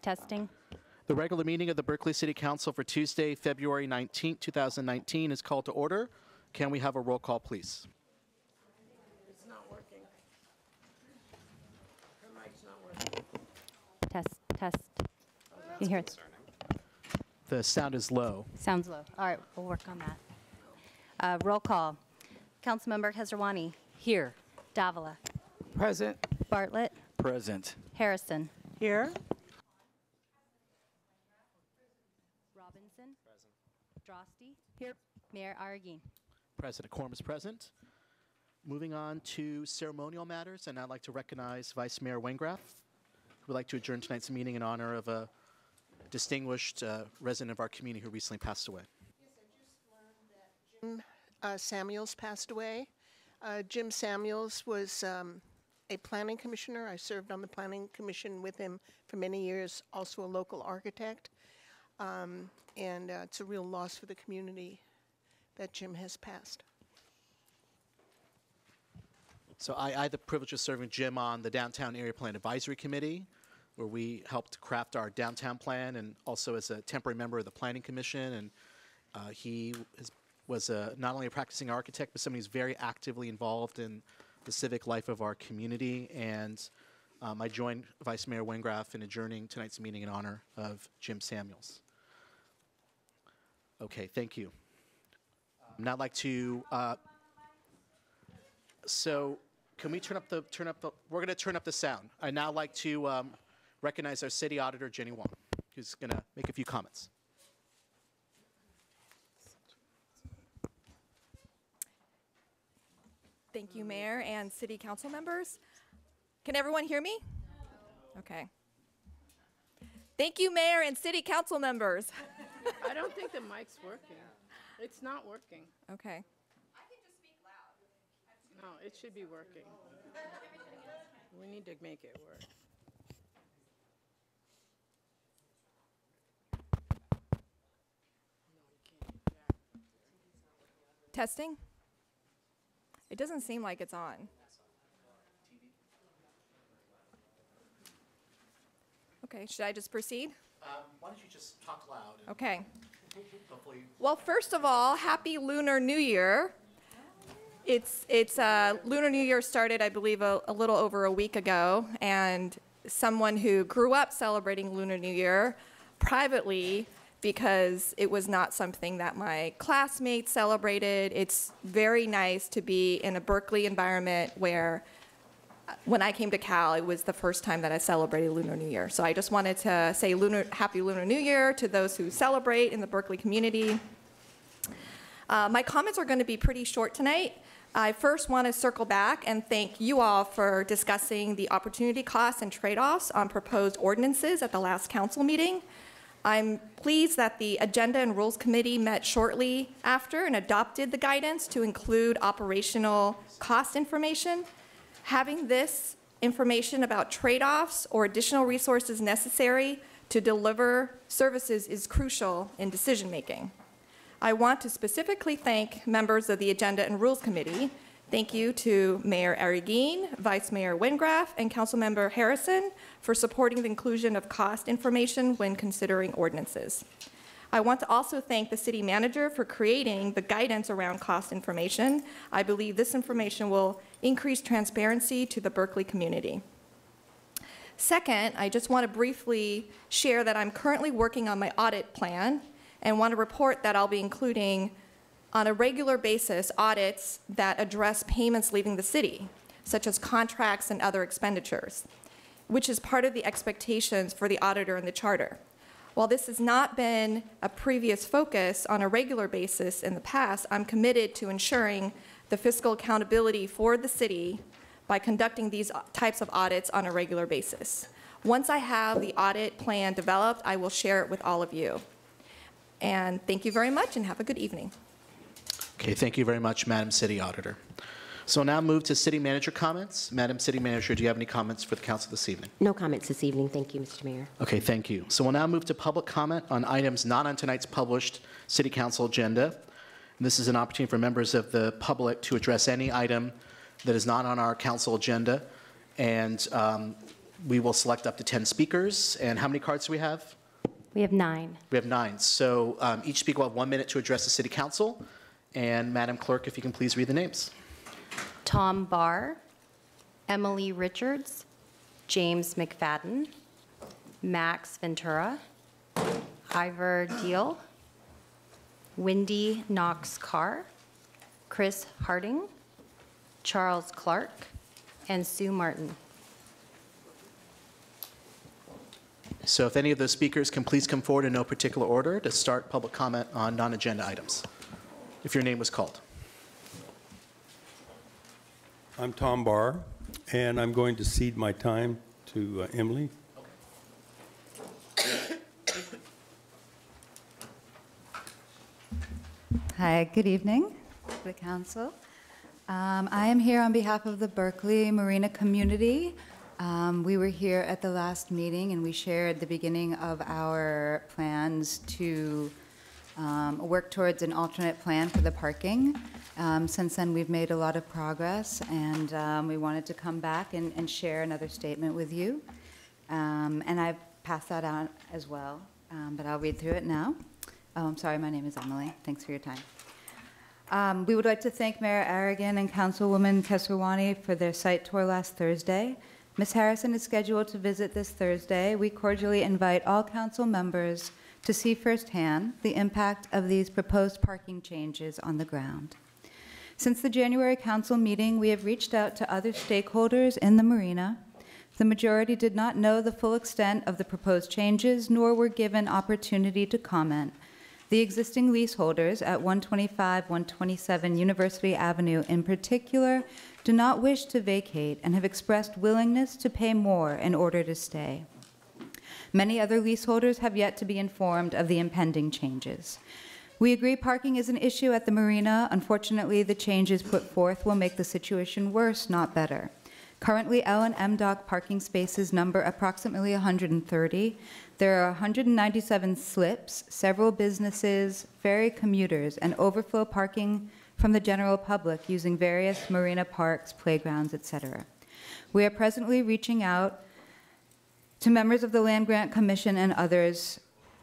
Testing. The regular meeting of the Berkeley City Council for Tuesday, February 19, 2019 is called to order. Can we have a roll call, please? It's not working. Her mic's not working. Test. You hear it? The sound is low. Sounds low. All right, we'll work on that. Roll call. Councilmember Hezarwani. Here. Davila. Present. Bartlett. Present. Harrison. Here. Robinson. Present. Drosty. Here. Mayor Arreguín. President. Quorum is present. Moving on to ceremonial matters, and I'd like to recognize Vice Mayor Wengraff, who would like to adjourn tonight's meeting in honor of a distinguished resident of our community who recently passed away. Yes, I just learned that Jim Samuels passed away. Jim Samuels was a planning commissioner. I served on the planning commission with him for many years, also a local architect. And it's a real loss for the community that Jim has passed. So I had the privilege of serving Jim on the Downtown Area Plan Advisory Committee, where we helped craft our downtown plan, and also as a temporary member of the Planning Commission. And he was not only a practicing architect, but somebody who's very actively involved in the civic life of our community. And I joined Vice Mayor Wengraff in adjourning tonight's meeting in honor of Jim Samuels. Okay, thank you. Now I'd like to, so can we turn up the, we're going to turn up the sound. I'd now like to recognize our City Auditor, Jenny Wong, who's going to make a few comments. Thank you, Mayor and City Council members. Can everyone hear me? Okay. Thank you, Mayor and City Council members. I don't think the mic's working. It's not working. Okay. I can just speak loud. No, it should be working. We need to make it work. Testing? It doesn't seem like it's on. Okay, should I just proceed? Why don't you just talk loud? Okay. Hopefully. Well, first of all, happy Lunar New Year. It's Lunar New Year started, I believe, a little over a week ago, and someone who grew up celebrating Lunar New Year privately, because it was not something that my classmates celebrated. It's very nice to be in a Berkeley environment where when I came to Cal, it was the first time that I celebrated Lunar New Year. So I just wanted to say Happy Lunar New Year to those who celebrate in the Berkeley community. My comments are going to be pretty short tonight. I first want to circle back and thank you all for discussing the opportunity costs and trade-offs on proposed ordinances at the last council meeting. I'm pleased that the Agenda and Rules Committee met shortly after and adopted the guidance to include operational cost information. Having this information about trade-offs or additional resources necessary to deliver services is crucial in decision-making. I want to specifically thank members of the Agenda and Rules Committee. Thank you to Mayor Arreguín, Vice Mayor Wengraff, and Councilmember Harrison for supporting the inclusion of cost information when considering ordinances. I want to also thank the city manager for creating the guidance around cost information. I believe this information will increase transparency to the Berkeley community. Second, I just want to briefly share that I'm currently working on my audit plan and want to report that I'll be including on a regular basis audits that address payments leaving the city, such as contracts and other expenditures, which is part of the expectations for the auditor in the charter. While this has not been a previous focus on a regular basis in the past, I'm committed to ensuring the fiscal accountability for the city by conducting these types of audits on a regular basis. Once I have the audit plan developed, I will share it with all of you. And thank you very much and have a good evening. Okay, thank you very much, Madam City Auditor. So we'll now move to City Manager comments. Madam City Manager, do you have any comments for the Council this evening? No comments this evening. Thank you, Mr. Mayor. Okay, thank you. So we'll now move to public comment on items not on tonight's published City Council agenda. And this is an opportunity for members of the public to address any item that is not on our Council agenda. And we will select up to 10 speakers. And how many cards do we have? We have 9. We have 9. So each speaker will have 1 minute to address the City Council. And Madam Clerk, if you can please read the names. Tom Barr, Emily Richards, James McFadden, Max Ventura, Ivor Deal, Wendy Knox Carr, Chris Harding, Charles Clark, and Sue Martin. So if any of those speakers can please come forward in no particular order to start public comment on non-agenda items, if your name was called. I'm Tom Barr, and I'm going to cede my time to Emily. Hi, good evening to the council. I am here on behalf of the Berkeley Marina community. We were here at the last meeting and we shared the beginning of our plans to work towards an alternate plan for the parking. Since then, we've made a lot of progress, and we wanted to come back and share another statement with you. And I've passed that out as well, but I'll read through it now. Oh, I'm sorry, my name is Emily. Thanks for your time. We would like to thank Mayor Aragon and Councilwoman Kesarwani for their site tour last Thursday. Ms. Harrison is scheduled to visit this Thursday. We cordially invite all council members to see firsthand the impact of these proposed parking changes on the ground. Since the January council meeting, we have reached out to other stakeholders in the marina. The majority did not know the full extent of the proposed changes, nor were given opportunity to comment. The existing leaseholders at 125, 127 University Avenue in particular do not wish to vacate and have expressed willingness to pay more in order to stay. Many other leaseholders have yet to be informed of the impending changes. We agree parking is an issue at the marina. Unfortunately, the changes put forth will make the situation worse, not better. Currently, L and M dock parking spaces number approximately 130. There are 197 slips, several businesses, ferry commuters, and overflow parking from the general public using various marina parks, playgrounds, etc. We are presently reaching out to members of the Land Grant Commission and others.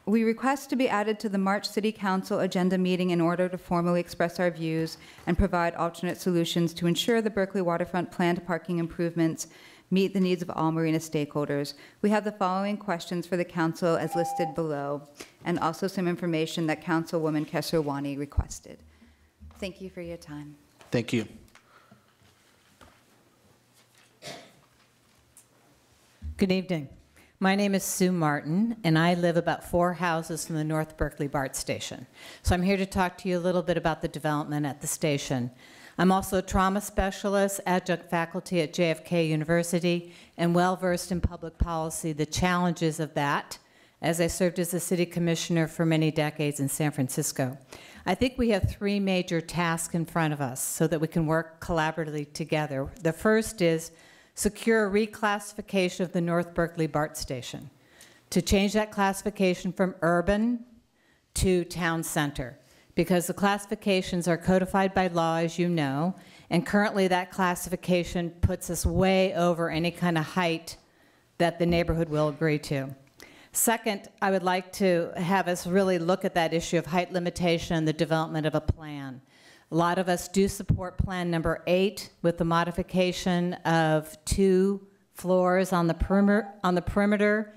We request to be added to the March City Council agenda meeting in order to formally express our views and provide alternate solutions to ensure the Berkeley waterfront planned parking improvements meet the needs of all marina stakeholders. We have the following questions for the council as listed below, and also some information that Councilwoman Kesarwani requested. Thank you for your time. Thank you. Good evening. My name is Sue Martin, and I live about 4 houses from the North Berkeley BART station. So I'm here to talk to you a little bit about the development at the station. I'm also a trauma specialist, adjunct faculty at JFK University, and well-versed in public policy, the challenges of that, as I served as a city commissioner for many decades in San Francisco. I think we have 3 major tasks in front of us so that we can work collaboratively together. The first is secure a reclassification of the North Berkeley BART station to change that classification from urban to town center, because the classifications are codified by law, as you know, and currently that classification puts us way over any kind of height that the neighborhood will agree to. Second, I would like to have us really look at that issue of height limitation and the development of a plan. A lot of us do support Plan number 8 with the modification of 2 floors on the perimeter,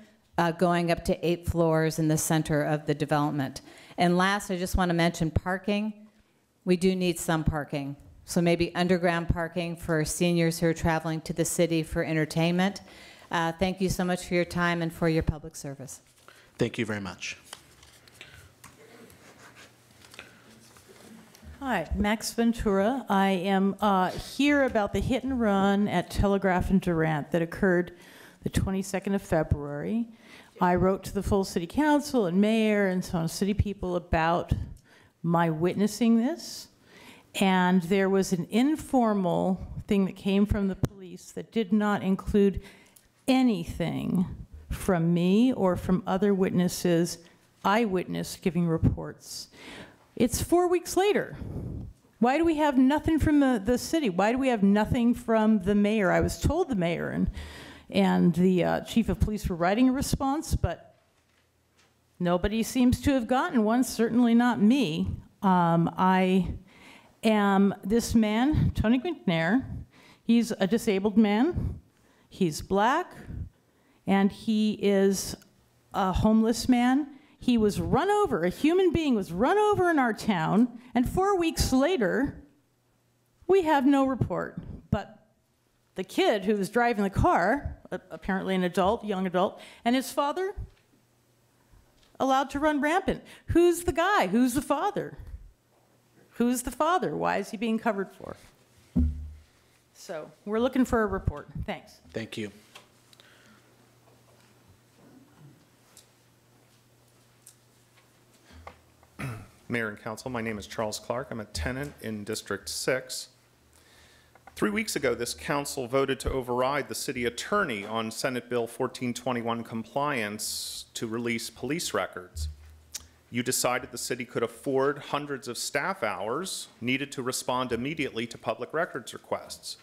going up to 8 floors in the center of the development. And last, I just want to mention parking. We do need some parking. So maybe underground parking for seniors who are traveling to the city for entertainment. Thank you so much for your time and for your public service. Thank you very much. Hi, Max Ventura. I am here about the hit and run at Telegraph and Durant that occurred the 22nd of February. I wrote to the full city council and mayor and so on, city people about my witnessing this. And there was an informal thing that came from the police that did not include anything from me or from other witnesses, eyewitness giving reports. It's 4 weeks later. Why do we have nothing from the city? Why do we have nothing from the mayor? I was told the mayor and the chief of police were writing a response, but nobody seems to have gotten one, certainly not me. I am this man, Tony McNair. He's a disabled man. He's black, and he is a homeless man. He was run over, a human being was run over in our town, and 4 weeks later, we have no report. But the kid who was driving the car, apparently an adult, young adult, and his father, allowed to run rampant. Who's the guy? Who's the father? Who's the father? Why is he being covered for? So we're looking for a report. Thanks. Thank you. Mayor and Council, my name is Charles Clark. I'm a tenant in District 6. 3 weeks ago, this council voted to override the city attorney on Senate Bill 1421 compliance to release police records. You decided the city could afford hundreds of staff hours needed to respond immediately to public records requests.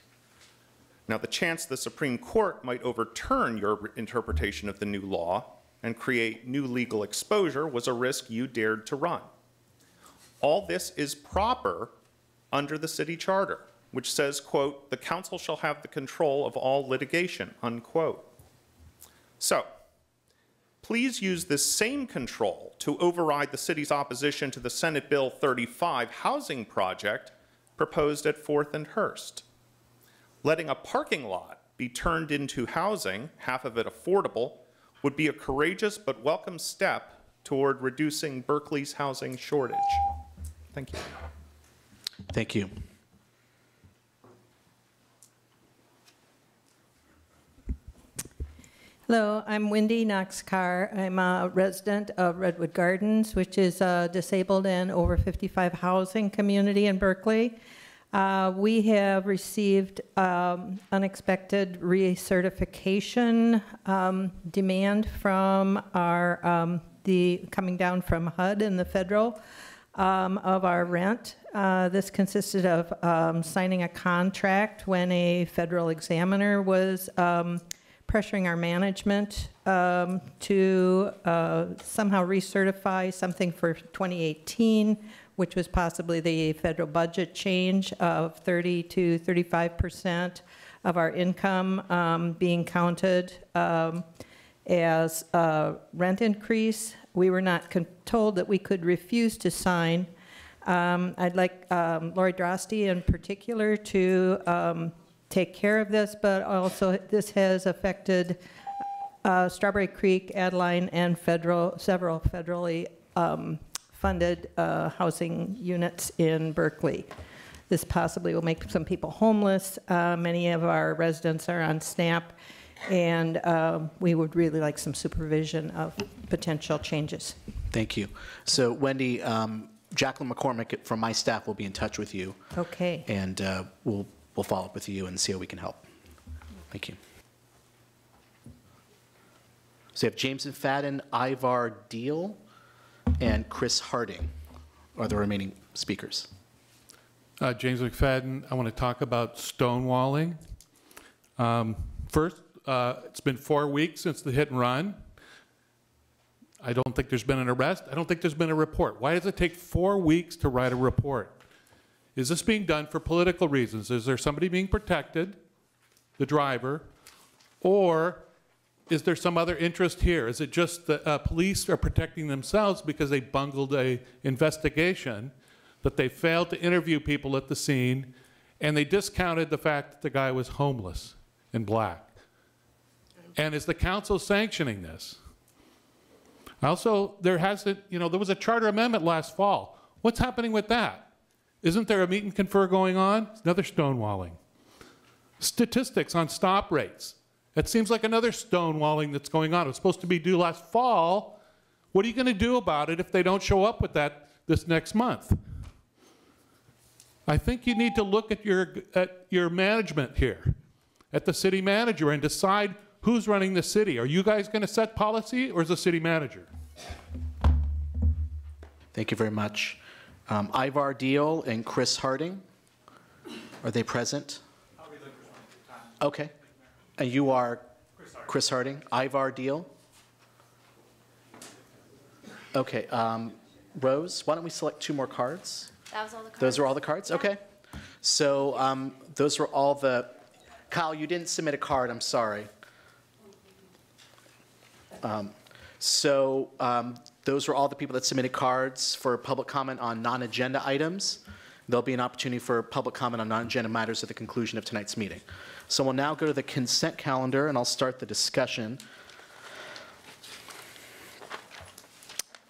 Now, the chance the Supreme Court might overturn your interpretation of the new law and create new legal exposure was a risk you dared to run. All this is proper under the city charter, which says, quote, the council shall have the control of all litigation, unquote. So, please use this same control to override the city's opposition to the Senate Bill 35 housing project proposed at 4th and Hearst. Letting a parking lot be turned into housing, half of it affordable, would be a courageous but welcome step toward reducing Berkeley's housing shortage. Thank you. Thank you. Hello, I'm Wendy Knox-Carr. I'm a resident of Redwood Gardens, which is a disabled and over 55 housing community in Berkeley. We have received unexpected recertification demand from our coming down from HUD and the federal of our rent. This consisted of signing a contract when a federal examiner was pressuring our management to somehow recertify something for 2018, which was possibly the federal budget change of 30 to 35% of our income being counted as a rent increase. We were not told that we could refuse to sign. I'd like Lori Drosty in particular to take care of this, but also this has affected Strawberry Creek, Adeline, and several federally funded housing units in Berkeley. This possibly will make some people homeless. Many of our residents are on SNAP, and we would really like some supervision of potential changes. Thank you. So, Wendy, Jacqueline McCormick from my staff will be in touch with you. Okay. And we'll follow up with you and see how we can help. Thank you. So you have James McFadden, Ivar Deal, and Chris Harding are the remaining speakers. James McFadden, I want to talk about stonewalling. First, it's been 4 weeks since the hit and run. I don't think there's been an arrest. I don't think there's been a report. Why does it take 4 weeks to write a report? Is this being done for political reasons? Is there somebody being protected, the driver, or is there some other interest here? Is it just the police are protecting themselves because they bungled an investigation, that they failed to interview people at the scene, and they discounted the fact that the guy was homeless and black? And is the council sanctioning this? Also, there was a charter amendment last fall. What's happening with that? Isn't there a meet and confer going on? Another stonewalling. Statistics on stop rates. It seems like another stonewalling that's going on. It was supposed to be due last fall. What are you going to do about it if they don't show up with that this next month? I think you need to look at your management here, at the city manager, and decide who's running the city. Are you guys going to set policy, or is the city manager? Thank you very much. Ivar Deal and Chris Harding, are they present? Okay. And you are? Chris Harding. Ivar Deal. Okay, Rose, why don't we select 2 more cards? That was all the cards. Those are all the cards? Okay. So those were all the, Kyle, you didn't submit a card, I'm sorry. Those were all the people that submitted cards for public comment on non-agenda items. There'll be an opportunity for public comment on non-agenda matters at the conclusion of tonight's meeting. So we'll now go to the consent calendar, and I'll start the discussion.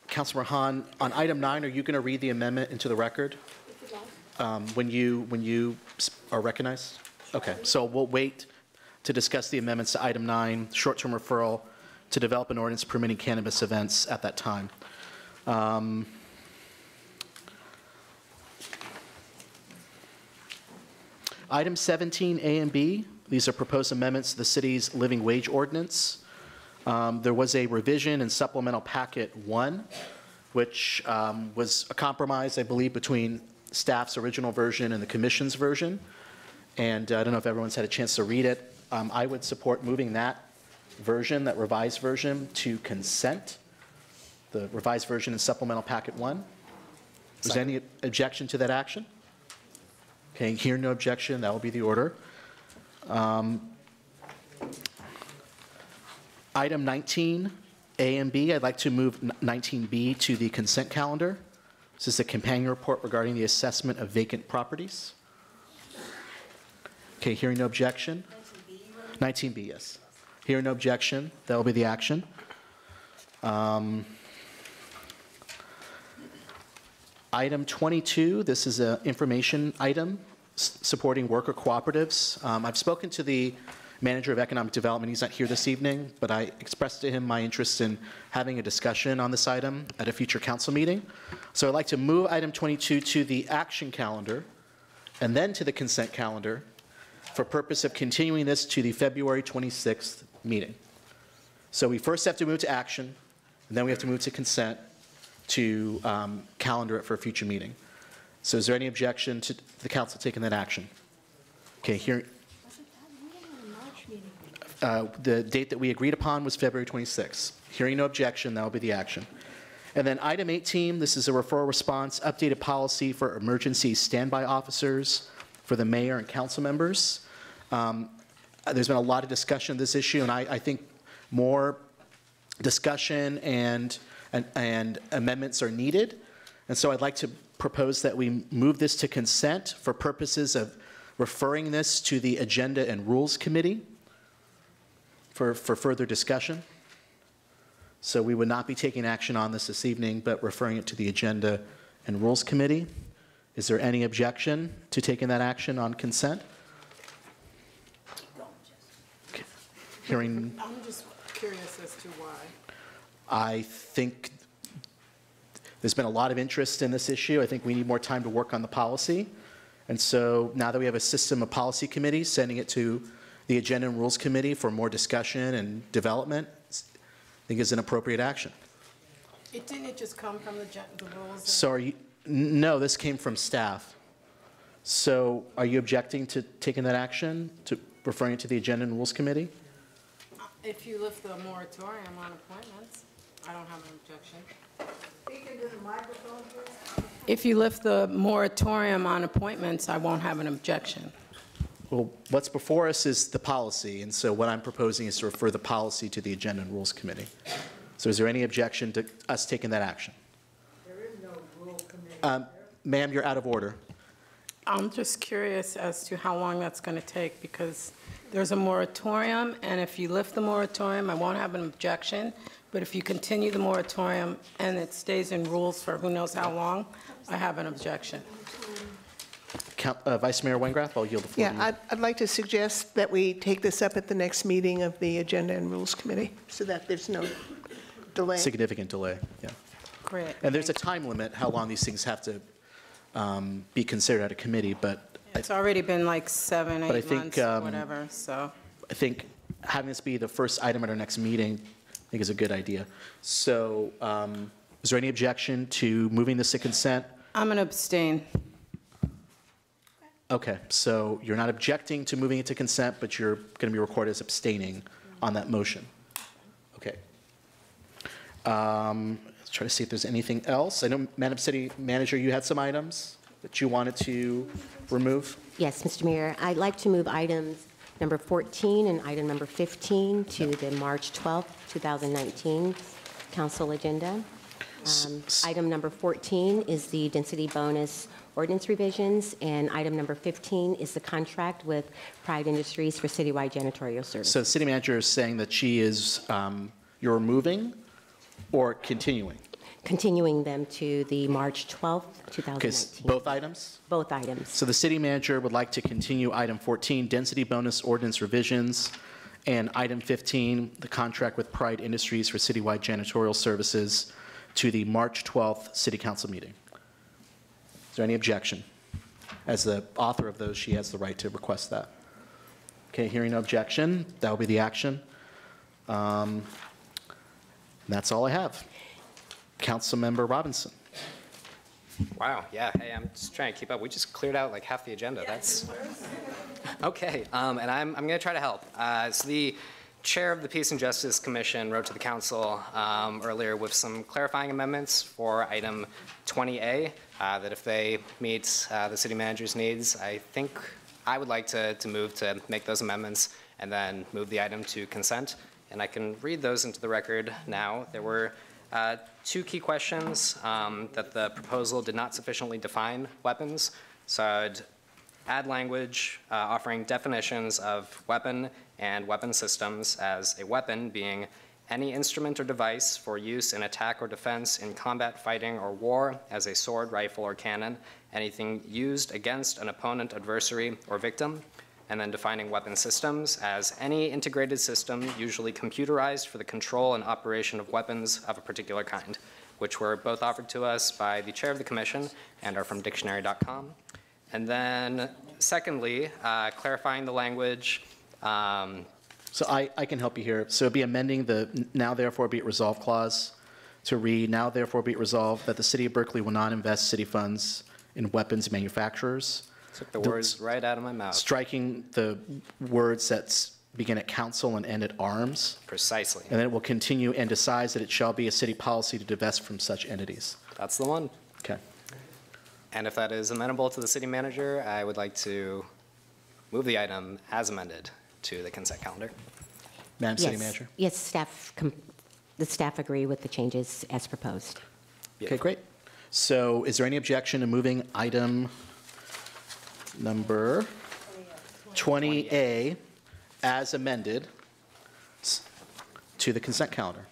Councilor Hahn, on item 9, are you going to read the amendment into the record when you are recognized? Okay, so we'll wait to discuss the amendments to item 9, short-term referral to develop an ordinance permitting cannabis events at that time. Item 17A and B, these are proposed amendments to the city's living wage ordinance. There was a revision in supplemental packet 1, which was a compromise, I believe, between staff's original version and the commission's version. And I don't know if everyone's had a chance to read it. I would support moving that version, that revised version, to consent, the revised version in supplemental packet 1. Is there any objection to that action? Okay, hear no objection, that will be the order. Item 19, A and B, I'd like to move 19B to the consent calendar. This is a companion report regarding the assessment of vacant properties. Okay, hearing no objection. 19B, yes. Hearing no objection, that will be the action. Item 22, this is an information item supporting worker cooperatives. I've spoken to the manager of economic development. He's not here this evening, but I expressed to him my interest in having a discussion on this item at a future council meeting. So I'd like to move item 22 to the action calendar and then to the consent calendar for purpose of continuing this to the February 26th meeting. So we first have to move to action, and then we have to move to consent to calendar it for a future meeting. So is there any objection to the council taking that action? Okay, here. The date that we agreed upon was February 26th. Hearing no objection, that will be the action. And then item 18, this is a referral response, updated policy for emergency standby officers for the mayor and council members. There's been a lot of discussion of this issue, and I think more discussion and amendments are needed. And so I'd like to propose that we move this to consent for purposes of referring this to the Agenda and Rules Committee for further discussion. So we would not be taking action on this evening, but referring it to the Agenda and Rules Committee. Is there any objection to taking that action on consent? Okay. Hearing. I'm just curious as to why. I think there's been a lot of interest in this issue. I think we need more time to work on the policy. And so now that we have a system of policy committees, sending it to the Agenda and Rules Committee for more discussion and development, I think is an appropriate action. Didn't it just come from the rules? So no, this came from staff. So are you objecting to taking that action, to referring it to the Agenda and Rules Committee? If you lift the moratorium on appointments, I don't have an objection. Speak into the microphone, please. If you lift the moratorium on appointments, I won't have an objection. Well, what's before us is the policy, and so what I'm proposing is to refer the policy to the Agenda and Rules Committee. So is there any objection to us taking that action? There is no rule committee. Ma'am, you're out of order. I'm just curious as to how long that's going to take, because there's a moratorium, and if you lift the moratorium, I won't have an objection. But if you continue the moratorium and it stays in rules for who knows how long, I have an objection. Vice Mayor Wengraf, I'll yield the floor to you. Yeah, I'd like to suggest that we take this up at the next meeting of the Agenda and Rules Committee so that there's no delay. Significant delay, yeah. Great. And there's a time limit how long these things have to be considered at a committee, but It's already been like 7, 8 think, months, whatever, so. I think having this be the first item at our next meeting, I think is a good idea. So is there any objection to moving this to consent? I'm going to abstain. Okay, so you're not objecting to moving it to consent, but you're going to be recorded as abstaining on that motion? Okay. Let's try to see if there's anything else. I know, Madam City Manager, you had some items that you wanted to remove? Yes, Mr. Mayor, I'd like to move items number 14 and item number 15 to the March 12th, 2019 council agenda. Item number 14 is the density bonus ordinance revisions, and item number 15 is the contract with Pride Industries for citywide janitorial services. So the city manager is saying that she is, you're removing or continuing? Continuing them to the March 12th, 2019. Both items? Both items. So the city manager would like to continue item 14, density bonus ordinance revisions, and item 15, the contract with Pride Industries for citywide janitorial services, to the March 12th city council meeting. Is there any objection? As the author of those, she has the right to request that. Okay, hearing no objection, that will be the action. That's all I have. Councilmember Robinson. Wow, yeah, hey, I'm just trying to keep up. We just cleared out like half the agenda. That's okay, and I'm going to try to help. So the chair of the Peace and Justice Commission wrote to the council earlier with some clarifying amendments for item 20A, that if they meet the city manager's needs, I think I would like to move to make those amendments and then move the item to consent. And I can read those into the record now. There were two key questions that the proposal did not sufficiently define weapons. So I'd add language offering definitions of weapon and weapon systems as a weapon being any instrument or device for use in attack or defense in combat, fighting, or war as a sword, rifle, or cannon, anything used against an opponent, adversary, or victim. And then defining weapon systems as any integrated system, usually computerized, for the control and operation of weapons of a particular kind, which were both offered to us by the chair of the commission and are from dictionary.com. And then secondly, clarifying the language. So I can help you here. So it'd be amending the now therefore be it resolved clause to read, now therefore be it resolved that the city of Berkeley will not invest city funds in weapons manufacturers. Took the words right out of my mouth. Striking the words that begin at council and end at arms. Precisely. And then it will continue and decides that it shall be a city policy to divest from such entities. That's the one. Okay. And if that is amenable to the city manager, I would like to move the item as amended to the consent calendar. Madam City Manager? Yes, the staff agree with the changes as proposed. Okay, great. So is there any objection to moving item number 20A as amended to the consent calendar?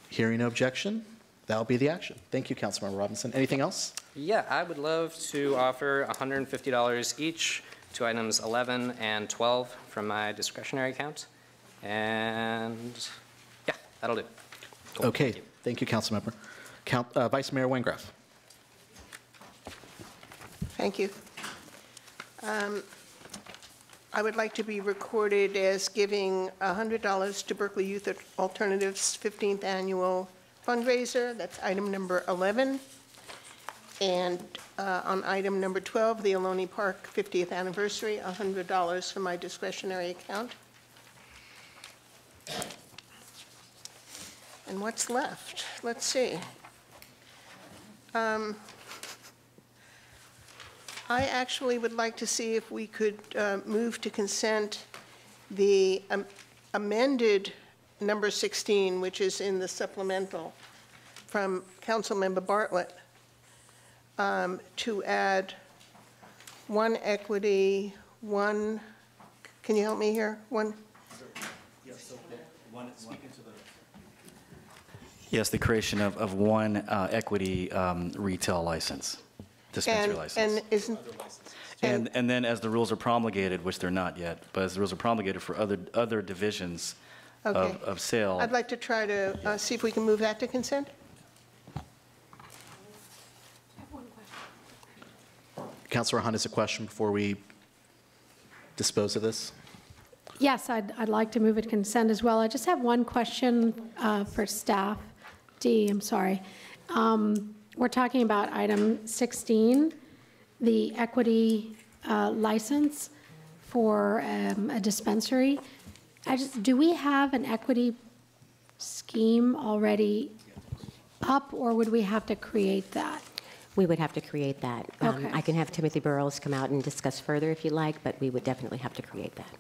Hearing no objection, that'll be the action. Thank you, Councilmember Robinson. Anything else? Yeah, I would love to offer $150 each to items 11 and 12 from my discretionary account. And yeah, that'll do. Cool. Okay, thank you, Councilmember. Vice Mayor Wengraf. Thank you. I would like to be recorded as giving $100 to Berkeley Youth Alternatives 15th Annual Fundraiser. That's item number 11. And on item number 12, the Ohlone Park 50th Anniversary, $100 from my discretionary account. And what's left? Let's see. I actually would like to see if we could move to consent the amended number 16, which is in the supplemental from Councilmember Bartlett, to add one equity, one, can you help me here? One. Yes, the creation of one equity retail license, dispensary license. And then as the rules are promulgated, which they're not yet, but as the rules are promulgated for other divisions of sale. I'd like to try to see if we can move that to consent. Councilor Hunt has a question before we dispose of this. Yes, I'd like to move it to consent as well. I just have one question for staff. I'm sorry. We're talking about item 16, the equity license for a dispensary. do we have an equity scheme already up, or would we have to create that? We would have to create that. Okay. I can have Timothy Burrows come out and discuss further if you like, but we would definitely have to create that.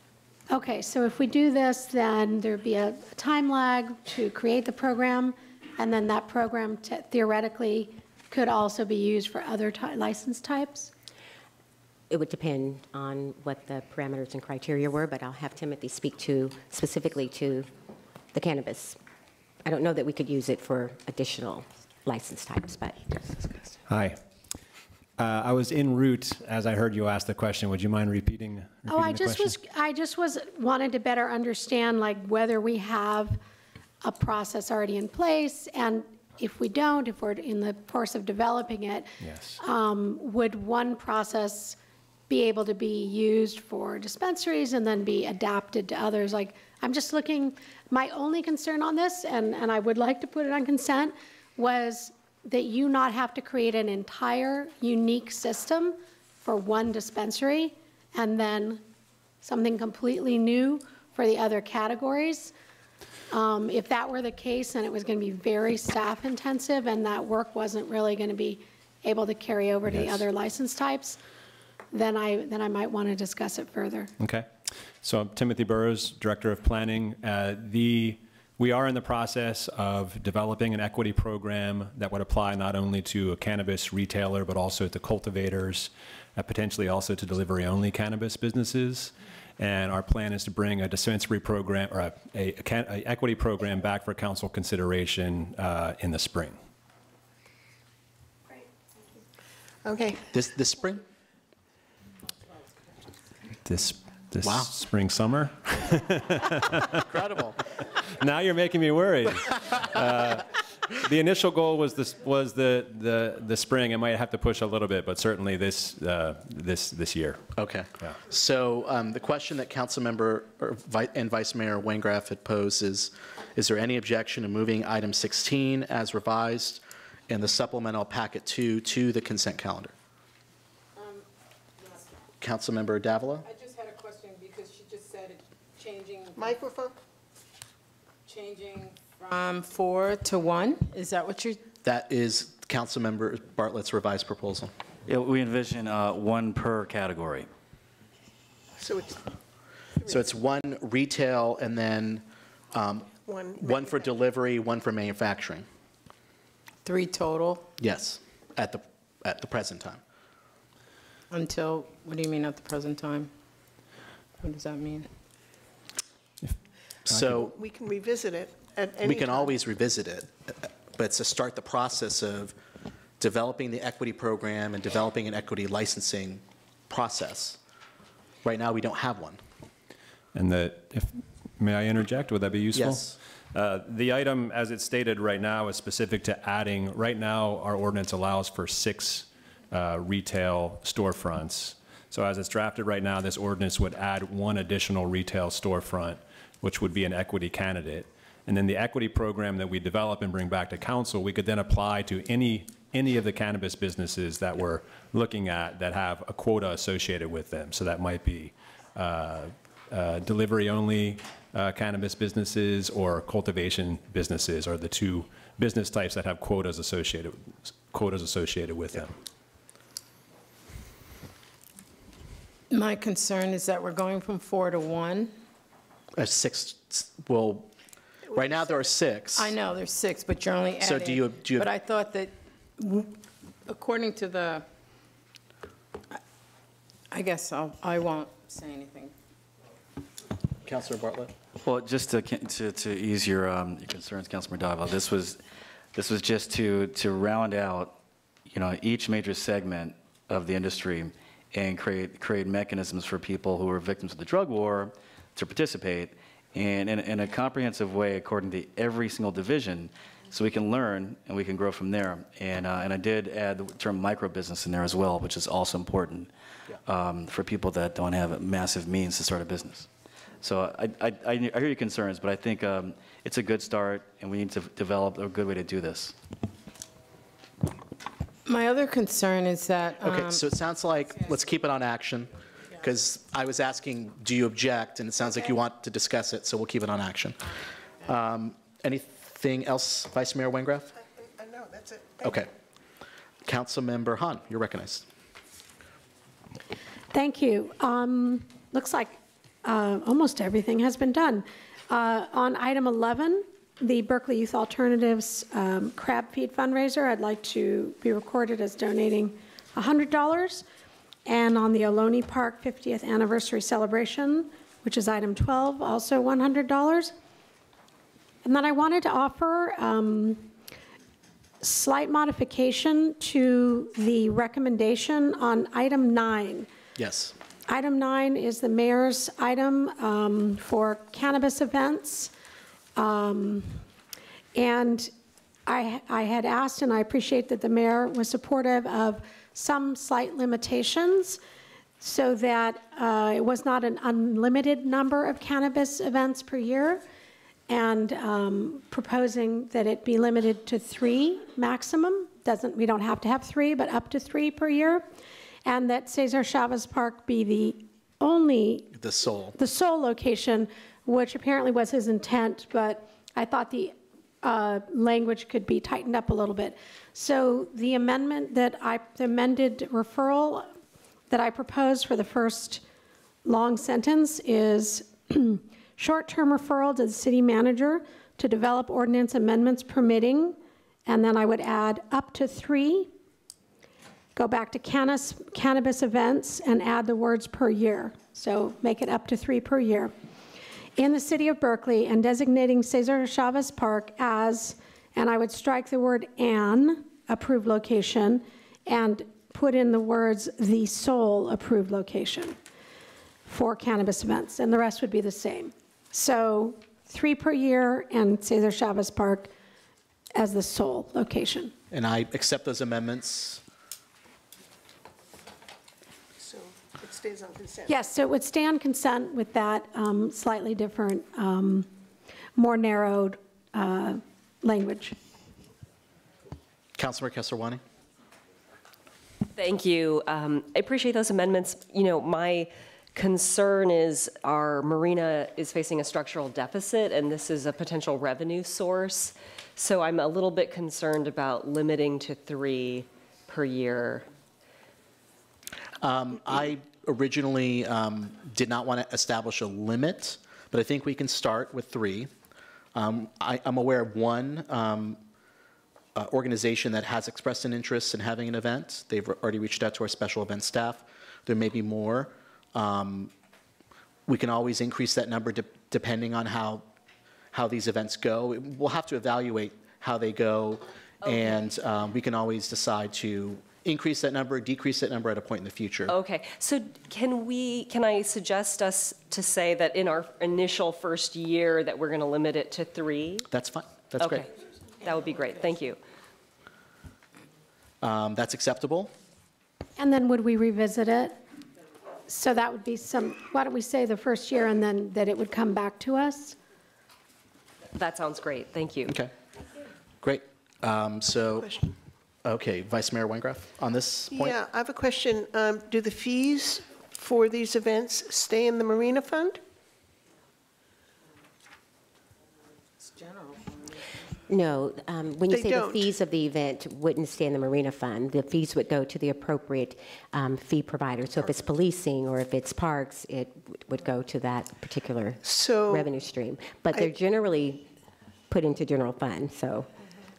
Okay, so if we do this, then there'd be a time lag to create the program, and then that program theoretically could also be used for other license types? It would depend on what the parameters and criteria were, but I'll have Timothy speak to specifically to the cannabis. I don't know that we could use it for additional license types, but. Hi. I was en route as I heard you ask the question. Would you mind repeating Oh, I the question? just wanted to better understand, like, whether we have a process already in place, and if we don't, if we're in the course of developing it, yes. Would one process be able to be used for dispensaries and then be adapted to others? Like, I'm just looking, my only concern on this, and I would like to put it on consent, was that you not have to create an entire unique system for one dispensary and then something completely new for the other categories. If that were the case, then it was going to be very staff intensive, and that work wasn't really going to be able to carry over to the other license types, then I might want to discuss it further. Okay. So I'm Timothy Burrows, Director of Planning. We are in the process of developing an equity program that would apply not only to a cannabis retailer, but also to cultivators, potentially also to delivery-only cannabis businesses. And our plan is to bring a dispensary program or a equity program back for council consideration in the spring. Great. Okay. This spring? This wow. spring, summer. Incredible. Now you're making me worried. The initial goal was the spring. I might have to push a little bit, but certainly this year. Okay. Yeah. So the question that Councilmember and Vice Mayor Wengraf had posed is there any objection to moving item 16 as revised in the supplemental packet 2 to the consent calendar? Councilmember Davila? I just had a question because she just said changing. Microphone? Changing from 4 to 1? Is that what you're? That is Councilmember Bartlett's revised proposal. Yeah, we envision one per category. So it's one retail and then one for delivery, one for manufacturing. 3 total Yes, at the present time. until, what do you mean at the present time? What does that mean? So we can revisit it at any we can time. always revisit it, but it's to start the process of developing the equity program and developing an equity licensing process. Right now, we don't have one. And may I interject? Would that be useful? Yes. The item, as it's stated right now, is specific to adding. Right now, our ordinance allows for 6 retail storefronts. So as it's drafted right now, this ordinance would add 1 additional retail storefront, which would be an equity candidate. And then the equity program that we develop and bring back to council, we could then apply to any of the cannabis businesses that we're looking at that have a quota associated with them. So that might be delivery-only cannabis businesses or cultivation businesses are the 2 business types that have quotas associated with them. My concern is that we're going from 4 to 1. 6, well, right now there are 6. I know, there's 6, but you're only adding. So do you But I thought that, according to the, I guess I won't say anything. Councilor Bartlett? Well, just to ease your concerns, Councilor Davila, this was just to round out, each major segment of the industry and create mechanisms for people who are victims of the drug war to participate in a comprehensive way according to every single division, so we can learn and we can grow from there. And I did add the term micro-business in there as well, which is also important for people that don't have massive means to start a business. So I hear your concerns, but I think it's a good start, and we need to develop a good way to do this. My other concern is that. Okay, so it sounds like, let's keep it on action. because I was asking, do you object? And it sounds like you want to discuss it, so we'll keep it on action. Anything else, Vice Mayor Wengraf? No, that's it. Okay. Councilmember Hahn, you're recognized. Thank you. Looks like almost everything has been done. On item 11, the Berkeley Youth Alternatives crab feed fundraiser, I'd like to be recorded as donating $100. And on the Ohlone Park 50th anniversary celebration, which is item 12, also $100. And then I wanted to offer slight modification to the recommendation on item 9. Yes. Item 9 is the mayor's item for cannabis events. And I had asked, and I appreciate that the mayor was supportive of some slight limitations so that it was not an unlimited number of cannabis events per year, and proposing that it be limited to 3 maximum. We don't have to have 3, but up to 3 per year. And that Cesar Chavez Park be the sole location, which apparently was his intent, but I thought the language could be tightened up a little bit. So the amended referral that I proposed for the first long sentence is short-term referral to the city manager to develop ordinance amendments permitting, and then I would add up to 3. Go back to cannabis events and add the words per year. So make it up to 3 per year. In the city of Berkeley, and designating Cesar Chavez Park as, and I would strike the word "an" approved location and put in the words "the sole approved location" for cannabis events, and the rest would be the same. So 3 per year and Cesar Chavez Park as the sole location. And I accept those amendments. So it stays on consent. Yes, so it would stay on consent with that slightly different, more narrowed language. Councilmember Kesarwani. Thank you. I appreciate those amendments. You know, my concern is our marina is facing a structural deficit, and this is a potential revenue source. So I'm a little bit concerned about limiting to 3 per year. I originally did not want to establish a limit, but I think we can start with 3. I'm aware of one organization that has expressed an interest in having an event. They've already reached out to our special event staff. There may be more. We can always increase that number depending on how these events go. We'll have to evaluate how they go, okay. And we can always decide to increase that number, decrease that number at a point in the future. Okay, so can I suggest us to say that in our initial first year that we're going to limit it to 3? That's fine. That's okay. Great. That would be great. Thank you. That's acceptable. And then would we revisit it? So that would be why don't we say the first year and then that it would come back to us? That sounds great. Thank you. Okay. Great. Okay, Vice Mayor Wengraf, on this point? Yeah, I have a question. Do the fees for these events stay in the Marina Fund? It's general. No, when you They say don't. the fees of the event wouldn't stay in the Marina Fund, the fees would go to the appropriate fee provider. So if it's policing or if it's parks, it would go to that particular revenue stream. But they're generally put into general fund, so.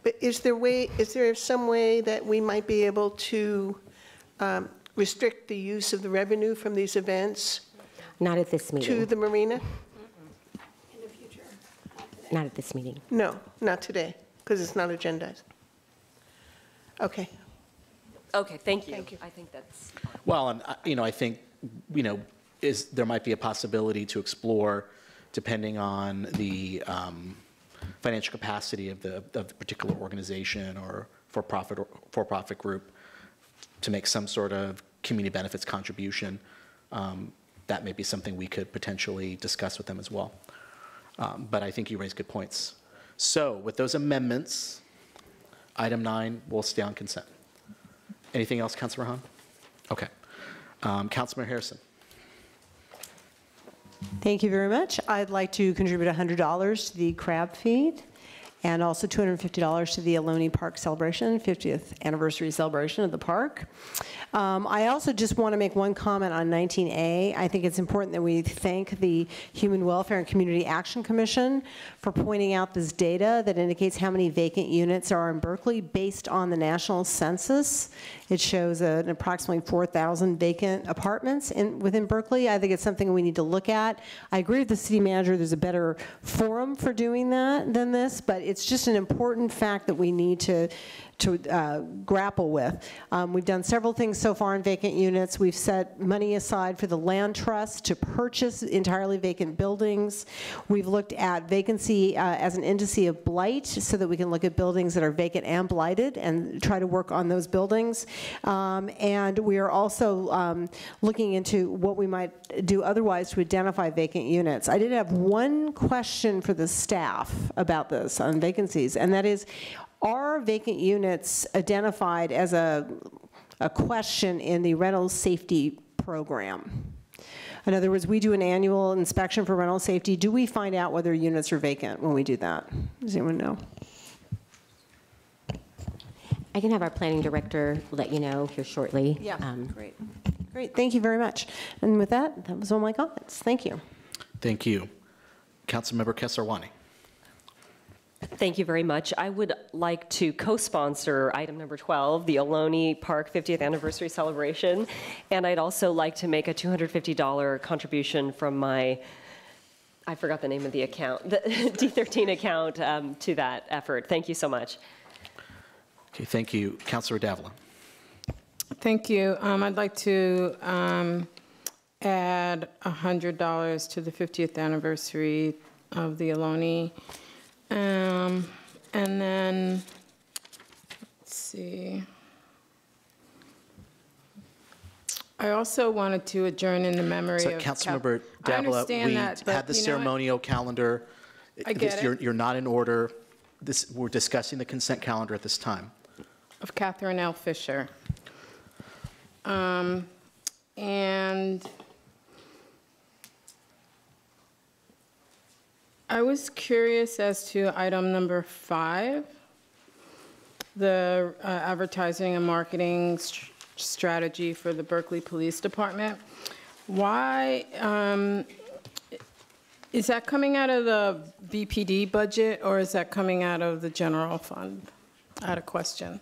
But is there some way that we might be able to restrict the use of the revenue from these events? Not at this meeting. To the marina? Not at this meeting. No, not today, because it's not agendized. Okay. Okay, thank you. Thank you. I think that's... Well, and I think, there might be a possibility to explore, depending on the financial capacity of the particular organization or for-profit group, to make some sort of community benefits contribution. That may be something we could potentially discuss with them as well. But I think you raised good points. So with those amendments, item 9 will stay on consent. Anything else, Councilor Hahn? Okay. Councilmember Harrison. Thank you very much. I'd like to contribute $100 to the crab feed and also $250 to the Ohlone Park celebration, 50th anniversary celebration of the park. I also just want to make one comment on 19A. I think it's important that we thank the Human Welfare and Community Action Commission for pointing out this data that indicates how many vacant units are in Berkeley based on the national census. It shows an approximately 4,000 vacant apartments within Berkeley. I think it's something we need to look at. I agree with the city manager, there's a better forum for doing that than this, but it's just an important fact that we need to grapple with. We've done several things so far in vacant units. We've set money aside for the land trust to purchase entirely vacant buildings. We've looked at vacancy as an indice of blight so that we can look at buildings that are vacant and blighted and try to work on those buildings. And we are also looking into what we might do otherwise to identify vacant units. I did have one question for the staff about this on vacancies, and that is, are vacant units identified as a question in the rental safety program? In other words, we do an annual inspection for rental safety. Do we find out whether units are vacant when we do that? Does anyone know? I can have our planning director let you know here shortly. Yeah, great. Great, thank you very much. And with that, that was all my comments. Thank you. Thank you. Councilmember Kesarwani. Thank you very much. I would like to co-sponsor item number 12, the Ohlone Park 50th anniversary celebration, and I'd also like to make a $250 contribution from my, I forgot the name of the account, the D13 account to that effort. Thank you so much. Okay, thank you. Councilor Davila. Thank you. I'd like to add $100 to the 50th anniversary of the Ohlone. And then, let's see. I also wanted to adjourn in the memory of Councilmember Davila, we had the ceremonial calendar. I get it. You're not in order. We're discussing the consent calendar at this time. Of Catherine L. Fisher. And I was curious as to item number 5, the advertising and marketing strategy for the Berkeley Police Department. Why, is that coming out of the BPD budget or is that coming out of the general fund? I had a question.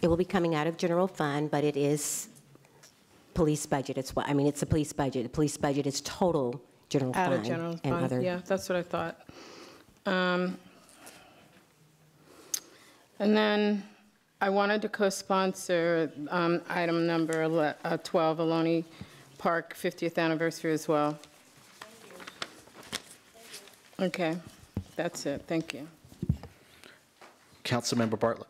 It will be coming out of general fund, but it is police budget. It's what, I mean, it's a police budget. The police budget is total general fund. Out of general and fund, other. yeah, that's what I thought. And then I wanted to co-sponsor item number 12, Ohlone Park 50th anniversary as well. Okay, that's it. Thank you. Councilmember Bartlett.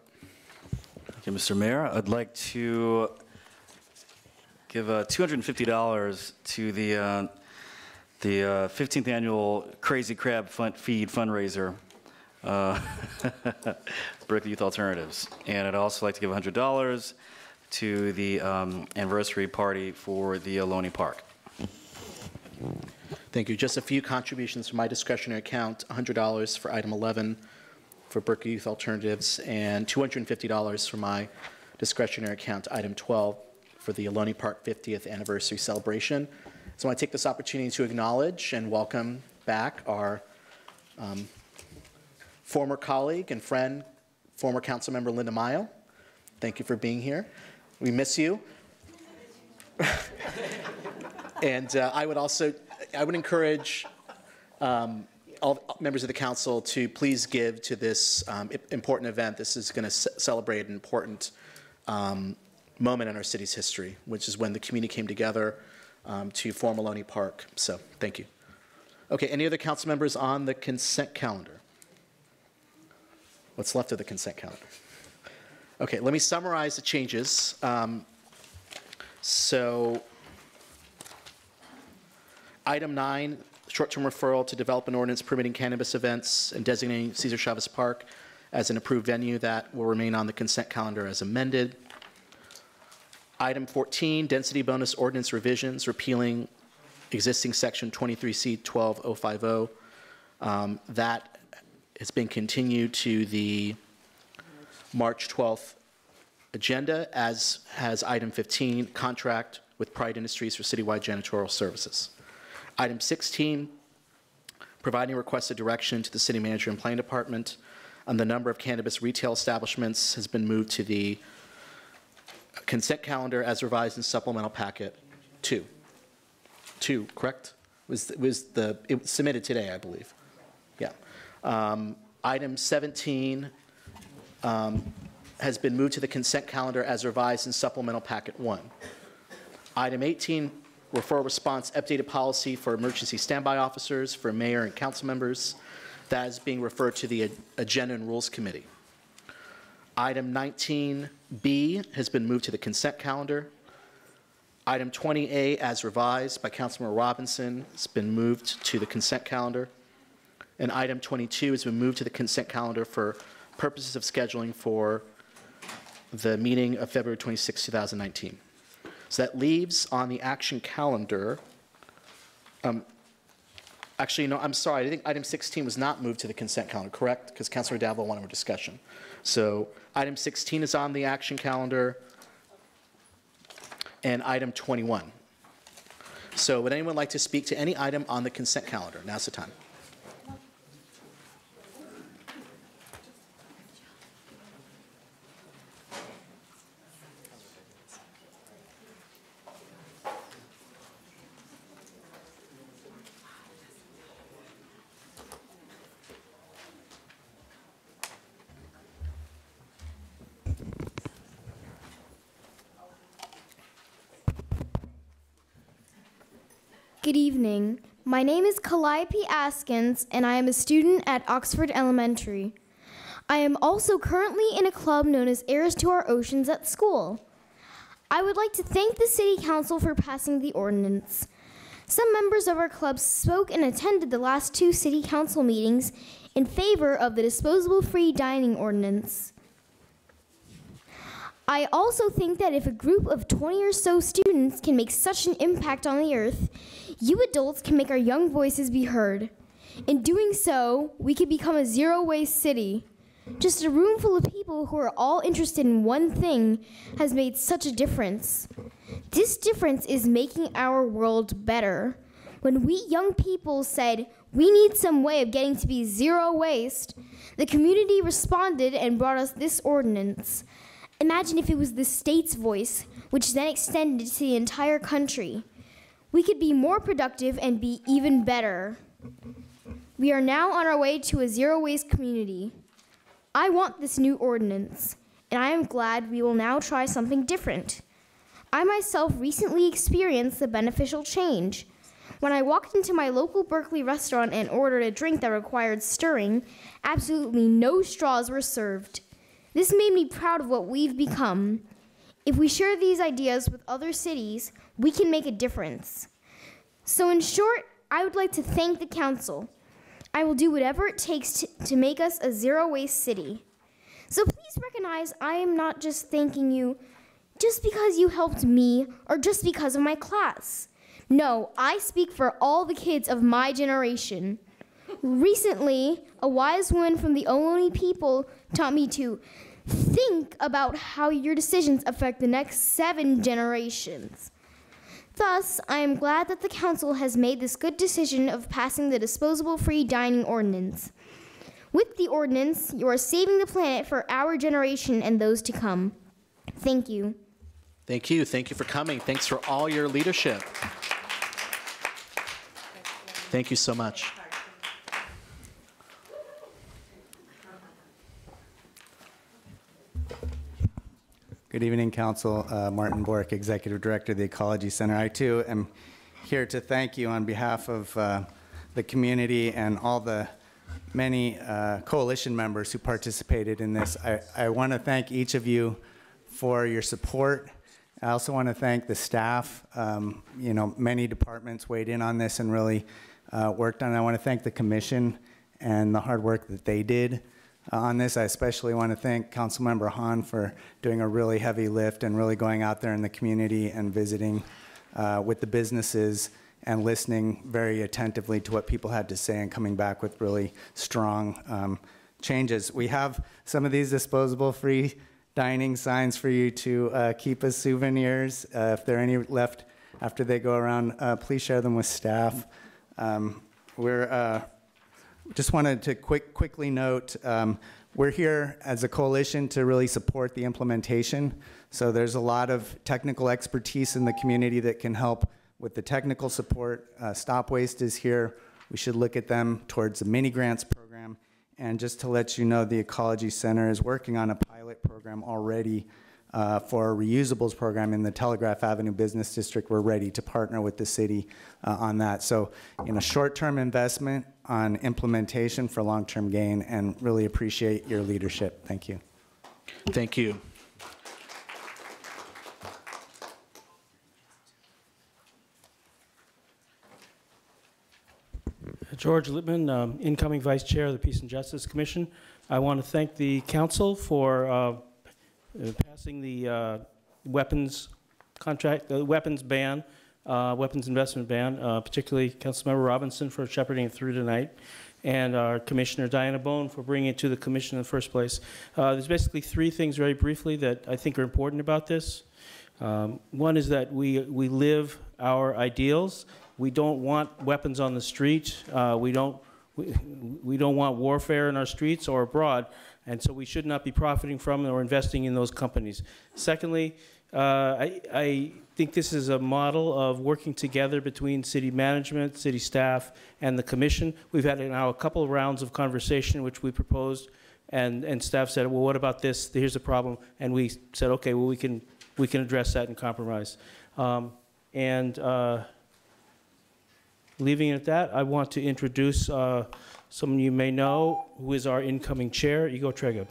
Thank you, Mr. Mayor. I'd like to give $250 to the 15th annual Crazy Crab Feed fundraiser, Berkeley Youth Alternatives. And I'd also like to give $100 to the anniversary party for the Ohlone Park. Thank you. Just a few contributions from my discretionary account, $100 for item 11 for Berkeley Youth Alternatives, and $250 for my discretionary account, item 12, for the Ohlone Park 50th anniversary celebration. So I want to take this opportunity to acknowledge and welcome back our former colleague and friend, former Councilmember Linda Mayo. Thank you for being here. We miss you. And I would encourage all members of the council to please give to this important event. This is going to celebrate an important moment in our city's history, which is when the community came together to form Ohlone Park. So thank you. Okay, any other council members on the consent calendar? What's left of the consent calendar? Okay, let me summarize the changes. So item 9, short-term referral to develop an ordinance permitting cannabis events and designating Cesar Chavez Park as an approved venue. That will remain on the consent calendar as amended. Item 14, density bonus ordinance revisions, repealing existing section 23C 12050. That has been continued to the March 12th agenda, as has item 15, contract with Pride Industries for citywide janitorial services. Item 16, providing requested direction to the city manager and planning department on the number of cannabis retail establishments has been moved to the consent calendar as revised in supplemental packet 2. 2, correct? It was submitted today, I believe. Yeah. Item 17 has been moved to the consent calendar as revised in supplemental packet 1. Item 18, referral response updated policy for emergency standby officers for mayor and council members. That is being referred to the Agenda and Rules Committee. Item 19B has been moved to the consent calendar. Item 20A, as revised by Councilmember Robinson, has been moved to the consent calendar. And item 22 has been moved to the consent calendar for purposes of scheduling for the meeting of February 26, 2019. So that leaves on the action calendar, actually, no, I'm sorry. I think item 16 was not moved to the consent calendar, correct? Because Councilor Davila wanted more discussion. So item 16 is on the action calendar, and item 21. So would anyone like to speak to any item on the consent calendar? Now's the time. Good evening. My name is Calliope Askins, and I am a student at Oxford Elementary. I am also currently in a club known as Heirs to Our Oceans at school. I would like to thank the City Council for passing the ordinance. Some members of our club spoke and attended the last 2 City Council meetings in favor of the disposable free dining ordinance. I also think that if a group of 20 or so students can make such an impact on the earth, you adults can make our young voices be heard. In doing so, we could become a zero-waste city. Just a room full of people who are all interested in one thing has made such a difference. This difference is making our world better. When we young people said, we need some way of getting to be zero waste, the community responded and brought us this ordinance. Imagine if it was the state's voice, which then extended to the entire country. We could be more productive and be even better. We are now on our way to a zero-waste community. I want this new ordinance, and I am glad we will now try something different. I myself recently experienced the beneficial change. When I walked into my local Berkeley restaurant and ordered a drink that required stirring, absolutely no straws were served. This made me proud of what we've become. If we share these ideas with other cities, we can make a difference. So in short, I would like to thank the council. I will do whatever it takes to make us a zero-waste city. So please recognize I am not just thanking you just because you helped me or just because of my class. No, I speak for all the kids of my generation. Recently, a wise woman from the Ohlone people taught me to think about how your decisions affect the next 7 generations. Thus, I am glad that the council has made this good decision of passing the disposable free dining ordinance. With the ordinance, you are saving the planet for our generation and those to come. Thank you. Thank you. Thank you for coming. Thanks for all your leadership. Thank you so much. Good evening, Council. Martin Bork, Executive Director of the Ecology Center. I, too, am here to thank you on behalf of the community and all the many coalition members who participated in this. I want to thank each of you for your support. I also want to thank the staff. You know, many departments weighed in on this and really worked on it. I want to thank the commission and the hard work that they did. on this. I especially want to thank Councilmember Hahn for doing a really heavy lift and really going out there in the community and visiting with the businesses and listening very attentively to what people had to say and coming back with really strong changes. We have some of these disposable free dining signs for you to keep as souvenirs. If there are any left after they go around, please share them with staff. We're just wanted to quickly note, we're here as a coalition to really support the implementation. So there's a lot of technical expertise in the community that can help with the technical support. Stop Waste is here. We should look at them towards the mini grants program. And just to let you know, the Ecology Center is working on a pilot program already for a reusables program in the Telegraph Avenue Business District. We're ready to partner with the city on that. So, short-term investment on implementation for long-term gain, and really appreciate your leadership. Thank you. Thank you. George Lippman, incoming Vice Chair of the Peace and Justice Commission. I want to thank the Council for passing the weapons ban, weapons investment ban, particularly Councilmember Robinson for shepherding it through tonight, and our Commissioner Diana Bone for bringing it to the Commission in the first place. There's basically three things very briefly that I think are important about this. One is that we live our ideals. We don't want weapons on the street. We don't want warfare in our streets or abroad, and so we should not be profiting from or investing in those companies. Secondly, I think this is a model of working together between city management, city staff, and the commission. We've had now a couple of rounds of conversation which we proposed, and staff said, well, what about this? Here's a problem. And we said, okay, well, we can address that and compromise. Leaving it at that, I want to introduce someone you may know who is our incoming chair, Igor Tregub.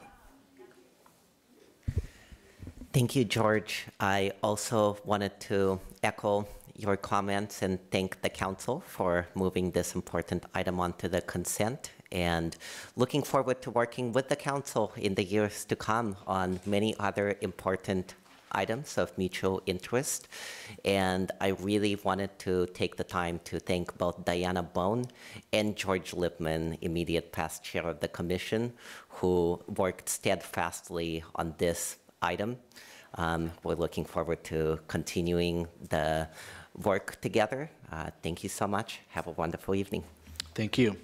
Thank you, George. I also wanted to echo your comments and thank the council for moving this important item onto the consent, and looking forward to working with the council in the years to come on many other important items of mutual interest. And I really wanted to take the time to thank both Diana Bone and George Lippman, immediate past chair of the commission, who worked steadfastly on this item. We're looking forward to continuing the work together. Thank you so much. Have a wonderful evening. Thank you.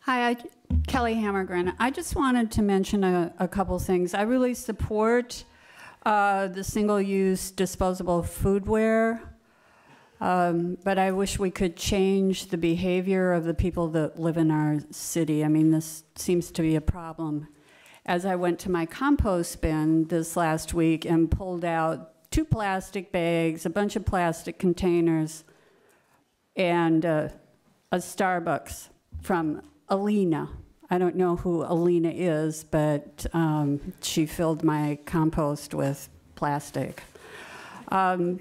Hi, Kelly Hammergren. I just wanted to mention a couple things. I really support the single-use disposable foodware, but I wish we could change the behavior of the people that live in our city. I mean, this seems to be a problem. As I went to my compost bin this last week and pulled out 2 plastic bags, a bunch of plastic containers, and a Starbucks from Alina. I don't know who Alina is, but she filled my compost with plastic. The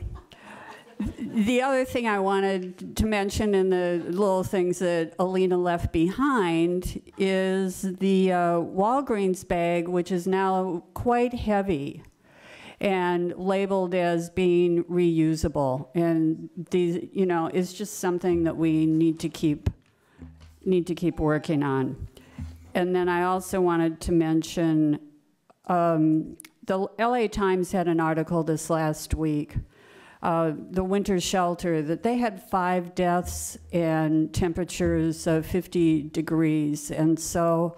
other thing I wanted to mention in the little things that Alina left behind is the Walgreens bag, which is now quite heavy and labeled as being reusable. And these, it's just something that we need to keep working on. And then I also wanted to mention the LA Times had an article this last week, the winter shelter, that they had 5 deaths and temperatures of 50 degrees. And so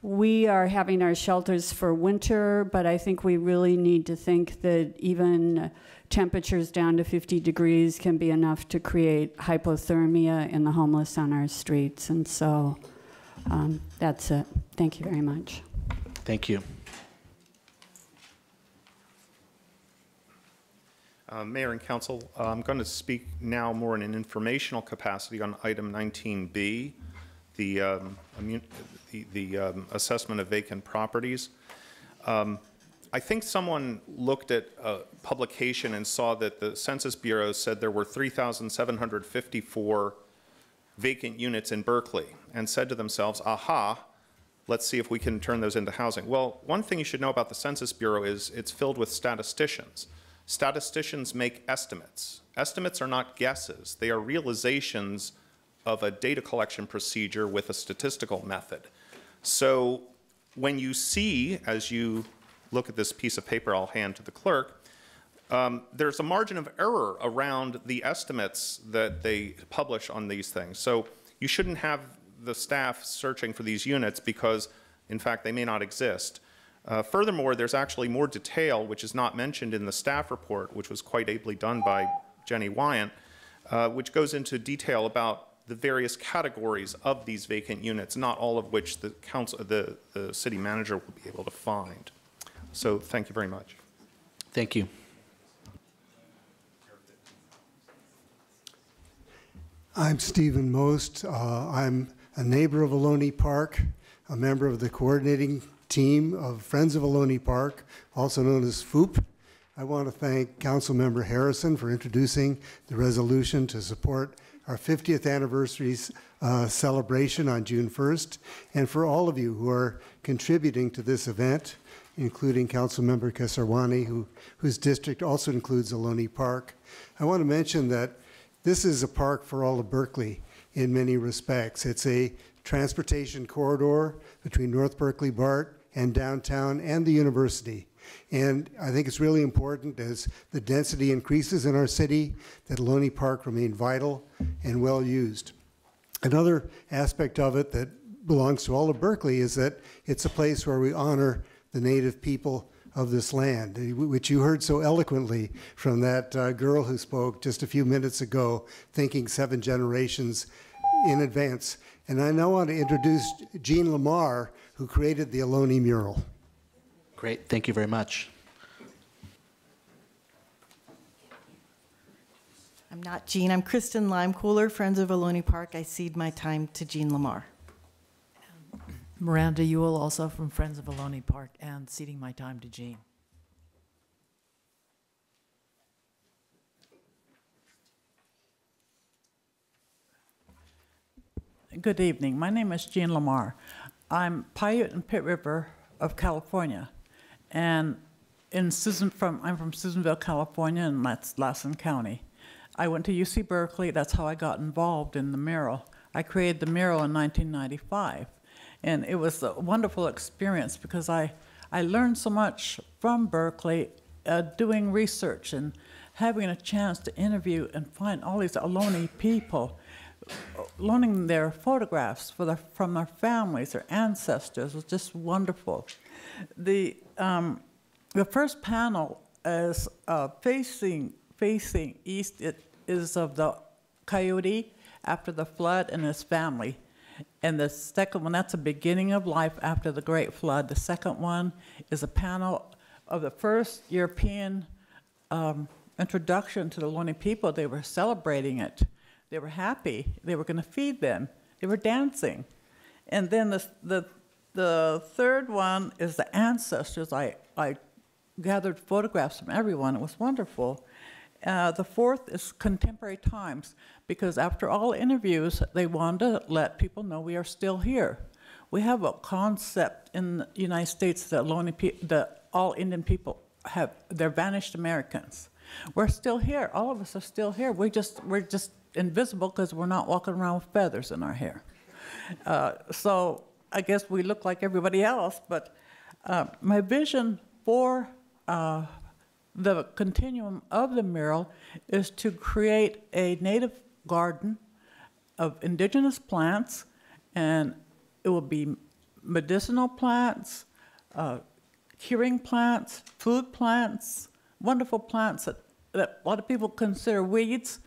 we are having our shelters for winter, but I think we really need to think that even temperatures down to 50 degrees can be enough to create hypothermia in the homeless on our streets. And so that's it. Thank you very much. Thank you. Mayor and Council, I'm going to speak now more in an informational capacity on item 19B, the assessment of vacant properties. I think someone looked at a publication and saw that the Census Bureau said there were 3,754 vacant units in Berkeley and said to themselves, aha, let's see if we can turn those into housing. Well, one thing you should know about the Census Bureau is it's filled with statisticians. Statisticians make estimates. Estimates are not guesses. They are realizations of a data collection procedure with a statistical method. So when you see, as you look at this piece of paper I'll hand to the clerk, there's a margin of error around the estimates that they publish on these things. So you shouldn't have the staff searching for these units because, in fact, they may not exist. Furthermore, there's actually more detail, which is not mentioned in the staff report, which was quite ably done by Jenny Wyant, which goes into detail about the various categories of these vacant units, not all of which the city manager will be able to find. So thank you very much. Thank you. I'm Stephen Most. I'm a neighbor of Ohlone Park, a member of the coordinating team of Friends of Ohlone Park, also known as FOOP. I want to thank Councilmember Harrison for introducing the resolution to support our 50th anniversary celebration on June 1st, and for all of you who are contributing to this event, including Councilmember Kesarwani, whose district also includes Ohlone Park. I want to mention that this is a park for all of Berkeley in many respects. It's a transportation corridor between North Berkeley BART and downtown and the university. And I think it's really important as the density increases in our city that Ohlone Park remain vital and well used. Another aspect of it that belongs to all of Berkeley is that it's a place where we honor the native people of this land, which you heard so eloquently from that girl who spoke just a few minutes ago, thinking 7 generations in advance. And I now want to introduce Jean Lamar, who created the Ohlone mural. Great, thank you very much. I'm not Jean, I'm Kristen Limecooler, Friends of Ohlone Park. I cede my time to Jean Lamar. Miranda Ewell, also from Friends of Ohlone Park, and ceding my time to Jean. Good evening. My name is Jean Lamar. I'm Paiute and Pitt River of California, and I'm from Susanville, California, and that's Lassen County. I went to UC Berkeley. That's how I got involved in the mural. I created the mural in 1995. And it was a wonderful experience because I learned so much from Berkeley doing research and having a chance to interview and find all these Ohlone people, learning their photographs from their families, their ancestors was just wonderful. The first panel is facing east. It is of the coyote after the flood and his family. And the second one, that's the beginning of life after the Great Flood. The second one is a panel of the first European introduction to the Ohlone people. They were celebrating it. They were happy. They were going to feed them. They were dancing. And then the third one is the ancestors. I gathered photographs from everyone. It was wonderful. The fourth is contemporary times, because after all interviews, they wanted to let people know we are still here. We have a concept in the United States that all Indian people they're vanished Americans. We're still here. All of us are still here. We're just invisible because we're not walking around with feathers in our hair. So I guess we look like everybody else, but my vision for the continuum of the mural is to create a native garden of indigenous plants, and it will be medicinal plants, curing plants, food plants, wonderful plants that a lot of people consider weeds,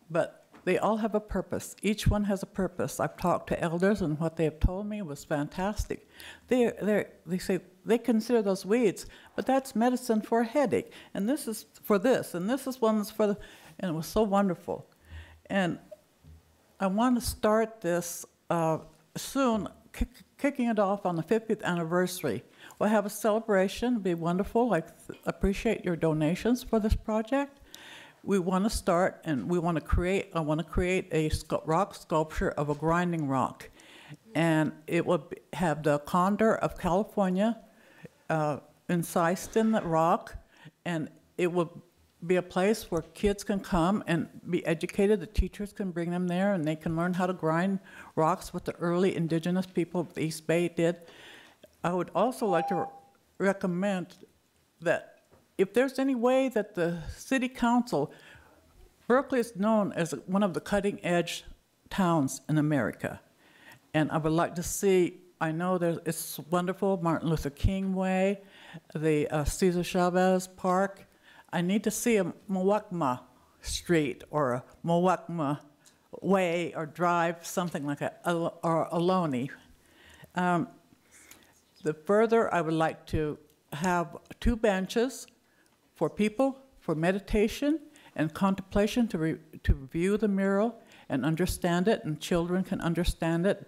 but they all have a purpose. Each one has a purpose. I've talked to elders, and what they have told me was fantastic. They say they consider those weeds, but that's medicine for a headache, and this is for this, and this is one that's for the, and it was so wonderful. And I want to start this soon, kicking it off on the 50th anniversary. We'll have a celebration, it'll be wonderful. I appreciate your donations for this project. We want to start, and I want to create a rock sculpture of a grinding rock. And it will have the condor of California incised in the rock, and it will be a place where kids can come and be educated. The teachers can bring them there, and they can learn how to grind rocks, what the early indigenous people of the East Bay did. I would also like to recommend that if there's any way that the city council, Berkeley is known as one of the cutting-edge towns in America, and I would like to see, I know it's wonderful, Martin Luther King Way, the Cesar Chavez Park. I need to see a Muwekma Street or a Muwekma Way or Drive, something like that, or Ohlone. The further, I would like to have 2 benches for people, for meditation and contemplation, to view the mural and understand it, and children can understand it.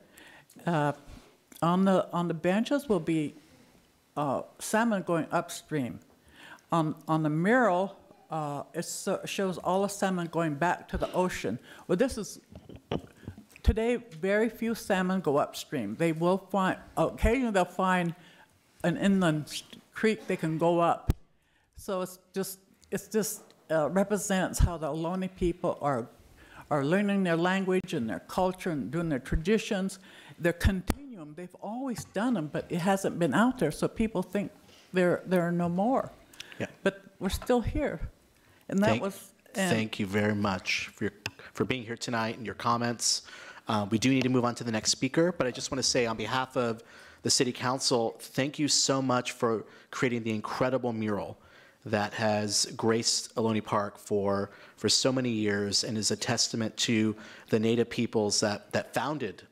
On the benches will be salmon going upstream. On the mural, it shows all the salmon going back to the ocean. Well, today, very few salmon go upstream. They will find, occasionally they'll find an inland creek they can go up. So it just represents how the Ohlone people are learning their language and their culture and doing their traditions. Their continuum, they've always done them, but it hasn't been out there, so people think there are no more. Yeah. But we're still here. And thank you very much for being here tonight and your comments. We do need to move on to the next speaker, but I just want to say on behalf of the City Council, thank you so much for creating the incredible mural that has graced Ohlone Park for so many years and is a testament to the Native peoples that founded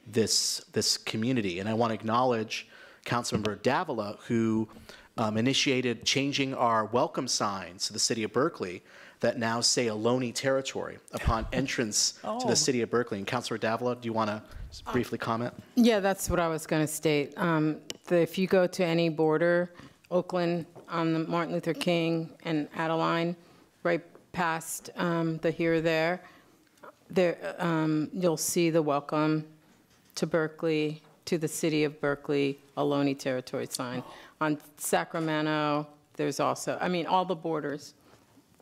this community. And I want to acknowledge Councilmember Davila, who initiated changing our welcome signs to the city of Berkeley that now say Ohlone territory upon entrance to the city of Berkeley. And Councilor Davila, do you want to briefly comment? Yeah, that's what I was going to state. If you go to any border, Oakland on the Martin Luther King and Adeline, right past the here, there, you'll see the welcome to Berkeley, to the city of Berkeley, Ohlone territory sign. On Sacramento, there's also, all the borders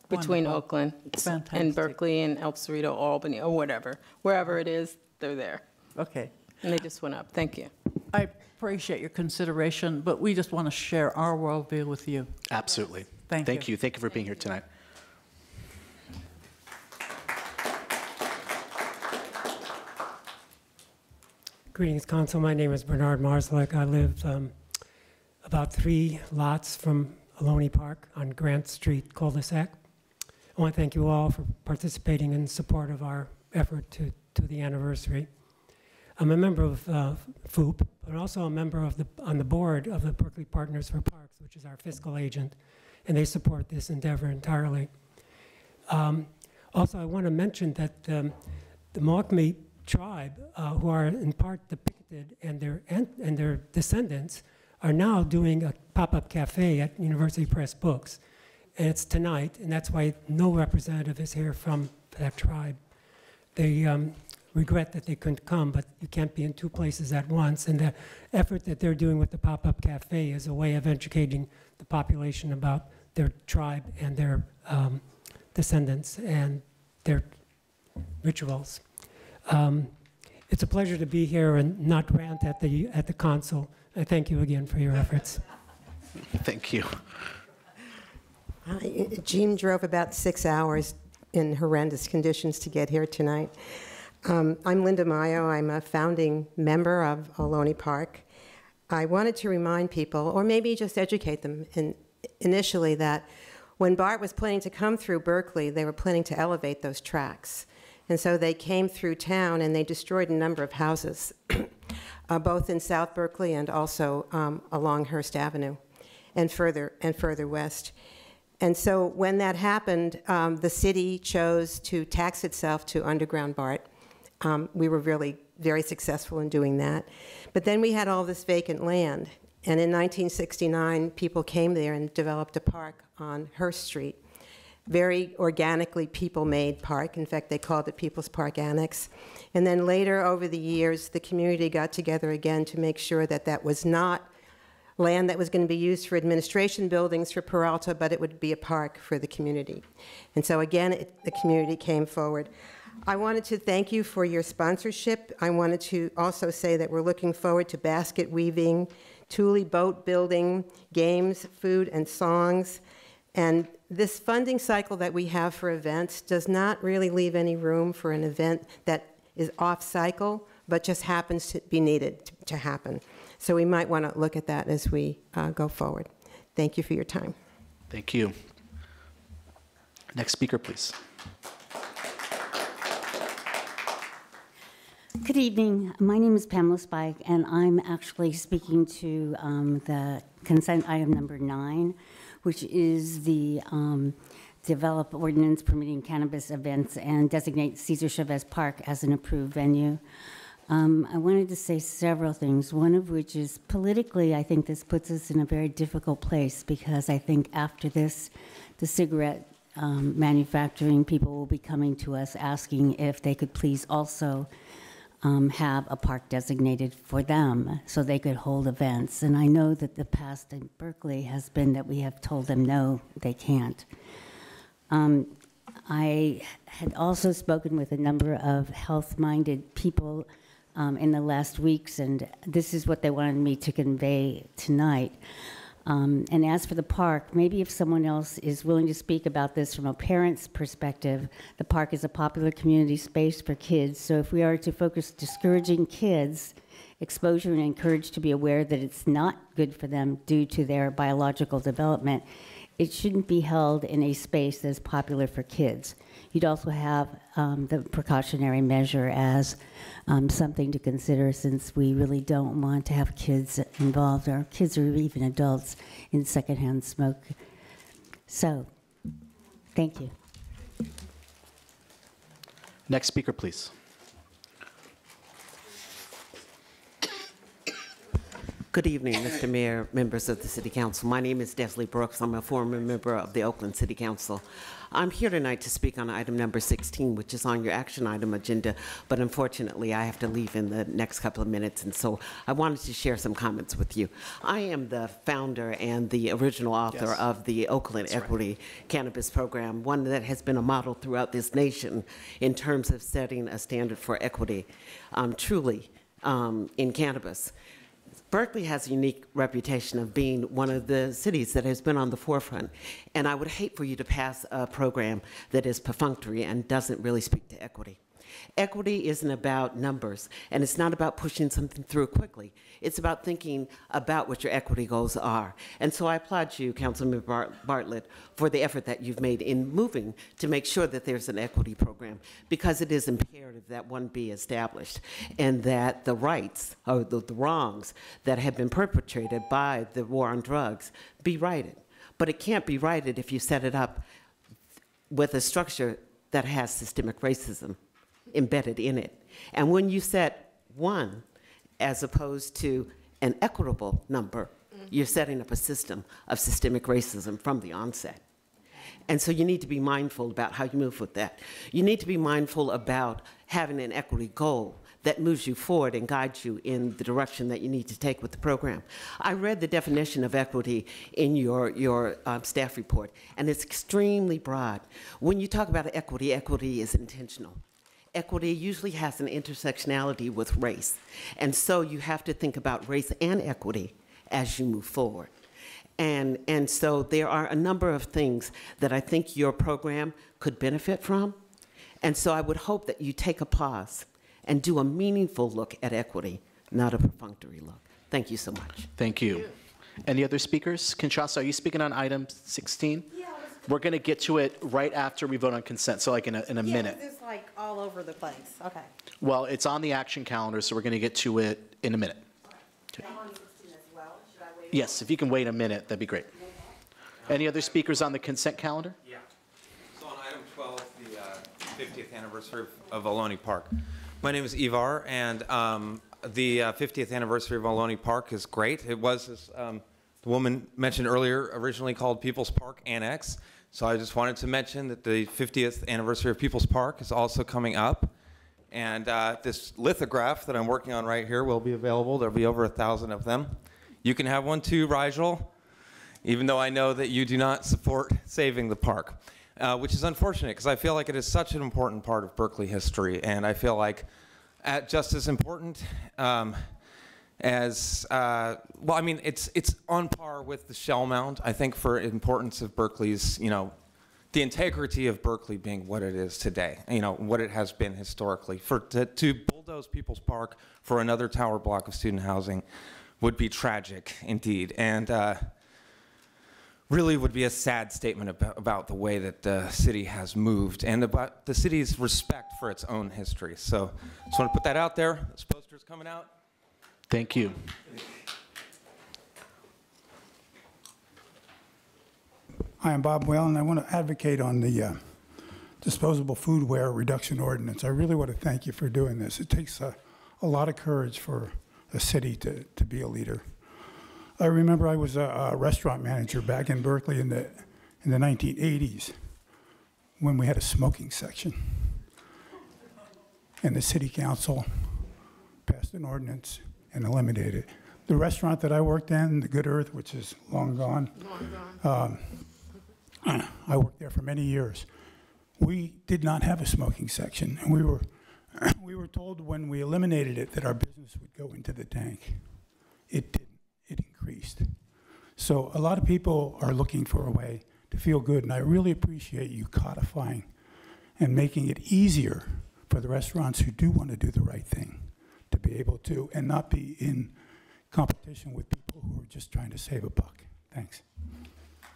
between Wonderful. Oakland Fantastic. and Berkeley and El Cerrito, Albany, or whatever. Wherever it is, they're there. Okay. And they just went up. Thank you. I appreciate your consideration, but we just want to share our worldview with you. Absolutely. Thank you. Thank you for being here tonight. Greetings, Council. My name is Bernard Marslick. I live about 3 lots from Ohlone Park on Grant Street cul-de-sac. I want to thank you all for participating in support of our effort to the anniversary. I'm a member of FOOP, but also a member on the board of the Berkeley Partners for Parks, which is our fiscal agent, and they support this endeavor entirely. Also, I want to mention that the Muwekma tribe, who are in part depicted, and their descendants are now doing a pop-up cafe at University Press Books. And it's tonight, and that's why no representative is here from that tribe. They regret that they couldn't come, but you can't be in 2 places at once. And the effort that they're doing with the pop-up cafe is a way of educating the population about their tribe and their descendants and their rituals. It's a pleasure to be here and not rant at the council. I thank you again for your efforts. Thank you. Jean drove about 6 hours in horrendous conditions to get here tonight. I'm Linda Mayo. I'm a founding member of Ohlone Park. I wanted to remind people, or maybe just educate them initially, that when BART was planning to come through Berkeley, they were planning to elevate those tracks. And so they came through town and they destroyed a number of houses, both in South Berkeley and also along Hearst Avenue and further west. And so when that happened, the city chose to tax itself to underground BART. We were really very successful in doing that. But then we had all this vacant land. And in 1969, people came there and developed a park on Hearst Street. Very organically people-made park. In fact, they called it People's Park Annex. And then later, over the years, the community got together again to make sure that that was not land that was going to be used for administration buildings for Peralta, but it would be a park for the community. And so again, the community came forward. I wanted to thank you for your sponsorship. I wanted to also say that we're looking forward to basket weaving, Thule boat building, games, food, and songs. And this funding cycle that we have for events does not really leave any room for an event that is off cycle, but just happens to be needed to happen. So we might want to look at that as we go forward. Thank you for your time. Thank you. Next speaker, please. Good evening. My name is Pamela Spike, and I'm actually speaking to the consent item number 9, which is the develop ordinance permitting cannabis events and designate Cesar Chavez Park as an approved venue. I wanted to say several things, one of which is politically, I think this puts us in a very difficult place because I think after this, the cigarette manufacturing people will be coming to us asking if they could please also have a park designated for them so they could hold events. And I know that the past in Berkeley has been that we have told them no, they can't. I had also spoken with a number of health-minded people in the last weeks, and this is what they wanted me to convey tonight. And as for the park, maybe if someone else is willing to speak about this from a parent's perspective, the park is a popular community space for kids. So if we are to focus discouraging kids, exposure and encourage to be aware that it's not good for them due to their biological development, it shouldn't be held in a space that's popular for kids. You'd also have the precautionary measure as something to consider since we really don't want to have kids involved, or kids or even adults, in secondhand smoke. So, thank you. Next speaker, please. Good evening, Mr. Mayor, members of the City Council. My name is Desley Brooks. I'm a former member of the Oakland City Council. I'm here tonight to speak on item number 16, which is on your action item agenda, but unfortunately I have to leave in the next couple of minutes, and so I wanted to share some comments with you. I am the founder and the original author of the Oakland Equity Cannabis Program, one that has been a model throughout this nation in terms of setting a standard for equity, truly, in cannabis. Berkeley has a unique reputation of being one of the cities that has been on the forefront, and I would hate for you to pass a program that is perfunctory and doesn't really speak to equity. Equity isn't about numbers, and it's not about pushing something through quickly. It's about thinking about what your equity goals are. And so I applaud you, Councilmember Bartlett, for the effort that you've made in moving to make sure that there's an equity program, because it is imperative that one be established and that the rights or the wrongs that have been perpetrated by the war on drugs be righted. But it can't be righted if you set it up with a structure that has systemic racism embedded in it. And when you set one as opposed to an equitable number, you're setting up a system of systemic racism from the onset. And so you need to be mindful about how you move with that. You need to be mindful about having an equity goal that moves you forward and guides you in the direction that you need to take with the program. I read the definition of equity in your staff report, and it's extremely broad. When you talk about equity, equity is intentional. Equity usually has an intersectionality with race, and so you have to think about race and equity as you move forward. And so there are a number of things that I think your program could benefit from, and so I would hope that you take a pause and do a meaningful look at equity, not a perfunctory look. Thank you so much. Thank you. Any other speakers? Kinshasa, are you speaking on item 16? Yeah. We're going to get to it right after we vote on consent, so like in a minute. It's like all over the place. Okay. Well, it's on the action calendar, so we're going to get to it in a minute. Okay. Yes, if you can wait a minute, that'd be great. Any other speakers on the consent calendar? Yeah. So on item 12, the 50th anniversary of Ohlone Park. My name is Ivar, and the 50th anniversary of Ohlone Park is great. It was, as the woman mentioned earlier, originally called People's Park Annex. So I just wanted to mention that the 50th anniversary of People's Park is also coming up. And this lithograph that I'm working on right here will be available. There'll be over 1,000 of them. You can have one too, Rigel, even though I know that you do not support saving the park. Which is unfortunate, because I feel like it is such an important part of Berkeley history, and I feel like just as important as, well, I mean, it's on par with the Shell Mound, I think, for importance of Berkeley's, you know, the integrity of Berkeley being what it is today, you know, what it has been historically. To bulldoze People's Park for another tower block of student housing would be tragic indeed, and really would be a sad statement about the way that the city has moved and about the city's respect for its own history. So just want to put that out there. This poster's coming out. Thank you. Hi, I'm Bob Whalen. I want to advocate on the disposable foodware reduction ordinance. I really want to thank you for doing this. It takes a lot of courage for a city to be a leader. I remember I was a restaurant manager back in Berkeley in the 1980s when we had a smoking section. And the city council passed an ordinance and eliminated it. The restaurant that I worked in, the Good Earth, which is long gone, I worked there for many years. We did not have a smoking section, and we were told when we eliminated it that our business would go into the tank. It didn't. It increased. So a lot of people are looking for a way to feel good, and I really appreciate you codifying and making it easier for the restaurants who do want to do the right thing to be able to, and not be in competition with people who are just trying to save a buck. Thanks.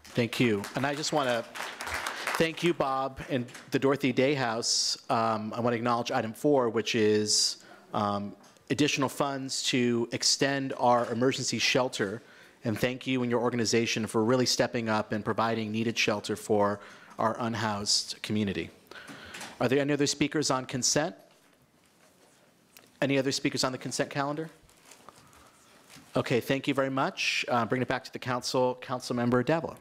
Thank you. And I just want to thank you, Bob, and the Dorothy Day House. I want to acknowledge item 4, which is additional funds to extend our emergency shelter. And thank you and your organization for really stepping up and providing needed shelter for our unhoused community. Are there any other speakers on consent? Any other speakers on the consent calendar? Okay, thank you very much. Bring it back to the council. Councilmember Davila.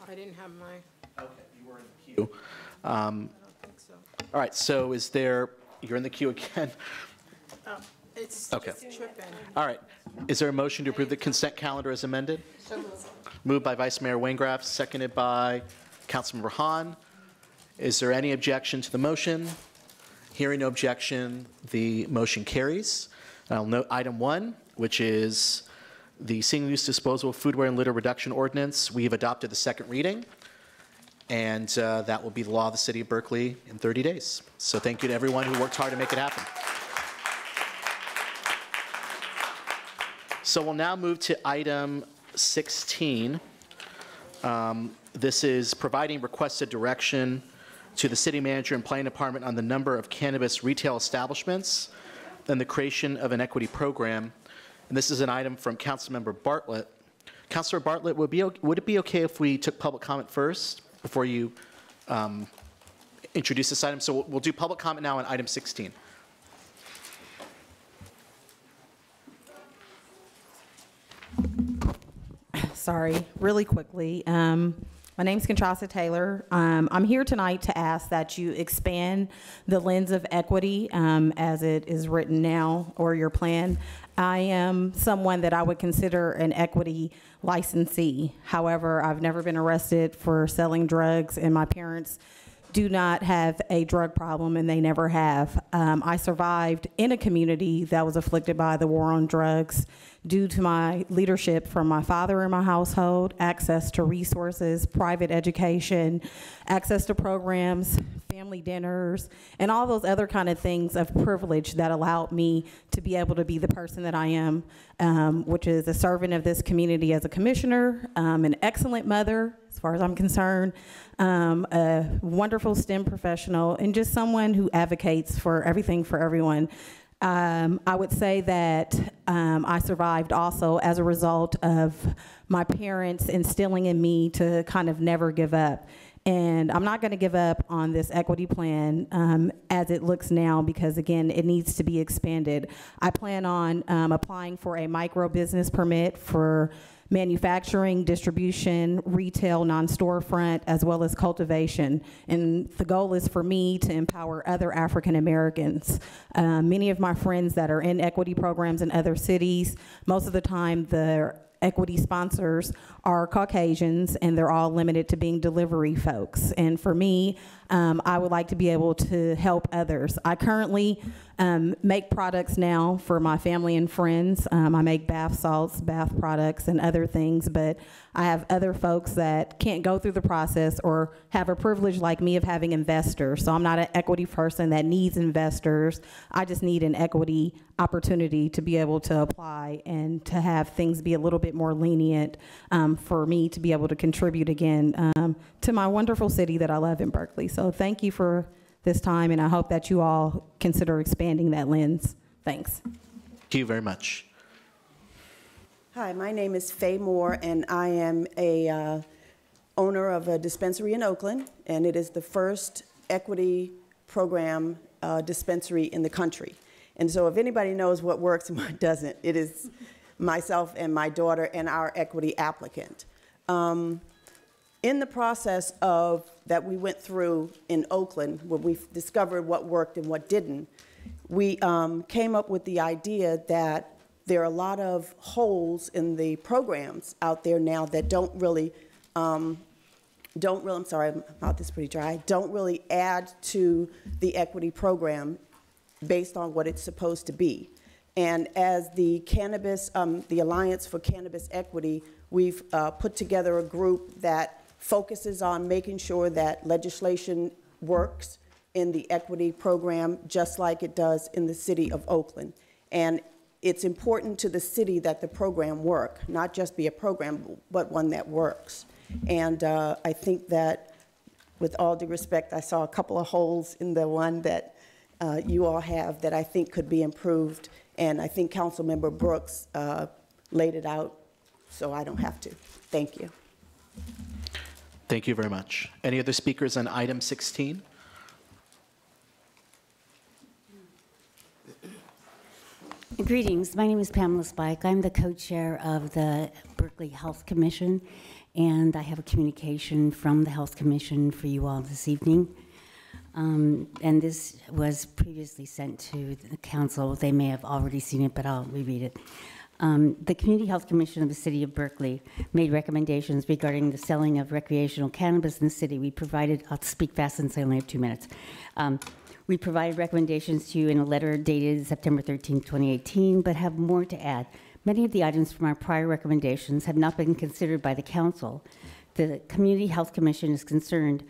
I didn't have my... Okay, you were in the queue. All right, so is there, you're in the queue again? It's okay. tripping. All right, is there a motion to approve the consent calendar as amended? So moved. Moved by Vice Mayor Waingraff, seconded by Councilmember Hahn. Is there any objection to the motion? Hearing no objection, the motion carries. I'll note item 1, which is the single-use disposable foodware and litter reduction ordinance. We have adopted the second reading. And that will be the law of the city of Berkeley in 30 days. So thank you to everyone who worked hard to make it happen. So we'll now move to item 16. This is providing requested direction to the city manager and planning department on the number of cannabis retail establishments and the creation of an equity program. And this is an item from Councilmember Bartlett. Councilor Bartlett, would it be okay if we took public comment first before you introduce this item? So we'll do public comment now on item 16. Sorry, really quickly. My name's Conchasa Taylor. I'm here tonight to ask that you expand the lens of equity as it is written now, or your plan. I am someone that I would consider an equity licensee. However, I've never been arrested for selling drugs, and my parents do not have a drug problem, and they never have. I survived in a community that was afflicted by the war on drugs due to my leadership from my father in my household, access to resources, private education, access to programs, family dinners, and all those other kind of things of privilege that allowed me to be able to be the person that I am, which is a servant of this community as a commissioner, an excellent mother, as far as I'm concerned, a wonderful STEM professional, and just someone who advocates for everything for everyone. I would say that I survived also as a result of my parents instilling in me to kind of never give up. And I'm not going to give up on this equity plan as it looks now because, again, it needs to be expanded. I plan on applying for a micro business permit for manufacturing, distribution, retail, non-storefront, as well as cultivation. And the goal is for me to empower other African Americans. Many of my friends that are in equity programs in other cities, most of the time the equity sponsors are Caucasians, and they're all limited to being delivery folks. And for me, I would like to be able to help others. I currently make products now for my family and friends. I make bath salts, bath products, and other things, but I have other folks that can't go through the process or have a privilege like me of having investors. So I'm not an equity person that needs investors. I just need an equity opportunity to be able to apply and to have things be a little bit more lenient for me to be able to contribute again to my wonderful city that I love in Berkeley. So thank you for this time, and I hope that you all consider expanding that lens. Thanks. Thank you very much. Hi, my name is Faye Moore, and I am a owner of a dispensary in Oakland, and it is the first equity program dispensary in the country. And so if anybody knows what works and what doesn't, it is myself and my daughter and our equity applicant. In the process of that we went through in Oakland, when we discovered what worked and what didn't, we came up with the idea that there are a lot of holes in the programs out there now that don't really, I'm sorry, my mouth is pretty dry, don't really add to the equity program based on what it's supposed to be. And as the cannabis, the Alliance for Cannabis Equity, we've put together a group that focuses on making sure that legislation works in the equity program just like it does in the city of Oakland. And it's important to the city that the program work, not just be a program, but one that works. And I think that, with all due respect, I saw a couple of holes in the one that you all have that I think could be improved. And I think Councilmember Brooks laid it out, so I don't have to. Thank you. Thank you very much. Any other speakers on item 16? Greetings. My name is Pamela Spike. I'm the co-chair of the Berkeley Health Commission, and I have a communication from the Health Commission for you all this evening. And this was previously sent to the council. They may have already seen it, but I'll reread it. The Community Health Commission of the City of Berkeley made recommendations regarding the selling of recreational cannabis in the city. We provided, I'll speak fast since I only have 2 minutes. We provided recommendations to you in a letter dated September 13, 2018, but have more to add. Many of the items from our prior recommendations have not been considered by the council. The Community Health Commission is concerned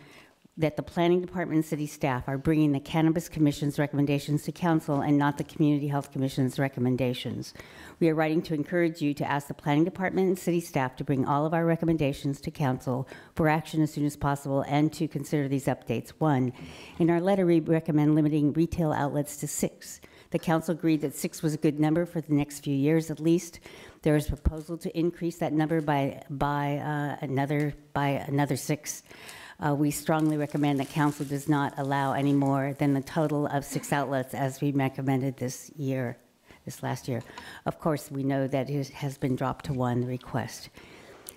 that the Planning Department and city staff are bringing the Cannabis Commission's recommendations to council and not the Community Health Commission's recommendations. We are writing to encourage you to ask the Planning Department and city staff to bring all of our recommendations to council for action as soon as possible and to consider these updates. 1, in our letter, we recommend limiting retail outlets to 6. The council agreed that 6 was a good number for the next few years at least. There is a proposal to increase that number by another 6. We strongly recommend that council does not allow any more than the total of 6 outlets as we recommended this last year. Of course, we know that it has been dropped to 1 request.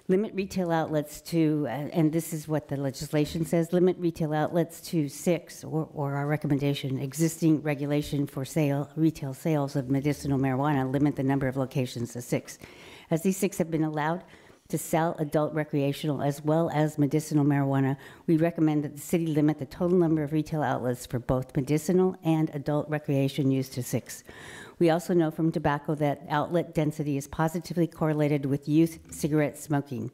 Limit retail outlets to, and this is what the legislation says, limit retail outlets to 6, or our recommendation, existing regulation for retail sales of medicinal marijuana, limit the number of locations to 6. As these 6 have been allowed to sell adult recreational as well as medicinal marijuana, we recommend that the city limit the total number of retail outlets for both medicinal and adult recreation use to 6. We also know from tobacco that outlet density is positively correlated with youth cigarette smoking.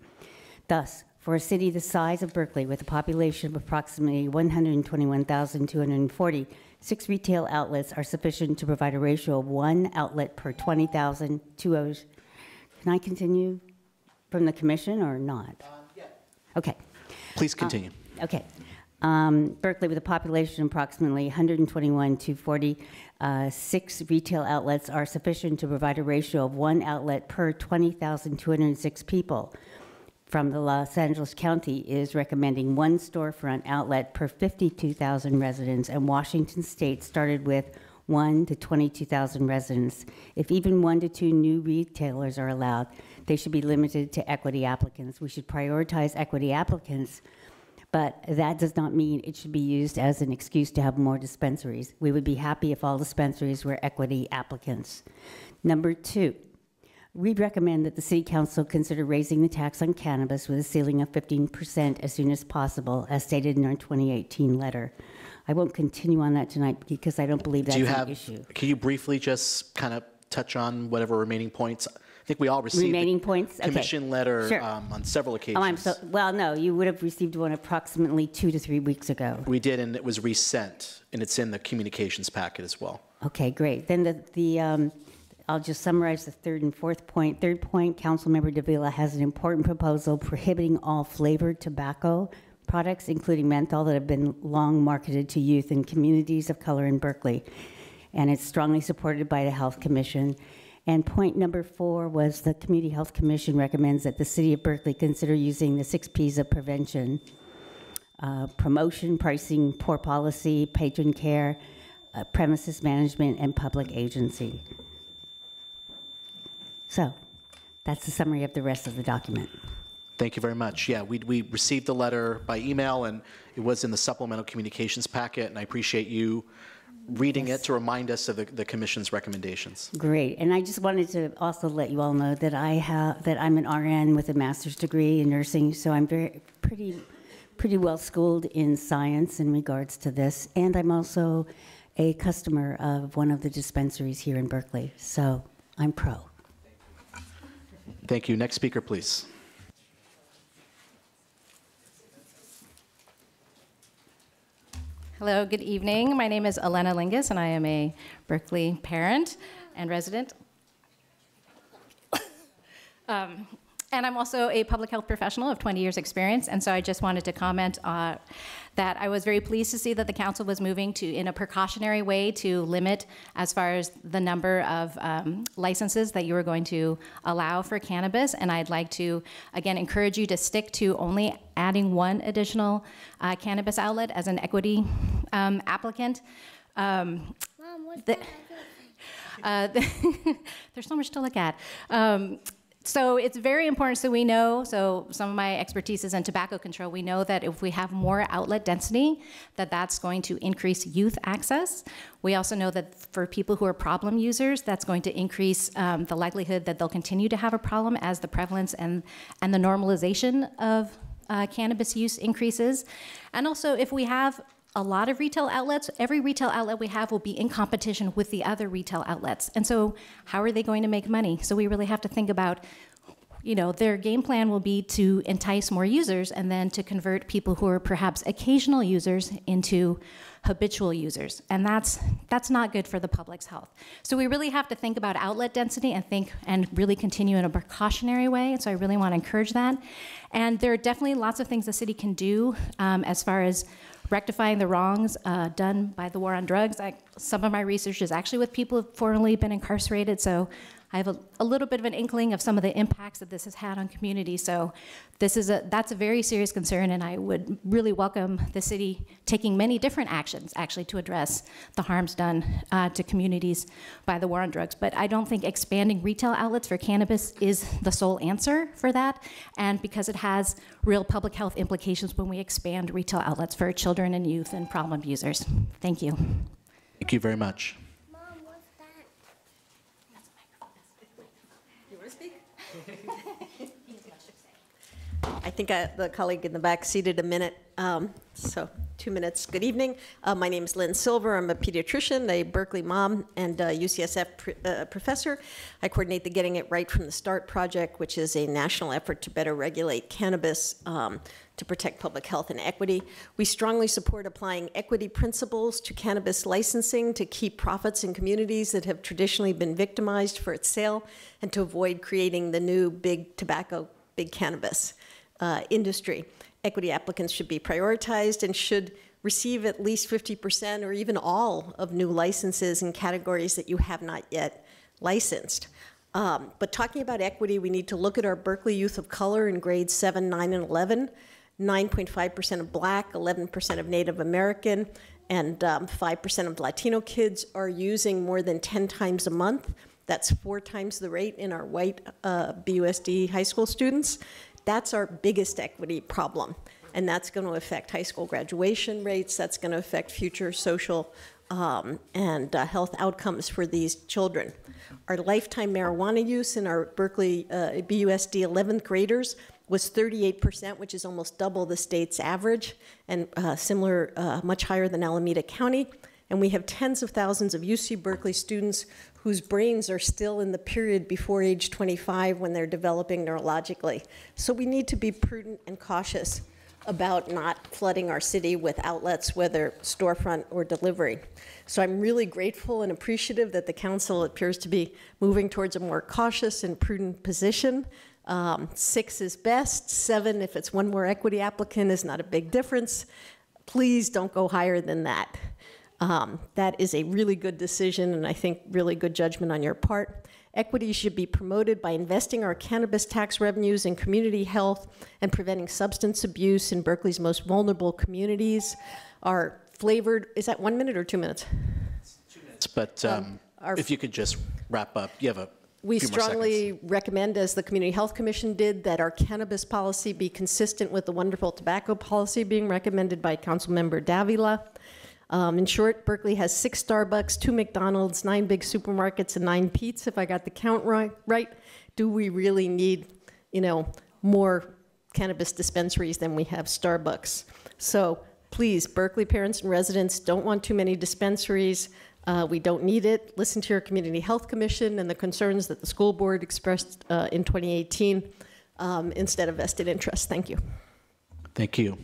Thus, for a city the size of Berkeley with a population of approximately 121,240, 6 retail outlets are sufficient to provide a ratio of 1 outlet per 20,000. Can I continue from the commission or not? Yeah. Okay. Please continue. Okay. Berkeley, with a population of approximately 121,240, 6 retail outlets are sufficient to provide a ratio of 1 outlet per 20,206 people. from the Los Angeles County is recommending 1 storefront outlet per 52,000 residents, and Washington State started with 1 to 22,000 residents. If even 1 to 2 new retailers are allowed, they should be limited to equity applicants. We should prioritize equity applicants, but that does not mean it should be used as an excuse to have more dispensaries. We would be happy if all dispensaries were equity applicants. Number 2, we recommend that the City Council consider raising the tax on cannabis with a ceiling of 15% as soon as possible, as stated in our 2018 letter. I won't continue on that tonight because I don't believe that's an issue. Can you briefly just kind of touch on whatever remaining points? I think we all received remaining points? Commission letter Sure. On several occasions. Oh, I'm so, well, no, you would have received one approximately 2 to 3 weeks ago. We did, and it was resent, and it's in the communications packet as well. Okay, great. Then I'll just summarize the 3rd and 4th point. 3rd point, Councilmember Davila has an important proposal prohibiting all flavored tobacco products, including menthol, that have been long marketed to youth in communities of color in Berkeley. And it's strongly supported by the Health Commission. And point number 4 was the Community Health Commission recommends that the City of Berkeley consider using the 6 Ps of prevention: promotion, pricing, poor policy, patron care, premises management, and public agency. So that's the summary of the rest of the document. Thank you very much. Yeah, we received the letter by email, and it was in the supplemental communications packet, and I appreciate you reading it to remind us of the Commission's recommendations. Great. And I just wanted to also let you all know that I'm an RN with a master's degree in nursing, so I'm pretty well schooled in science in regards to this, and I'm also a customer of one of the dispensaries here in Berkeley, so I'm pro. Thank you. Next speaker, please. Hello, good evening. My name is Elena Lingus, and I am a Berkeley parent and resident. And I'm also a public health professional of 20 years experience, and so I just wanted to comment that I was very pleased to see that the council was moving in a precautionary way to limit as far as the number of licenses that you were going to allow for cannabis, and I'd like to, again, encourage you to stick to only adding 1 additional cannabis outlet as an equity applicant. Mom, what's that? There's so much to look at. So it's very important, so we know, so some of my expertise is in tobacco control. We know that if we have more outlet density, that's going to increase youth access. We also know that for people who are problem users, that's going to increase the likelihood that they'll continue to have a problem as the prevalence and the normalization of cannabis use increases. And also, if we have a lot of retail outlets, every retail outlet we have will be in competition with the other retail outlets. And so how are they going to make money? So we really have to think about, their game plan will be to entice more users and then to convert people who are perhaps occasional users into habitual users. And that's not good for the public's health. So we really have to think about outlet density and really continue in a precautionary way. So I really want to encourage that. And there are definitely lots of things the city can do as far as rectifying the wrongs done by the war on drugs. Some of my research is actually with people who've formerly been incarcerated, so I have a little bit of an inkling of some of the impacts that this has had on communities. So that's a very serious concern, and I would really welcome the city taking many different actions actually to address the harms done to communities by the war on drugs. But I don't think expanding retail outlets for cannabis is the sole answer for that, and because it has real public health implications when we expand retail outlets for children and youth and problem users. Thank you. Thank you very much. I think the colleague in the back ceded a minute, so 2 minutes. Good evening. My name is Lynn Silver. I'm a pediatrician, a Berkeley mom, and a UCSF professor. I coordinate the Getting It Right from the Start project, which is a national effort to better regulate cannabis to protect public health and equity. We strongly support applying equity principles to cannabis licensing to keep profits in communities that have traditionally been victimized for its sale and to avoid creating the new big tobacco, big cannabis industry. Equity applicants should be prioritized and should receive at least 50% or even all of new licenses in categories that you have not yet licensed. But talking about equity, we need to look at our Berkeley youth of color in grades 7, 9, and 11. 9.5% of Black, 11% of Native American, and 5% of Latino kids are using more than 10 times a month. That's 4 times the rate in our white BUSD high school students. That's our biggest equity problem. And that's going to affect high school graduation rates. That's going to affect future social and health outcomes for these children. Our lifetime marijuana use in our Berkeley BUSD 11th graders was 38%, which is almost double the state's average, and similar, much higher than Alameda County. And we have tens of thousands of UC Berkeley students whose brains are still in the period before age 25 when they're developing neurologically. So we need to be prudent and cautious about not flooding our city with outlets, whether storefront or delivery. So I'm really grateful and appreciative that the council appears to be moving towards a more cautious and prudent position. 6 is best. 7, if it's one more equity applicant, is not a big difference. Please don't go higher than that. That is a really good decision, and I think really good judgment on your part. Equity should be promoted by investing our cannabis tax revenues in community health and preventing substance abuse in Berkeley's most vulnerable communities. Our flavored, is that 1 minute or 2 minutes? 2 minutes, but if you could just wrap up, you have a We few more strongly seconds. recommend, as the Community Health Commission did, that our cannabis policy be consistent with the wonderful tobacco policy being recommended by Councilmember Davila. In short, Berkeley has 6 Starbucks, 2 McDonald's, 9 big supermarkets, and 9 Pete's, if I got the count right. Do we really need, more cannabis dispensaries than we have Starbucks? So please, Berkeley parents and residents don't want too many dispensaries. We don't need it. Listen to your Community Health Commission and the concerns that the school board expressed in 2018 instead of vested interest. Thank you. Thank you.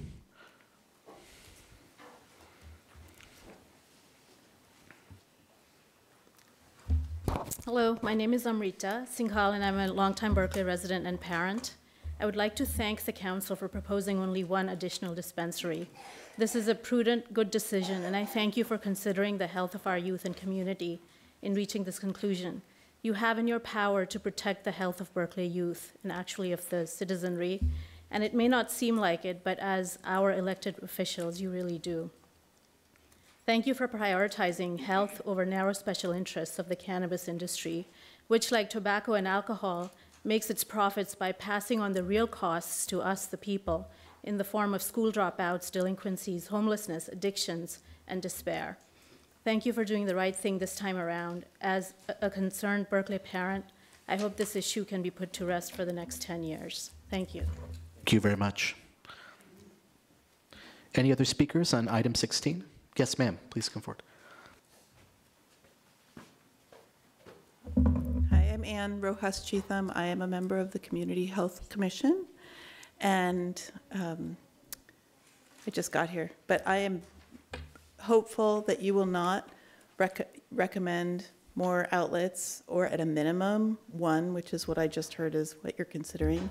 Hello, my name is Amrita Singhal, and I'm a longtime Berkeley resident and parent. I would like to thank the council for proposing only 1 additional dispensary. This is a prudent, good decision, and I thank you for considering the health of our youth and community in reaching this conclusion. You have in your power to protect the health of Berkeley youth, and actually of the citizenry, and it may not seem like it, but as our elected officials, you really do. Thank you for prioritizing health over narrow special interests of the cannabis industry, which, like tobacco and alcohol, makes its profits by passing on the real costs to us, the people, in the form of school dropouts, delinquencies, homelessness, addictions, and despair. Thank you for doing the right thing this time around. As a concerned Berkeley parent, I hope this issue can be put to rest for the next 10 years. Thank you. Thank you very much. Any other speakers on item 16? Yes, ma'am, please come forward. Hi, I'm Ann Rojas Cheatham. I am a member of the Community Health Commission, and I just got here. But I am hopeful that you will not recommend more outlets, or at a minimum, 1, which is what I just heard is what you're considering.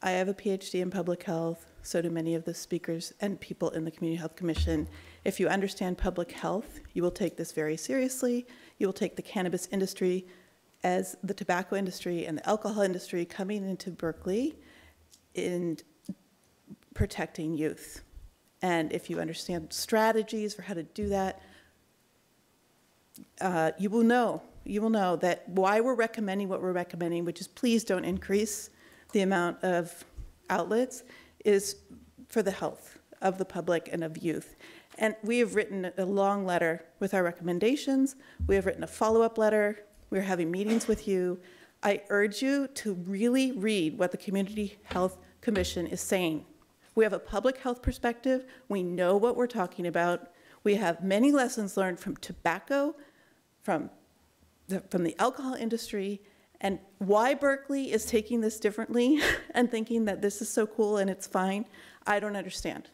I have a PhD in public health, so do many of the speakers and people in the Community Health Commission. If you understand public health, you will take this very seriously. You will take the cannabis industry as the tobacco industry and the alcohol industry coming into Berkeley in protecting youth. And if you understand strategies for how to do that, you will know that why we're recommending what we're recommending, which is please don't increase the amount of outlets, is for the health of the public and of youth. And we have written a long letter with our recommendations. We have written a follow-up letter. We're having meetings with you. I urge you to really read what the Community Health Commission is saying. We have a public health perspective. We know what we're talking about. We have many lessons learned from tobacco, from the alcohol industry, and why Berkeley is taking this differently and thinking that this is so cool and it's fine, I don't understand.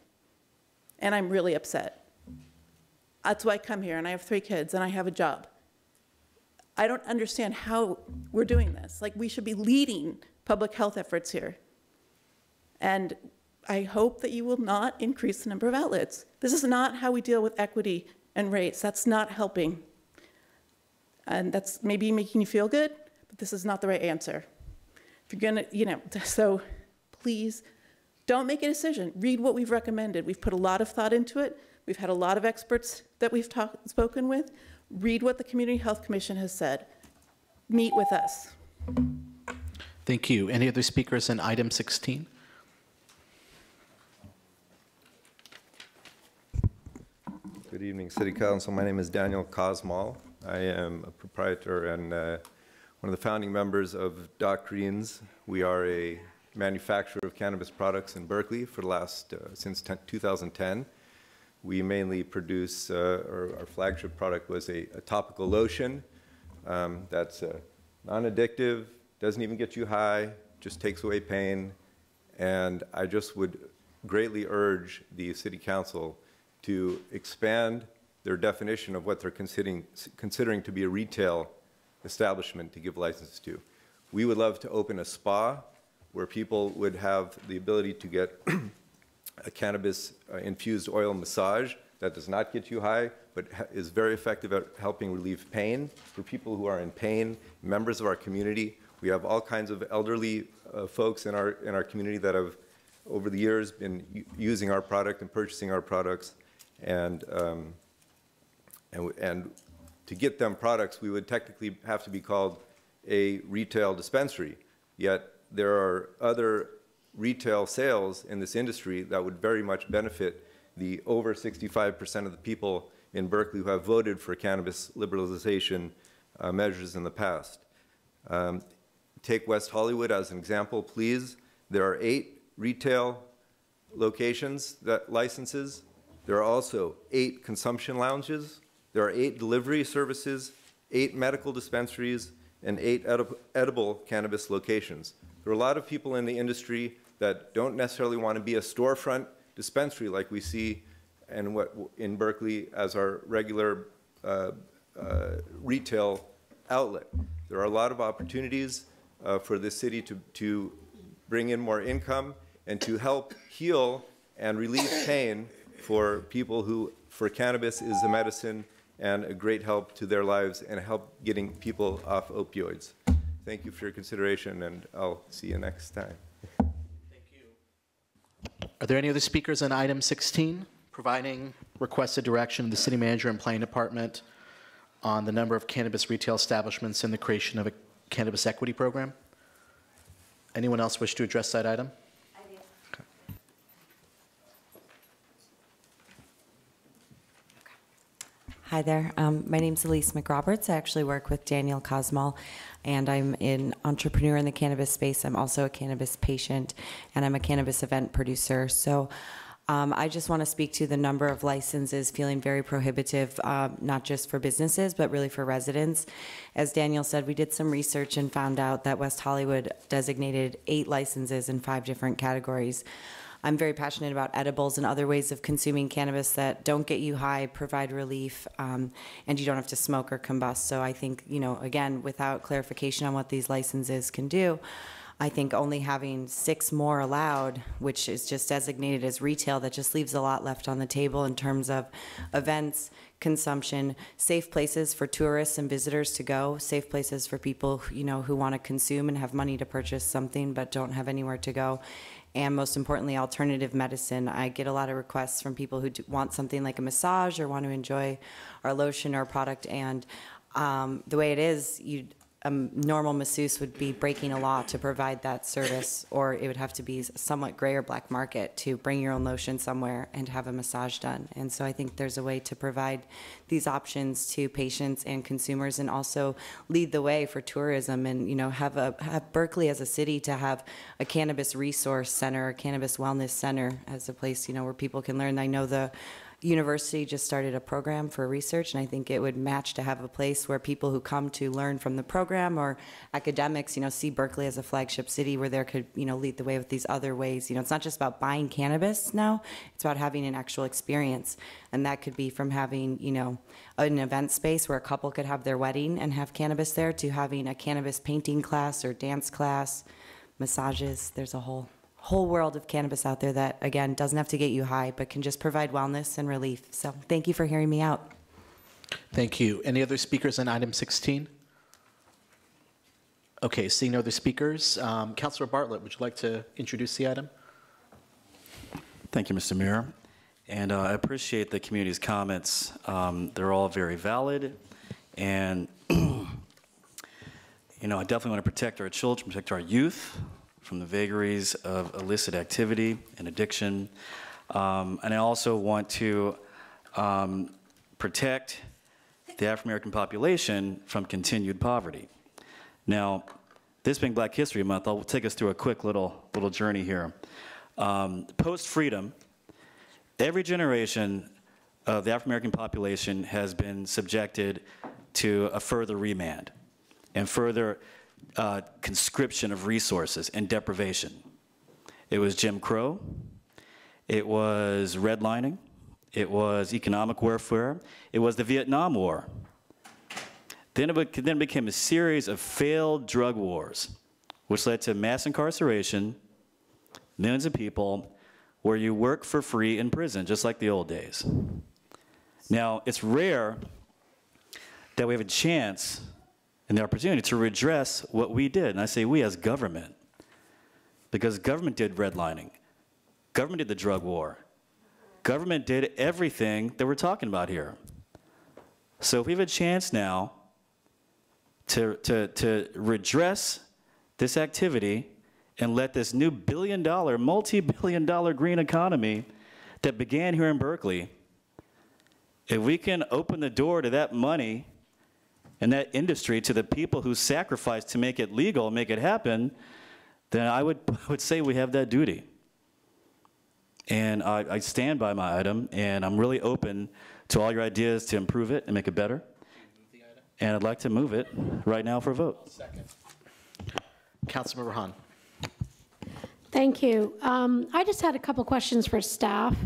And I'm really upset. That's why I come here, and I have 3 kids, and I have a job. I don't understand how we're doing this. Like, we should be leading public health efforts here. And I hope that you will not increase the number of outlets. This is not how we deal with equity and race. That's not helping. And that's maybe making you feel good, but this is not the right answer. If you're gonna, so please don't make a decision. Read what we've recommended. We've put a lot of thought into it. We've had a lot of experts that we've spoken with. Read what the Community Health Commission has said. Meet with us. Thank you. Any other speakers on item 16? Good evening, City Council. My name is Daniel Cosmal. I am a proprietor and one of the founding members of Doc Greens. We are a manufacturer of cannabis products in Berkeley for the last, since 2010. We mainly produce, our flagship product was a topical lotion that's non-addictive, doesn't even get you high, just takes away pain. And I just would greatly urge the City Council to expand their definition of what they're considering to be a retail establishment to give license to. We would love to open a spa where people would have the ability to get a cannabis infused oil massage that does not get you high, but is very effective at helping relieve pain for people who are in pain, members of our community. We have all kinds of elderly folks in our community that have, over the years, been using our product and purchasing our products. And to get them products, we would technically have to be called a retail dispensary. Yet there are other retail sales in this industry that would very much benefit the over 65% of the people in Berkeley who have voted for cannabis liberalization measures in the past. Take West Hollywood as an example, please. There are 8 retail locations, licenses. There are also 8 consumption lounges. There are 8 delivery services, 8 medical dispensaries, and 8 edible cannabis locations. There are a lot of people in the industry that don't necessarily want to be a storefront dispensary like we see in Berkeley as our regular retail outlet. There are a lot of opportunities for this city to bring in more income and to help heal and relieve pain for people who, for cannabis is a medicine and a great help to their lives and help getting people off opioids. Thank you for your consideration, and I'll see you next time. Thank you. Are there any other speakers on item 16? Providing requested direction of the city manager and planning department on the number of cannabis retail establishments and the creation of a cannabis equity program. Anyone else wish to address that item? Hi there. My name's Elise McRoberts. I actually work with Daniel Cosmal, and I'm an entrepreneur in the cannabis space. I'm also a cannabis patient, and I'm a cannabis event producer. So I just want to speak to the number of licenses feeling very prohibitive, not just for businesses, but really for residents. As Daniel said, we did some research and found out that West Hollywood designated 8 licenses in 5 different categories. I'm very passionate about edibles and other ways of consuming cannabis that don't get you high, provide relief, and you don't have to smoke or combust. So I think, again, without clarification on what these licenses can do, I think only having 6 more allowed, which is just designated as retail, that just leaves a lot left on the table in terms of events, consumption, safe places for tourists and visitors to go, safe places for people, who want to consume and have money to purchase something but don't have anywhere to go. And most importantly, alternative medicine. I get a lot of requests from people who want something like a massage or want to enjoy our lotion or product. And the way it is, a normal masseuse would be breaking a law to provide that service, or it would have to be somewhat gray or black market to bring your own lotion somewhere and have a massage done. And so I think there's a way to provide these options to patients and consumers, and also lead the way for tourism, and have Berkeley as a city to have a cannabis resource center, a cannabis wellness center as a place where people can learn. I know the university just started a program for research, and I think it would match to have a place where people who come to learn from the program, or academics, see Berkeley as a flagship city where there could, lead the way with these other ways. It's not just about buying cannabis now, it's about having an actual experience. And that could be from having, an event space where a couple could have their wedding and have cannabis there, to having a cannabis painting class or dance class, massages. There's a whole world of cannabis out there that, again, doesn't have to get you high, but can just provide wellness and relief. So thank you for hearing me out. Thank you. Any other speakers on item 16? Okay, seeing no other speakers, Councilor Bartlett, would you like to introduce the item? Thank you, Mr. Mayor. And I appreciate the community's comments. They're all very valid. And, you know, I definitely want to protect our children, protect our youth from the vagaries of illicit activity and addiction. And I also want to protect the African-American population from continued poverty. Now, this being Black History Month, I'll take us through a quick little journey here. Post-freedom, every generation of the African-American population has been subjected to a further remand and further conscription of resources and deprivation. It was Jim Crow, it was redlining, it was economic warfare, it was the Vietnam War. Then it became a series of failed drug wars, which led to mass incarceration, millions of people, where you work for free in prison, just like the old days. Now, it's rare that we have a chance and the opportunity to redress what we did. And I say we as government, because government did redlining. Government did the drug war. Government did everything that we're talking about here. So if we have a chance now to redress this activity and let this new billion-dollar, multi-billion-dollar green economy that began here in Berkeley, if we can open the door to that money and that industry to the people who sacrificed to make it legal, make it happen, then I would say we have that duty. And I stand by my item, and I'm really open to all your ideas to improve it and make it better. And I'd like to move it right now for a vote. Second. Councilmember Hahn. Thank you. I just had a couple questions for staff.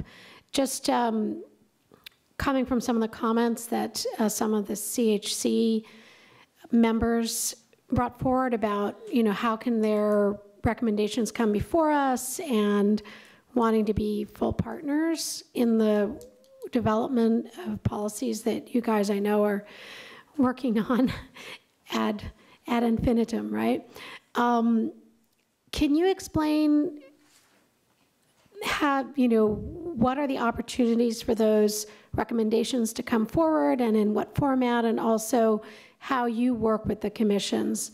Just coming from some of the comments that some of the CHC members brought forward about, you know, how can their recommendations come before us and wanting to be full partners in the development of policies that you guys, I know, are working on ad infinitum, right? Can you explain how, you know, what are the opportunities for those recommendations to come forward and in what format, and also how you work with the commissions?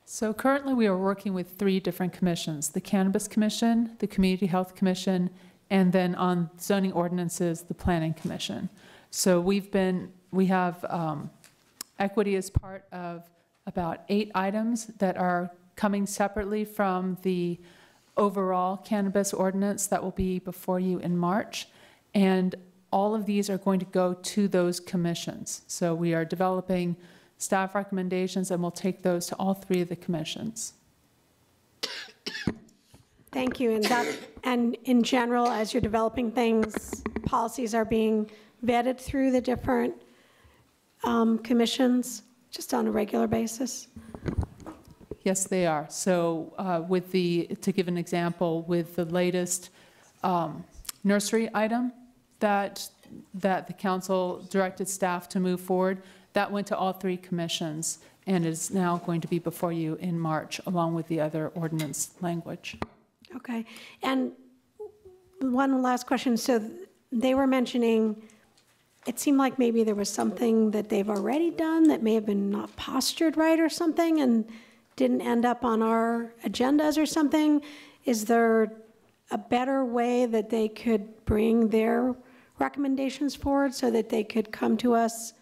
So currently we are working with 3 different commissions: the Cannabis Commission, the Community Health Commission, and then on zoning ordinances, the Planning Commission. So we have equity as part of about 8 items that are coming separately from the overall cannabis ordinance that will be before you in March. And all of these are going to go to those commissions. So we are developing staff recommendations, and we'll take those to all 3 of the commissions. Thank you. And in general, as you're developing things, policies are being vetted through the different commissions just on a regular basis? Yes, they are. So to give an example, with the latest nursery item that the council directed staff to move forward, that went to all 3 commissions and is now going to be before you in March, along with the other ordinance language. Okay. And one last question. So they were mentioning, it seemed like maybe there was something that they've already done that may have been not postured right or something and didn't end up on our agendas or something. Is there a better way that they could bring their recommendations forward so that they could come to us?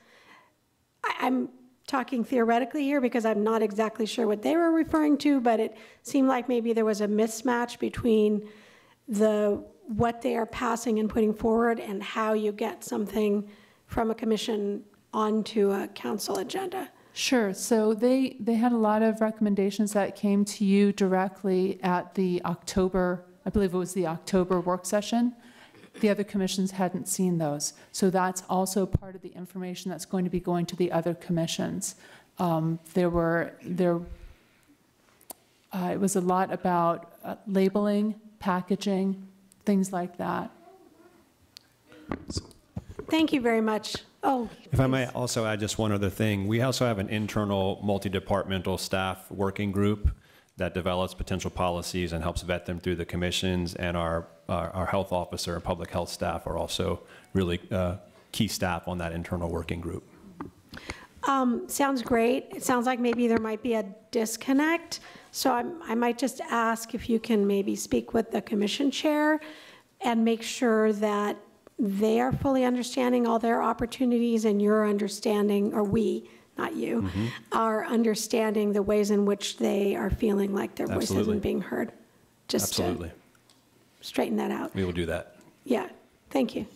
I'm talking theoretically here because I'm not exactly sure what they were referring to, but it seemed like maybe there was a mismatch between what they are passing and putting forward and how you get something from a commission onto a council agenda. Sure. So they had a lot of recommendations that came to you directly at the October, I believe it was the October work session. The other commissions hadn't seen those. So that's also part of the information that's going to be going to the other commissions. It was a lot about labeling, packaging, things like that. Thank you very much. Oh, if I may also add just one other thing, we also have an internal multi-departmental staff working group that develops potential policies and helps vet them through the commissions, and our health officer and public health staff are also really key staff on that internal working group. Sounds great. It sounds like maybe there might be a disconnect. So I might just ask if you can maybe speak with the commission chair and make sure that they are fully understanding all their opportunities and you're understanding, or we, not you, are understanding the ways in which they are feeling like their voice isn't being heard. Just Absolutely. to straighten that out. We will do that. Yeah, thank you.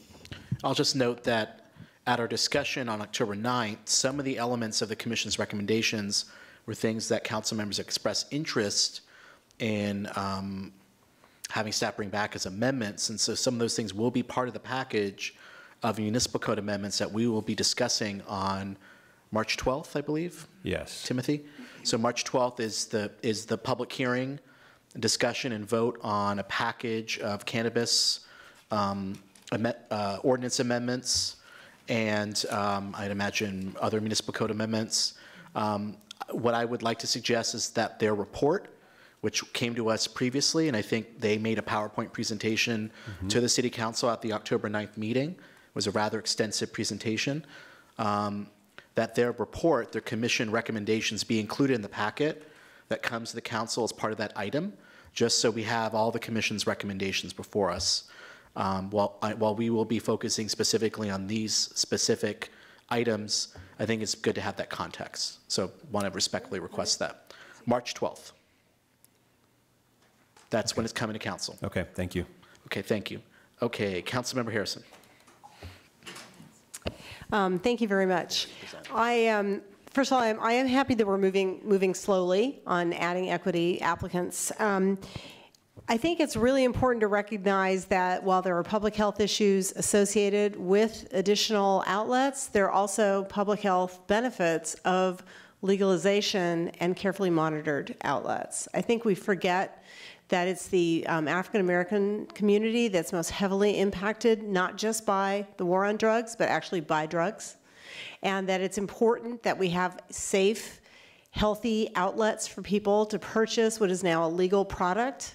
I'll just note that at our discussion on October 9th, some of the elements of the commission's recommendations were things that council members expressed interest in having staff bring back as amendments. And so some of those things will be part of the package of municipal code amendments that we will be discussing on March 12th, I believe. Yes. Timothy? So March 12th is the public hearing, discussion and vote on a package of cannabis ordinance amendments and I'd imagine other municipal code amendments. What I would like to suggest is that their report, which came to us previously, and I think they made a PowerPoint presentation to the City Council at the October 9th meeting. It was a rather extensive presentation. That their report, their commission recommendations be included in the packet that comes to the council as part of that item, just so we have all the commission's recommendations before us. While we will be focusing specifically on these specific items, I think it's good to have that context. So want to respectfully request that. March 12th. That's when it's coming to council. Okay, thank you. Okay, thank you. Okay, Councilmember Harrison. Thank you very much. First of all, I am happy that we're moving slowly on adding equity applicants. I think it's really important to recognize that while there are public health issues associated with additional outlets, there are also public health benefits of legalization and carefully monitored outlets. I think we forget that it's the African American community that's most heavily impacted, not just by the war on drugs, but actually by drugs. And that it's important that we have safe, healthy outlets for people to purchase what is now a legal product.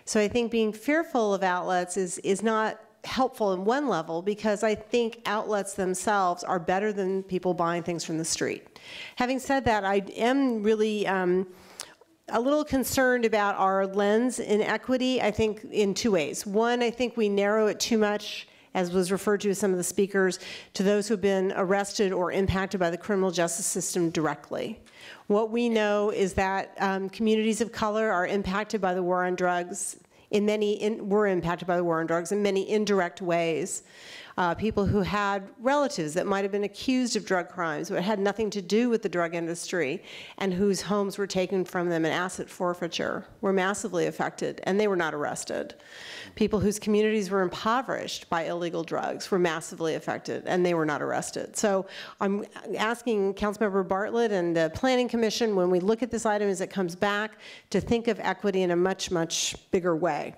So I think being fearful of outlets is not helpful in one level, because I think outlets themselves are better than people buying things from the street. Having said that, I am really a little concerned about our lens in equity, I think, in two ways. One, I think we narrow it too much, as was referred to as some of the speakers, to those who have been arrested or impacted by the criminal justice system directly. What we know is that communities of color are impacted by the war on drugs were impacted by the war on drugs in many indirect ways. People who had relatives that might have been accused of drug crimes but had nothing to do with the drug industry and whose homes were taken from them in asset forfeiture were massively affected, and they were not arrested. People whose communities were impoverished by illegal drugs were massively affected, and they were not arrested. So I'm asking Councilmember Bartlett and the Planning Commission, when we look at this item as it comes back, to think of equity in a much, much bigger way.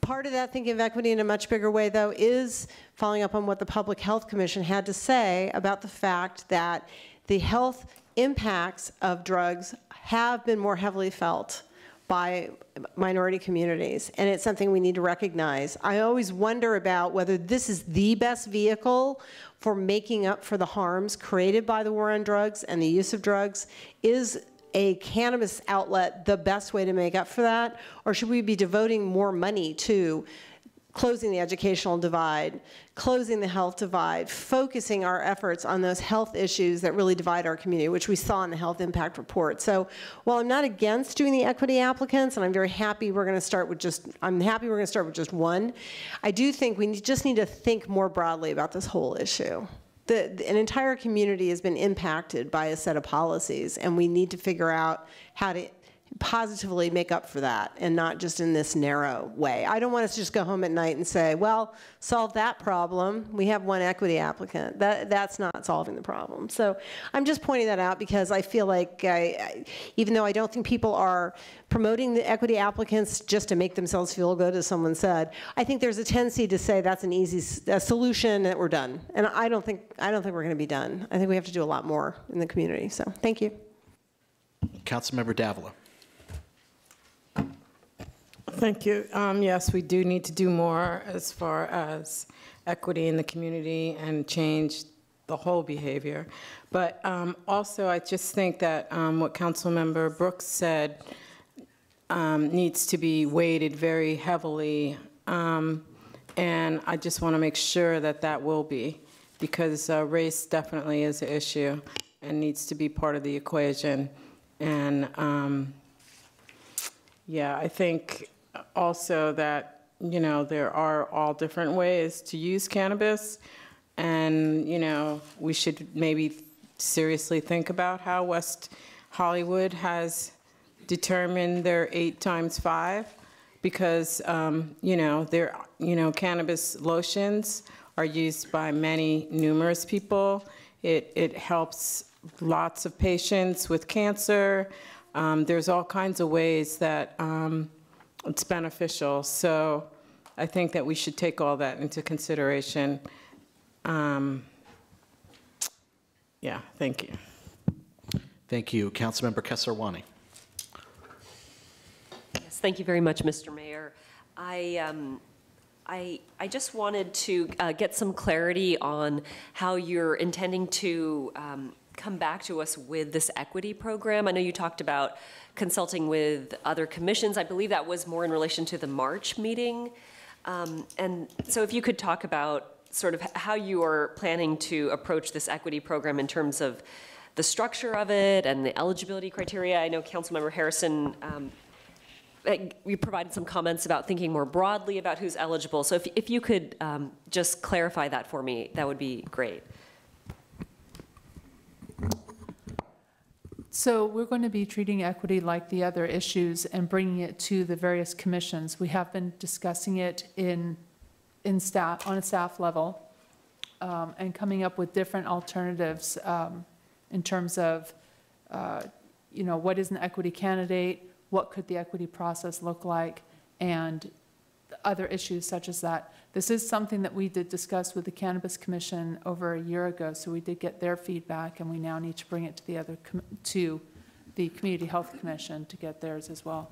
Part of that thinking of equity in a much bigger way, though, is following up on what the Public Health Commission had to say about the fact that the health impacts of drugs have been more heavily felt by minority communities, and it's something we need to recognize. I always wonder about whether this is the best vehicle for making up for the harms created by the war on drugs and the use of drugs. Is a cannabis outlet the best way to make up for that? Or should we be devoting more money to closing the educational divide, closing the health divide, focusing our efforts on those health issues that really divide our community, which we saw in the health impact report? So while I'm not against doing the equity applicants, and I'm very happy we're going to start with just one, I do think we just need to think more broadly about this whole issue. An entire community has been impacted by a set of policies, and we need to figure out how positively make up for that and not just in this narrow way. I don't want us to just go home at night and say, well, solve that problem. We have one equity applicant. That's not solving the problem. So I'm just pointing that out because I feel like even though I don't think people are promoting the equity applicants just to make themselves feel good, as someone said, I think there's a tendency to say that's an easy solution that we're done. And I don't think we're going to be done. I think we have to do a lot more in the community. So thank you. Councilmember Davila. Thank you. Yes, we do need to do more as far as equity in the community and change the whole behavior. But also, I just think that what Councilmember Brooks said needs to be weighted very heavily. And I just want to make sure that that will be, because race definitely is an issue and needs to be part of the equation. And yeah, I think also that, you know, there are all different ways to use cannabis, and, you know, we should maybe seriously think about how West Hollywood has determined their 8 times 5, because, you know, cannabis lotions are used by numerous people. It helps lots of patients with cancer. There's all kinds of ways that it's beneficial. So I think that we should take all that into consideration. Yeah, thank you. Thank you. Councilmember Kesarwani. Yes, thank you very much, Mr. Mayor. I just wanted to get some clarity on how you're intending to come back to us with this equity program. I know you talked about consulting with other commissions. I believe that was more in relation to the March meeting. And so if you could talk about sort of how you are planning to approach this equity program in terms of the structure of it and the eligibility criteria. I know Councilmember Harrison, you provided some comments about thinking more broadly about who's eligible. So if you could just clarify that for me, that would be great. So we're going to be treating equity like the other issues and bringing it to the various commissions. We have been discussing it in staff, on a staff level, and coming up with different alternatives in terms of, you know, what is an equity candidate, what could the equity process look like, and other issues such as that. This is something that we did discuss with the Cannabis Commission over a year ago, so we did get their feedback, and we now need to bring it to the Community Health Commission to get theirs as well.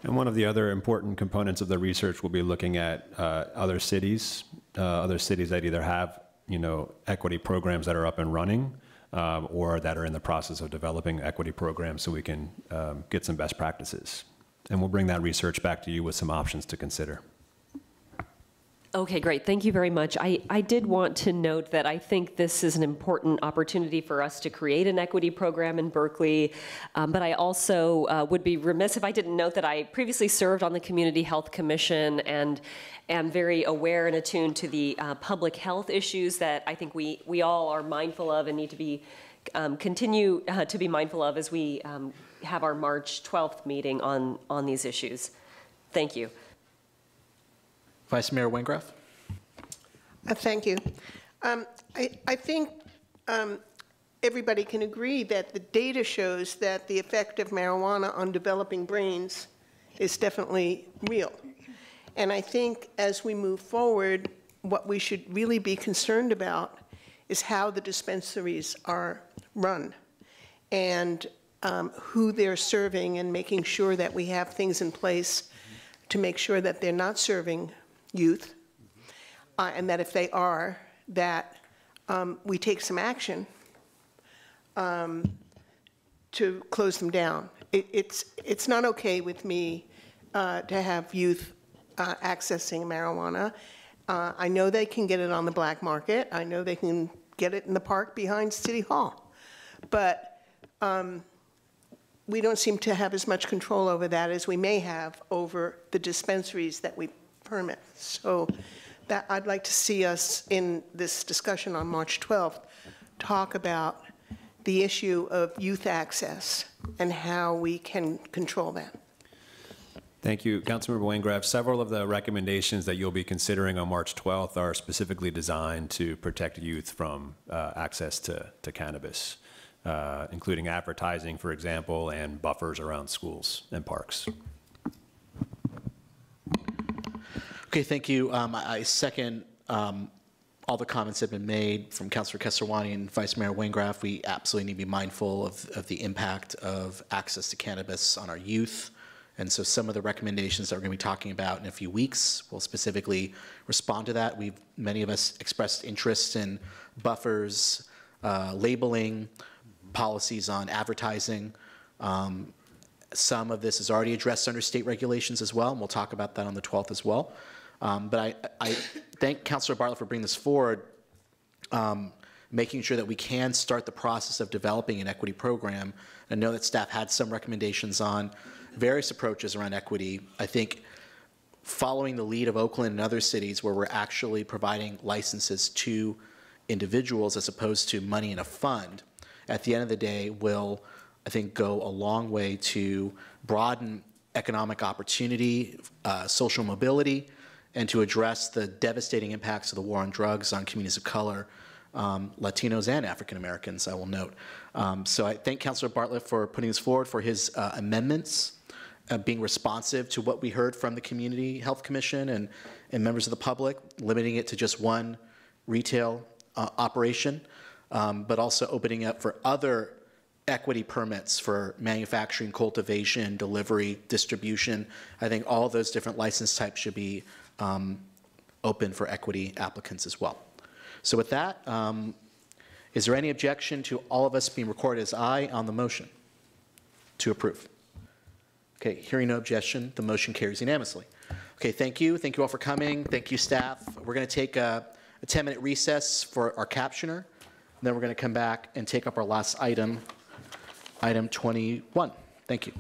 And one of the other important components of the research will be looking at other cities that either have, you know, equity programs that are up and running, or that are in the process of developing equity programs, so we can get some best practices. And we'll bring that research back to you with some options to consider. Okay, great. Thank you very much. I did want to note that I think this is an important opportunity for us to create an equity program in Berkeley, but I also would be remiss if I didn't note that I previously served on the Community Health Commission and am very aware and attuned to the public health issues that I think we all are mindful of and need to be continue to be mindful of as we have our March 12th meeting on these issues. Thank you. Vice Mayor Wengroff. Thank you. I think everybody can agree that the data shows that the effect of marijuana on developing brains is definitely real. And I think as we move forward, what we should really be concerned about is how the dispensaries are run and who they're serving, and making sure that we have things in place to make sure that they're not serving youth, and that if they are, that we take some action to close them down. It's not okay with me to have youth accessing marijuana. I know they can get it on the black market. I know they can get it in the park behind City Hall. But we don't seem to have as much control over that as we may have over the dispensaries that we permit. So that I'd like to see us in this discussion on March 12th talk about the issue of youth access and how we can control that. Thank you, Councilmember Wengraf. Several of the recommendations that you'll be considering on March 12th are specifically designed to protect youth from access to cannabis, including advertising, for example, and buffers around schools and parks. Okay, thank you. I second all the comments that have been made from Councilor Kesarwani and Vice Mayor Wengraf. We absolutely need to be mindful of the impact of access to cannabis on our youth. And so some of the recommendations that we're going to be talking about in a few weeks will specifically respond to that. Many of us expressed interest in buffers, labeling, policies on advertising. Some of this is already addressed under state regulations as well, and we'll talk about that on the 12th as well. But I thank Councilor Bartlett for bringing this forward, making sure that we can start the process of developing an equity program. I know that staff had some recommendations on various approaches around equity. I think following the lead of Oakland and other cities where we're actually providing licenses to individuals as opposed to money in a fund, at the end of the day will, I think, go a long way to broaden economic opportunity, social mobility, and to address the devastating impacts of the war on drugs on communities of color, Latinos and African Americans, I will note. So I thank Councilor Bartlett for putting this forward, for his amendments, being responsive to what we heard from the Community Health Commission and members of the public, limiting it to just one retail operation, but also opening up for other equity permits for manufacturing, cultivation, delivery, distribution. I think all those different license types should be open for equity applicants as well. So with that, is there any objection to all of us being recorded as aye on the motion to approve? Okay, hearing no objection, the motion carries unanimously. Okay, thank you. Thank you all for coming. Thank you, staff. We're going to take a 10-minute recess for our captioner, and then we're going to come back and take up our last item, item 21. Thank you.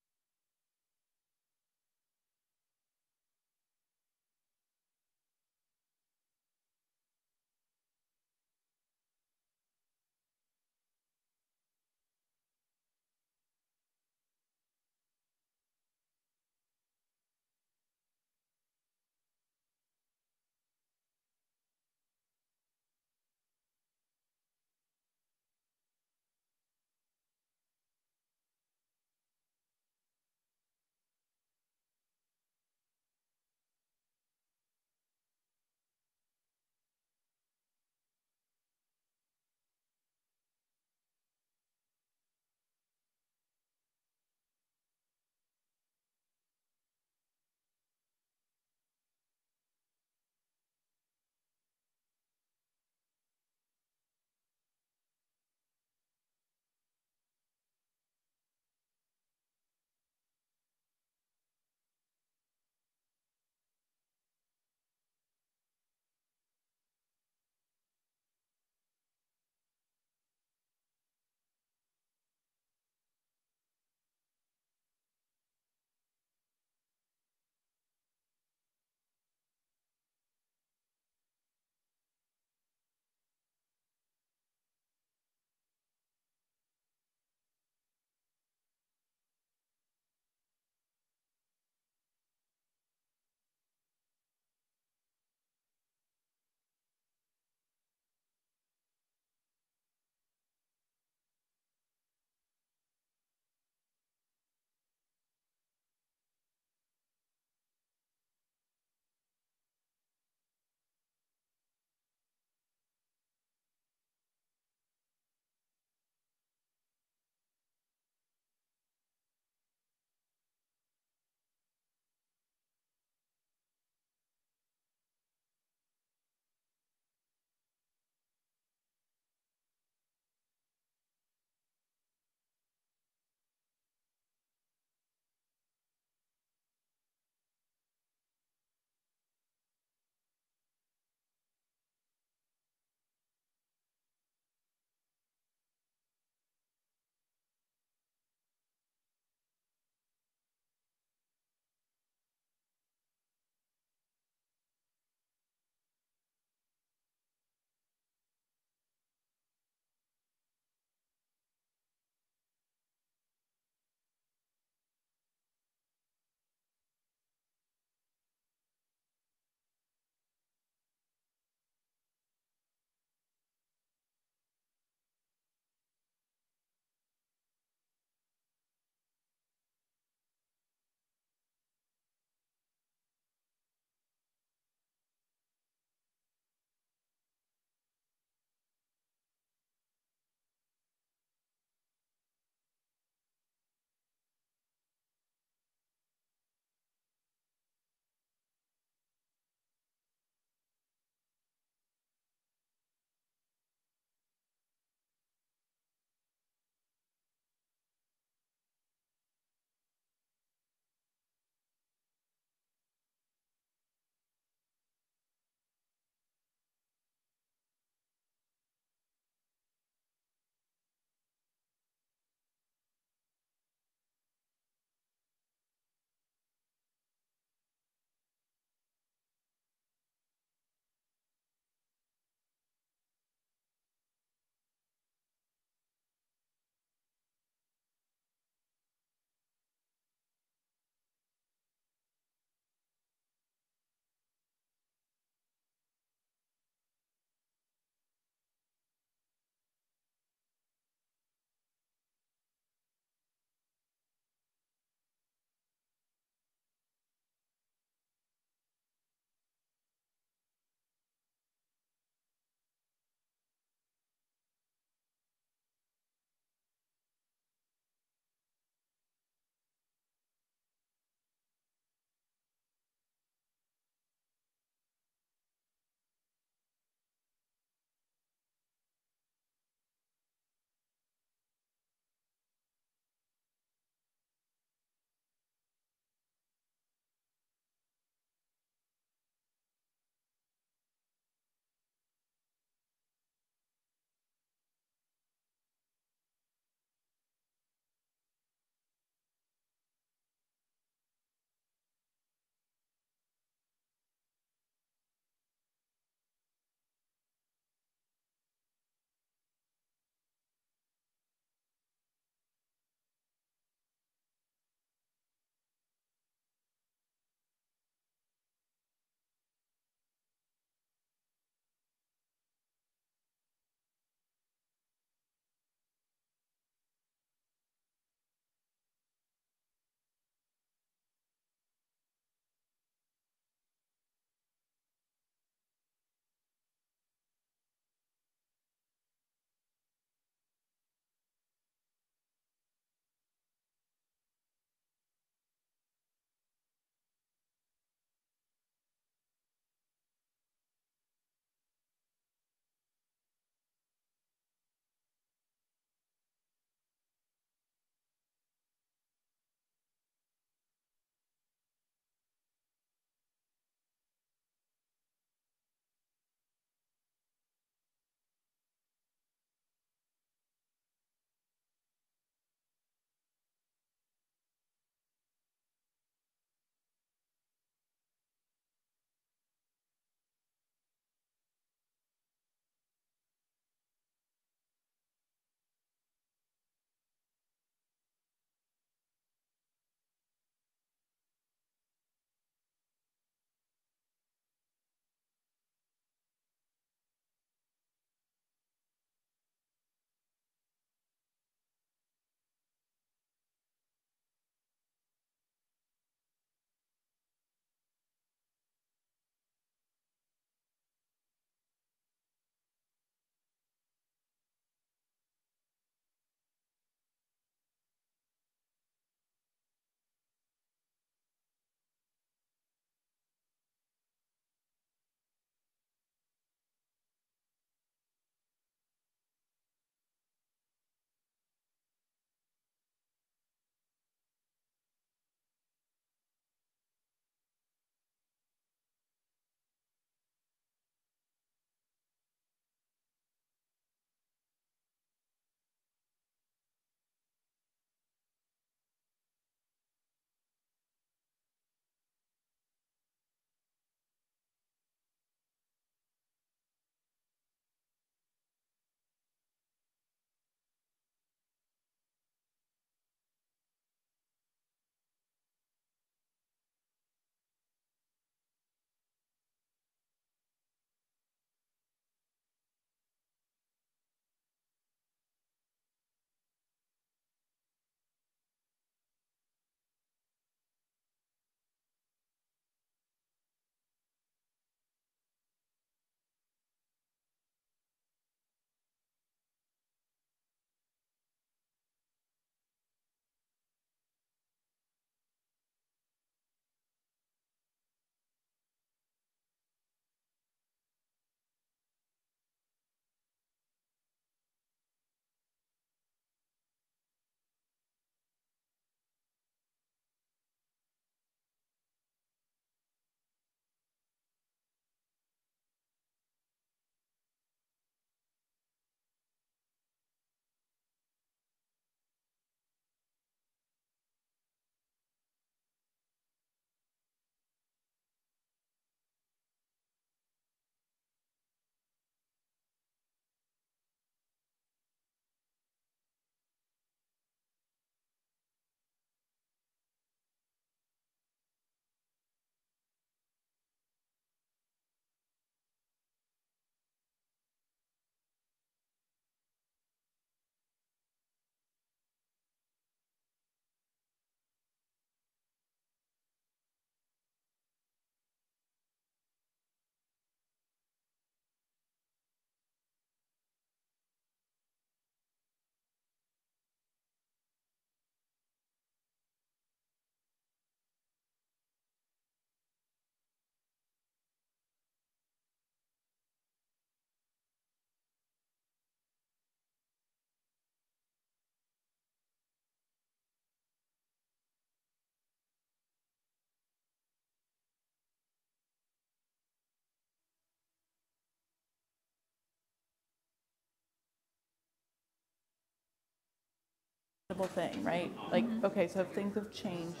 possible thing, right? Like, okay, so if things have changed,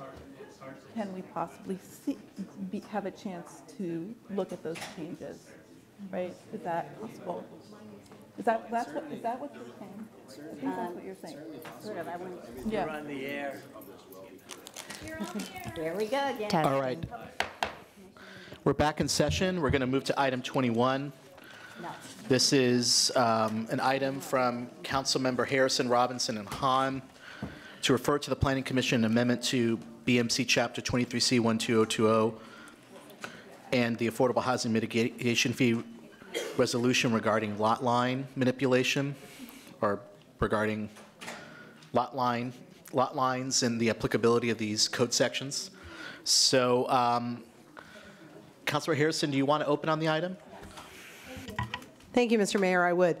can we possibly have a chance to look at those changes, right? Is that possible? Is that what you're saying? I think that's what you're saying. Sort of. I want Yeah. You're on the air. There we go. Yeah. All right. We're back in session. We're going to move to item 21. This is an item from Councilmember Harrison, Robinson, and Hahn to refer to the Planning Commission an amendment to BMC Chapter 23C 12020 and the Affordable Housing Mitigation Fee resolution regarding lot line manipulation, or regarding lot lines and the applicability of these code sections. So, Councilor Harrison, do you want to open on the item? Thank you, Mr. Mayor. I would.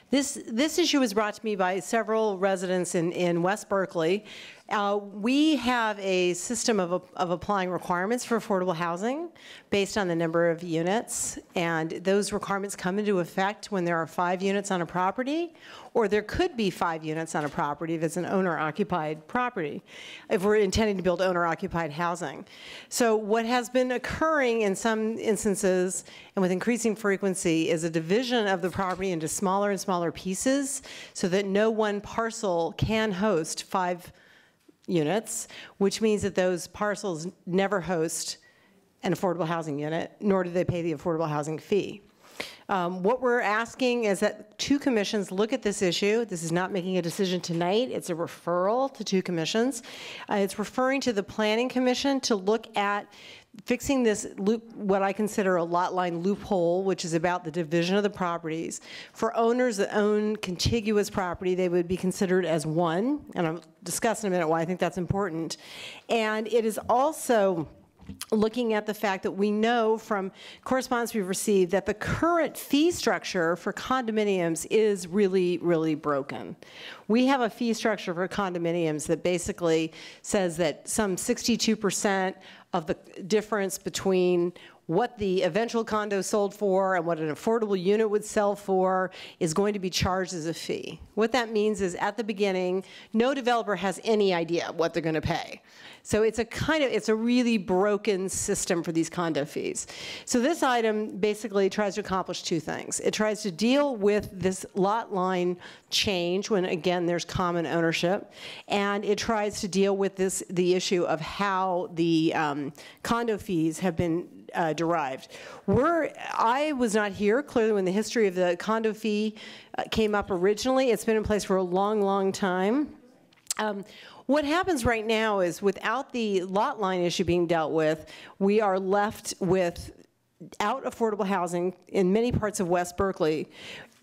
This issue was brought to me by several residents in West Berkeley. We have a system of applying requirements for affordable housing based on the number of units, and those requirements come into effect when there are 5 units on a property, or there could be 5 units on a property if it's an owner-occupied property, if we're intending to build owner-occupied housing. So what has been occurring in some instances, and with increasing frequency, is a division of the property into smaller and smaller pieces so that no one parcel can host 5 units, which means that those parcels never host an affordable housing unit, nor do they pay the affordable housing fee. What we're asking is that 2 commissions look at this issue. This is not making a decision tonight. It's a referral to 2 commissions. It's referring to the Planning Commission to look at fixing this loop, what I consider a lot line loophole, which is about the division of the properties. For owners that own contiguous property, they would be considered as one, and I'll discuss in a minute why I think that's important. And it is also looking at the fact that we know from correspondence we've received that the current fee structure for condominiums is really, really broken. We have a fee structure for condominiums that basically says that some 62% of the difference between what the eventual condo sold for and what an affordable unit would sell for is going to be charged as a fee. What that means is at the beginning, no developer has any idea what they're going to pay. So it's a really broken system for these condo fees. So this item basically tries to accomplish 2 things. It tries to deal with this lot line change when, again, there's common ownership, and it tries to deal with the issue of how the condo fees have been derived. I was not here, clearly, when the history of the condo fee came up originally. It's been in place for a long, long time. What happens right now is without the lot line issue being dealt with, we are left without affordable housing in many parts of West Berkeley.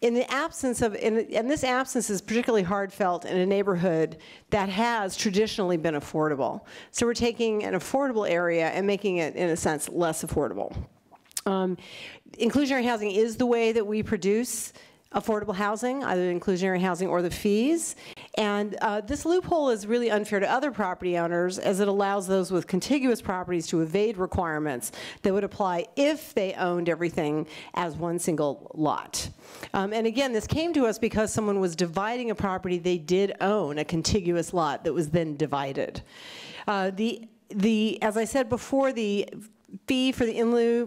In the absence of, and this absence is particularly hard felt in a neighborhood that has traditionally been affordable. So we're taking an affordable area and making it, in a sense, less affordable. Inclusionary housing is the way that we produce affordable housing, either inclusionary housing or the fees. And this loophole is really unfair to other property owners as it allows those with contiguous properties to evade requirements that would apply if they owned everything as one single lot. And again, this came to us because someone was dividing a property they did own, a contiguous lot that was then divided. As I said before, the fee for the in lieu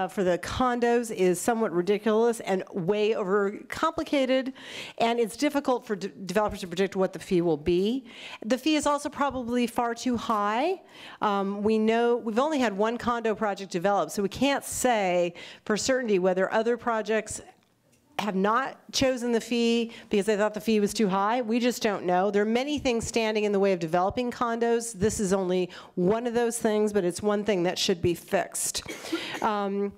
for the condos is somewhat ridiculous and way over complicated, and it's difficult for developers to predict what the fee will be. The fee is also probably far too high. We know we've only had 1 condo project developed, so we can't say for certainty whether other projects have not chosen the fee because they thought the fee was too high. We just don't know. There are many things standing in the way of developing condos. This is only one of those things, but it's one thing that should be fixed. And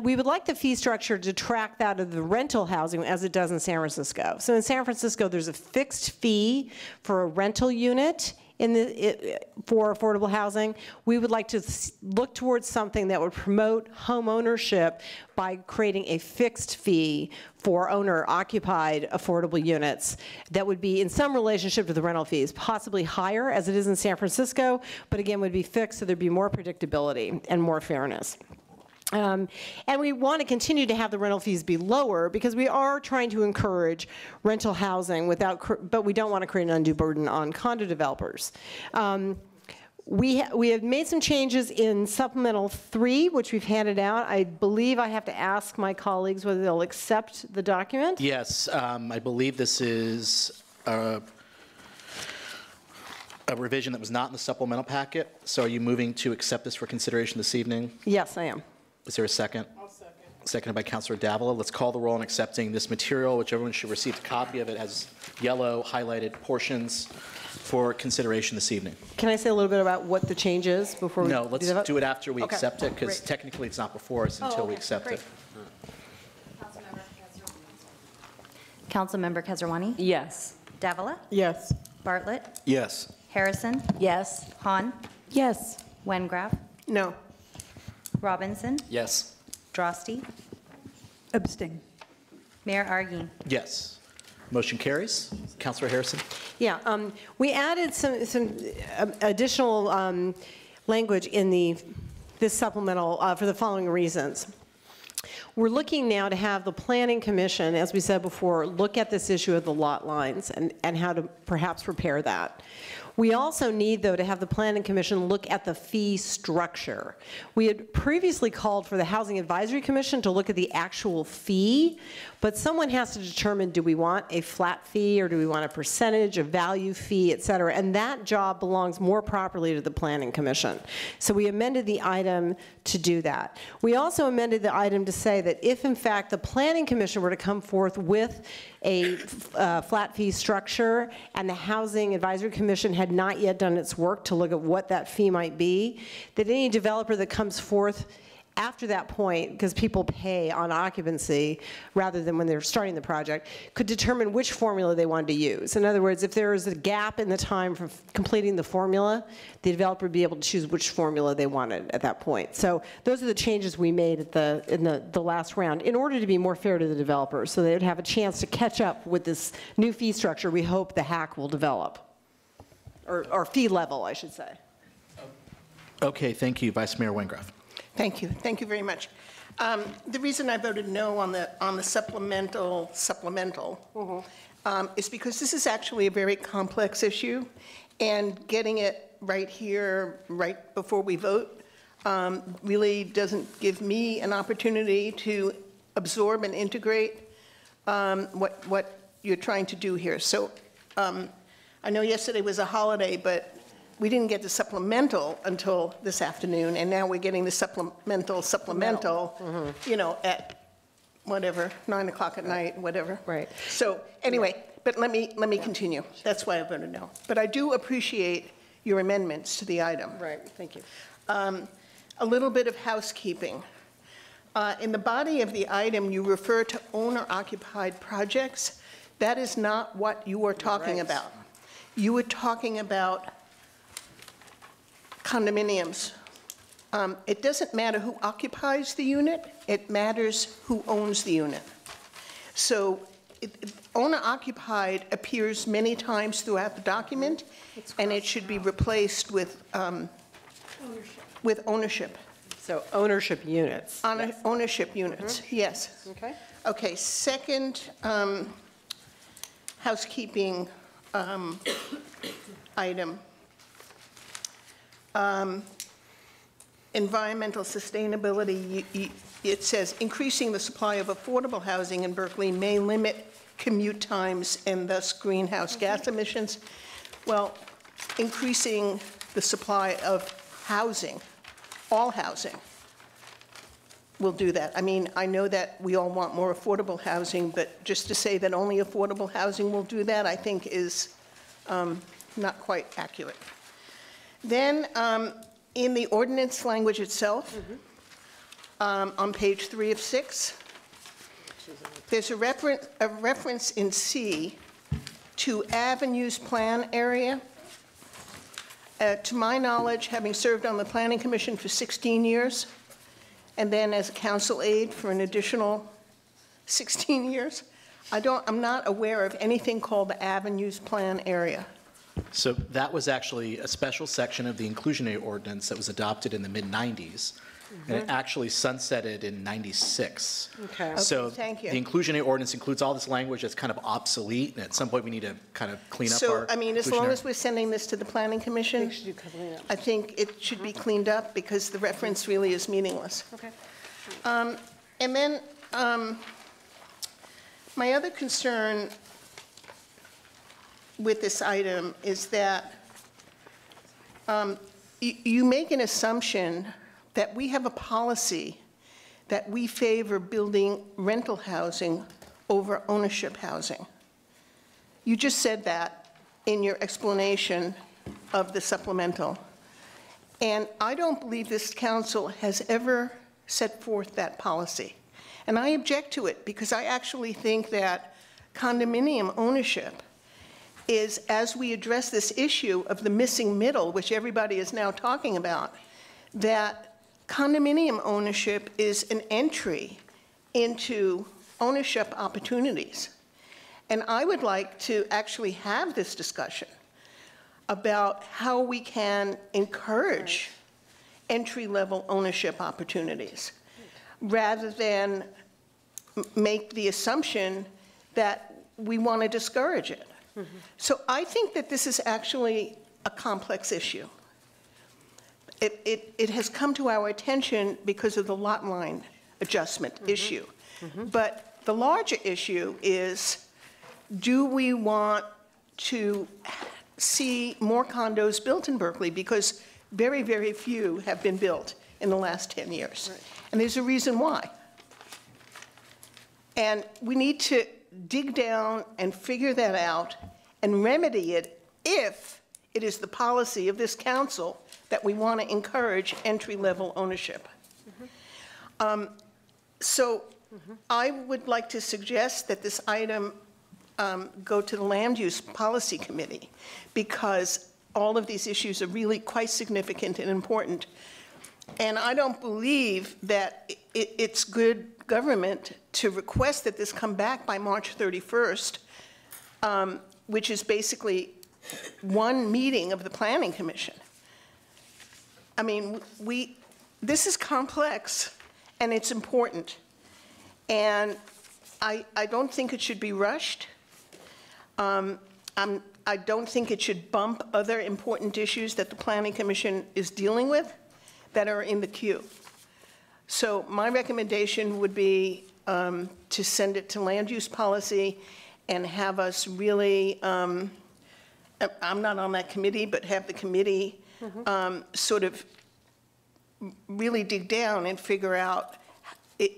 we would like the fee structure to track that of the rental housing as it does in San Francisco. So in San Francisco, there's a fixed fee for a rental unit for affordable housing. We would like to look towards something that would promote home ownership by creating a fixed fee for owner-occupied affordable units that would be in some relationship to the rental fees, possibly higher as it is in San Francisco, but again would be fixed so there'd be more predictability and more fairness. And we want to continue to have the rental fees be lower because we are trying to encourage rental housing but we don't want to create an undue burden on condo developers. We have made some changes in Supplemental 3, which we've handed out. I believe I have to ask my colleagues whether they'll accept the document. Yes, I believe this is a revision that was not in the supplemental packet. So are you moving to accept this for consideration this evening? Yes, I am. Is there a second? I'll second. Seconded by Councilor Davila. Let's call the roll on accepting this material, which everyone should receive a copy of. It has yellow highlighted portions for consideration this evening. Can I say a little bit about what the change is before we No, let's do it after we Okay. accept it, because Great. technically it's not before us until we accept Great. it. Councilmember Kesarwani? Yes. Davila? Yes. Bartlett? Yes. Harrison? Yes. Hahn? Yes. Wengraf? No. Robinson? Yes. Drosty? Abstain. Mayor Argy? Yes. Motion carries. Councilor Harrison? Yeah, we added some additional language in this supplemental for the following reasons. We're looking now to have the Planning Commission, as we said before, look at this issue of the lot lines and how to perhaps prepare that. We also need, though, to have the Planning Commission look at the fee structure. We had previously called for the Housing Advisory Commission to look at the actual fee, but someone has to determine, do we want a flat fee or do we want a percentage, a value fee, et cetera, and that job belongs more properly to the Planning Commission. So we amended the item to do that. We also amended the item to say that if, in fact, the Planning Commission were to come forth with a flat fee structure and the Housing Advisory Commission had not yet done its work to look at what that fee might be, that any developer that comes forth after that point, because people pay on occupancy rather than when they're starting the project, could determine which formula they wanted to use. In other words, if there is a gap in the time for completing the formula, the developer would be able to choose which formula they wanted at that point. So those are the changes we made in the last round in order to be more fair to the developers, so they would have a chance to catch up with this new fee structure we hope the HAC will develop, or fee level, I should say. Okay, thank you. Vice Mayor Wengraf. Thank you. Thank you very much. The reason I voted no on the supplemental is because this is actually a very complex issue, and getting it right here, right before we vote, really doesn't give me an opportunity to absorb and integrate what you're trying to do here. So I know yesterday was a holiday, but we didn't get the supplemental until this afternoon, and now we're getting the supplemental, you know, at whatever, 9 o'clock at night, whatever. Right. So anyway, but let me continue. That's why I voted no. But I do appreciate your amendments to the item. Right, thank you. A little bit of housekeeping. In the body of the item, you refer to owner-occupied projects. That is not what you are talking about. You were talking about condominiums. It doesn't matter who occupies the unit, it matters who owns the unit. So owner-occupied appears many times throughout the document, and it should be replaced with ownership. So ownership units. Ownership units, yes. Okay. Okay, second housekeeping item. Environmental sustainability, it says increasing the supply of affordable housing in Berkeley may limit commute times and thus greenhouse gas emissions. Well, increasing the supply of housing, all housing, will do that. I mean, I know that we all want more affordable housing, but just to say that only affordable housing will do that, I think is not quite accurate. Then, in the ordinance language itself, on page 3 of 6, there's a reference in C to avenues plan area. To my knowledge, having served on the Planning Commission for 16 years, and then as a council aide for an additional 16 years, I'm not aware of anything called the avenues plan area. So that was actually a special section of the inclusionary ordinance that was adopted in the mid-90s. and it actually sunsetted in '96. Okay. So Okay, thank you. the inclusionary ordinance includes all this language that's kind of obsolete, and at some point we need to kind of clean up So, our I mean, as long inclusionary- as we're sending this to the Planning Commission, I think it should be cleaned up because the reference really is meaningless. Okay. And then, my other concern with this item is that you make an assumption that we have a policy that we favor building rental housing over ownership housing. You just said that in your explanation of the supplemental. And I don't believe this council has ever set forth that policy. And I object to it because I actually think that condominium ownership is, as we address this issue of the missing middle, which everybody is now talking about, that condominium ownership is an entry into ownership opportunities. And I would like to actually have this discussion about how we can encourage entry-level ownership opportunities rather than make the assumption that we want to discourage it. So I think that this is actually a complex issue. It has come to our attention because of the lot line adjustment issue. But the larger issue is, do we want to see more condos built in Berkeley? Because very, very few have been built in the last 10 years. And there's a reason why. And we need to dig down and figure that out and remedy it if it is the policy of this council that we want to encourage entry-level ownership. So I would like to suggest that this item go to the Land Use Policy Committee because all of these issues are really quite significant and important. And I don't believe that it's good government to request that this come back by March 31st, which is basically one meeting of the Planning Commission. I mean, this is complex and it's important. And I don't think it should be rushed. I don't think it should bump other important issues that the Planning Commission is dealing with that are in the queue. So my recommendation would be to send it to Land Use Policy and have us really, I'm not on that committee, but have the committee sort of really dig down and figure out,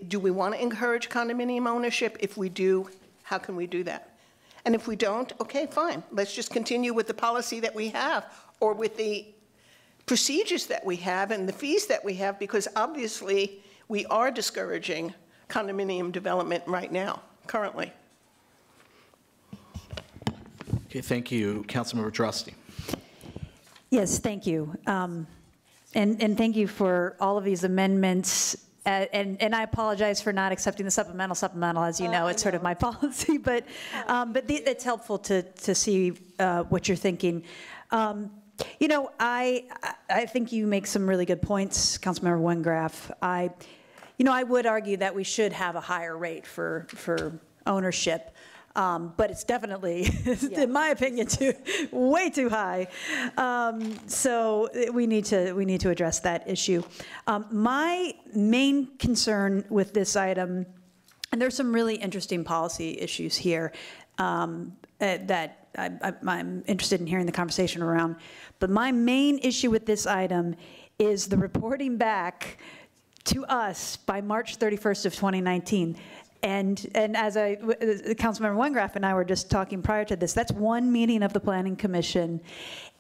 do we want to encourage condominium ownership? If we do, how can we do that? And if we don't, okay, fine. Let's just continue with the policy that we have or with the procedures that we have and the fees that we have, because obviously we are discouraging condominium development right now, currently. Okay, thank you. Councilmember Drosty. Yes, thank you. And thank you for all of these amendments. And I apologize for not accepting the supplemental. As you know, it's sort of my policy, but it's helpful to see what you're thinking. You know, I think you make some really good points, Councilmember Wengraf. I would argue that we should have a higher rate for ownership. But it's definitely, in my opinion, way too high. So we need to address that issue. My main concern with this item, and there's some really interesting policy issues here that I'm interested in hearing the conversation around. But my main issue with this item is the reporting back to us by March 31st of 2019. And as Councilmember Wengraf and I were just talking prior to this, that's one meeting of the Planning Commission.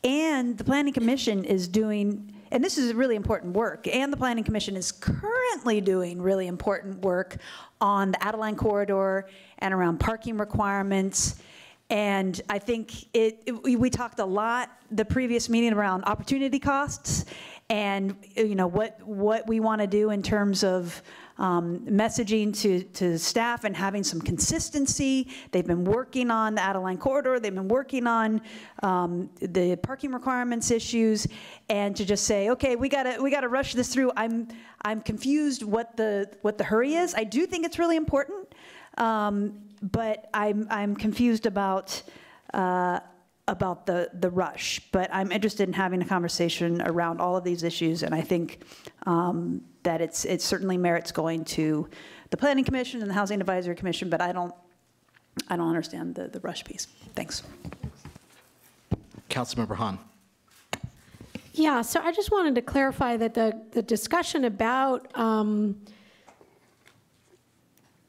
And the Planning Commission is doing, and this is really important work, and the Planning Commission is currently doing really important work on the Adeline Corridor and around parking requirements. And I think we talked a lot the previous meeting around opportunity costs and what we want to do in terms of messaging to staff and having some consistency. They've been working on the Adeline corridor. They've been working on the parking requirements issues, and to just say, okay, we gotta rush this through. I'm confused what the hurry is. I do think it's really important, but I'm confused about the rush. But I'm interested in having a conversation around all of these issues, and I think that it certainly merits going to the Planning Commission and the Housing Advisory Commission, but I don't understand the rush piece. Thanks. Councilmember Hahn. Yeah, so I just wanted to clarify that the discussion about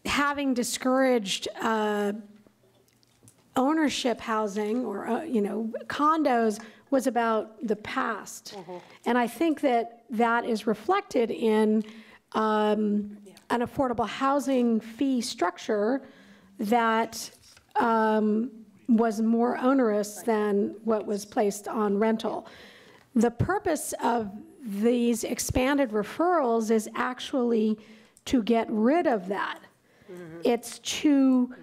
having discouraged ownership housing or condos was about the past. And I think that is reflected in an affordable housing fee structure that was more onerous than what was placed on rental. The purpose of these expanded referrals is actually to get rid of that. It's to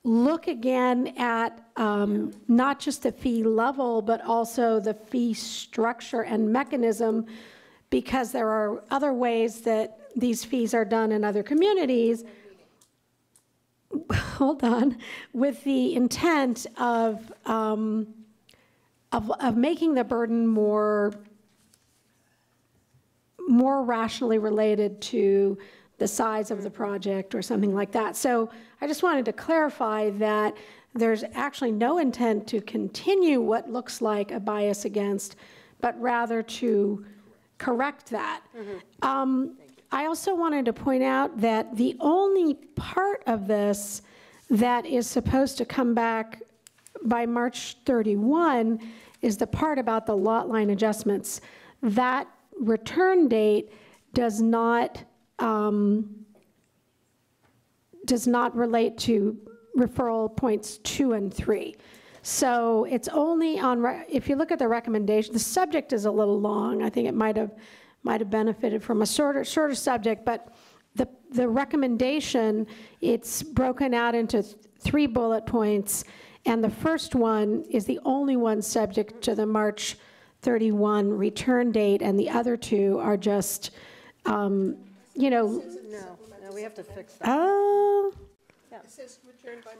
look again at not just the fee level, but also the fee structure and mechanism, because there are other ways that these fees are done in other communities. Hold on, with the intent of making the burden more rationally related to the size of the project or something like that. So I just wanted to clarify that there's actually no intent to continue what looks like a bias against, but rather to correct that. I also wanted to point out that the only part of this that is supposed to come back by March 31 is the part about the lot line adjustments. That return date does not relate to referral points 2 and 3. So it's only on, if you look at the recommendation, the subject is a little long. I think it might have benefited from a shorter subject, but the recommendation, it's broken out into 3 bullet points, and the first one is the only one subject to the March 31 return date, and the other 2 are just, No, we have to fix that. Oh. Yeah. It says returned by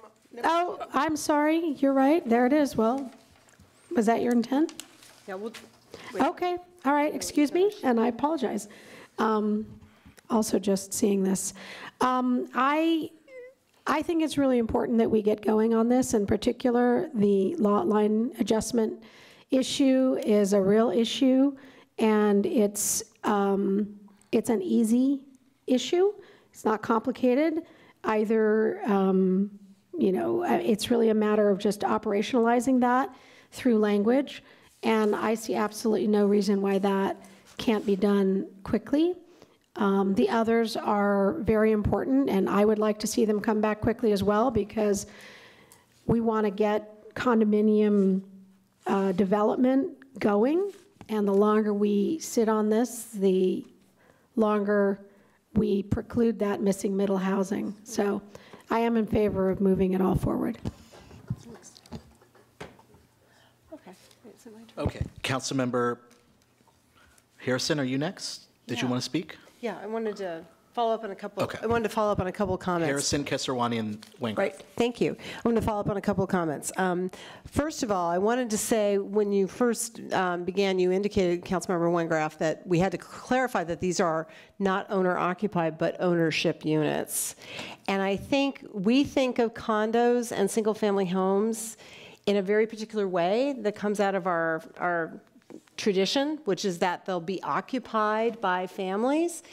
Oh, I'm sorry. You're right. There it is. Well, was that your intent? Yeah, Okay. All right. Excuse me, and I apologize. Also just seeing this. I think it's really important that we get going on this. In particular, the lot line adjustment issue is a real issue, and it's an easy issue. It's not complicated. Either, it's really a matter of just operationalizing that through language, and I see absolutely no reason why that can't be done quickly. The others are very important, and I would like to see them come back quickly as well, because we want to get condominium development going, and the longer we sit on this, the longer we preclude that missing middle housing. So I am in favor of moving it all forward. Okay, Councilmember Harrison, are you next? Did you want to speak? Yeah, I wanted to follow up on a couple. Okay. I wanted to follow up on a couple of comments. Harrison, Kesarwani, and Wainwright. Right, thank you. I want to follow up on a couple of comments. First of all, I wanted to say, when you first began, you indicated, Councilmember Wengraf, that we had to clarify that these are not owner-occupied, but ownership units. And I think we think of condos and single-family homes in a very particular way that comes out of our tradition, which is that they'll be occupied by families.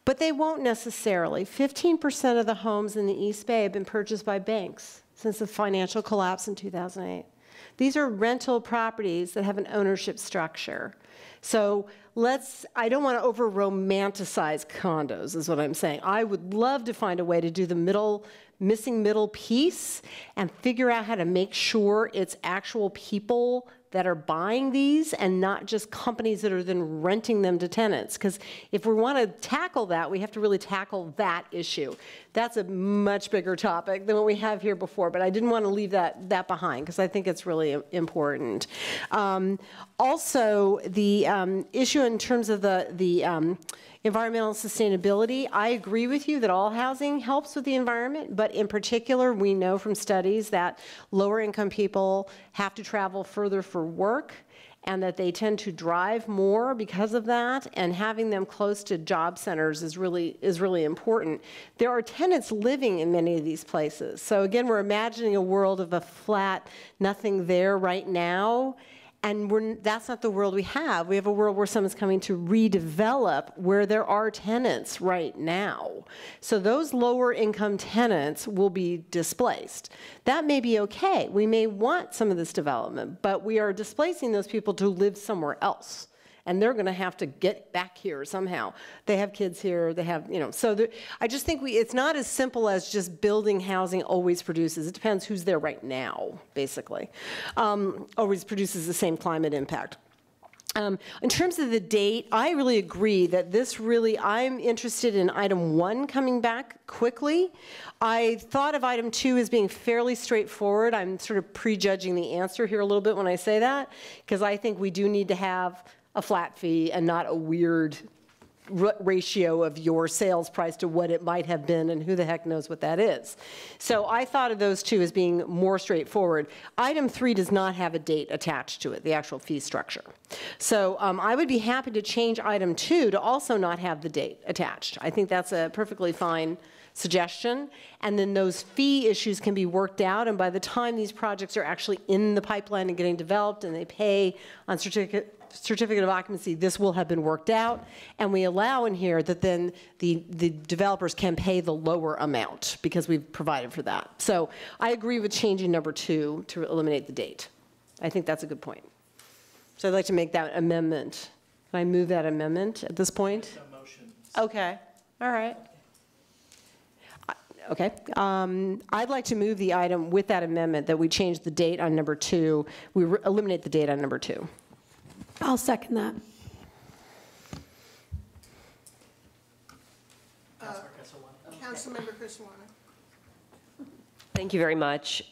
But they won't necessarily. 15% of the homes in the East Bay have been purchased by banks since the financial collapse in 2008. These are rental properties that have an ownership structure. So I don't want to over-romanticize condos, is what I'm saying. I would love to find a way to do the missing middle piece and figure out how to make sure it's actual people that are buying these and not just companies that are then renting them to tenants. Because if we want to tackle that, we have to really tackle that issue. That's a much bigger topic than what we have here before, but I didn't want to leave that behind because I think it's really important. Also, the issue in terms of the environmental sustainability, I agree with you that all housing helps with the environment, but in particular, we know from studies that lower income people have to travel further for work and that they tend to drive more because of that, and having them close to job centers is really important. There are tenants living in many of these places. So again, we're imagining a world of a flat, nothing there right now. And that's not the world we have. We have a world where someone's coming to redevelop where there are tenants right now. So those lower income tenants will be displaced. That may be okay. We may want some of this development, but we are displacing those people to live somewhere else. And they're going to have to get back here somehow. They have kids here, they have, so I just think it's not as simple as just building housing always produces. It depends who's there right now, basically. Always produces the same climate impact. In terms of the date, I really agree that I'm interested in item 1 coming back quickly. I thought of item 2 as being fairly straightforward. I'm sort of prejudging the answer here a little bit when I say that, because I think we do need to have a flat fee and not a weird ratio of your sales price to what it might have been, and who the heck knows what that is. So I thought of those two as being more straightforward. Item 3 does not have a date attached to it, the actual fee structure. So I would be happy to change item 2 to also not have the date attached. I think that's a perfectly fine suggestion, and then those fee issues can be worked out, and by the time these projects are actually in the pipeline and getting developed and they pay on certificate of occupancy, this will have been worked out, and we allow in here that then the developers can pay the lower amount because we've provided for that. So I agree with changing number 2 to eliminate the date. I think that's a good point. So I'd like to make that amendment. Can I move that amendment at this point? Okay, all right. Okay, I'd like to move the item with that amendment that we change the date on number 2. We eliminate the date on number 2. I'll second that. Councilmember Caruana. Thank you very much,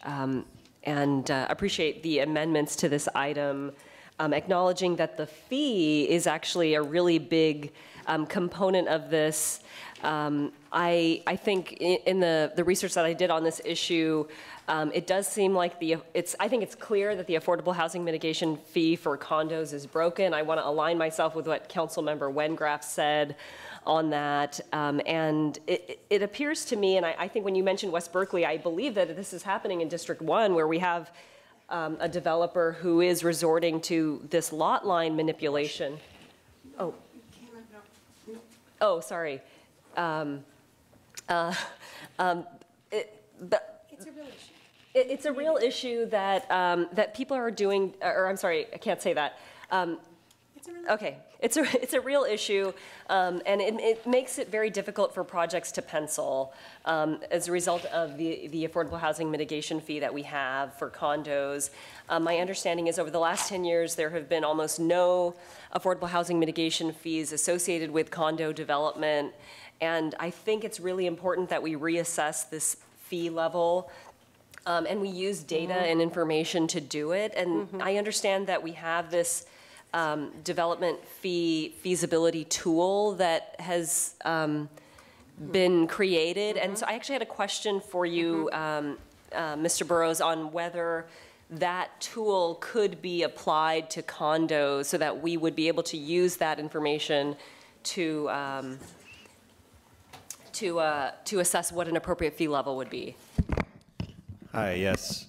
and appreciate the amendments to this item, acknowledging that the fee is actually a really big component of this. I think in the research that I did on this issue, it does seem like I think it's clear that the affordable housing mitigation fee for condos is broken. I want to align myself with what Councilmember Wengraf said on that. And it appears to me, and I think when you mentioned West Berkeley, I believe that this is happening in District 1, where we have a developer who is resorting to this lot line manipulation. Oh, sorry. It's a real issue that that people are doing, or I'm sorry, I can't say that. Okay, it's a real issue, and it makes it very difficult for projects to pencil as a result of the affordable housing mitigation fee that we have for condos. My understanding is over the last 10 years, there have been almost no affordable housing mitigation fees associated with condo development, and I think it's really important that we reassess this fee level. And we use data and information to do it. And I understand that we have this development fee feasibility tool that has been created. And so I actually had a question for you, Mr. Burrows, on whether that tool could be applied to condos so that we would be able to use that information to assess what an appropriate fee level would be. Hi, yes.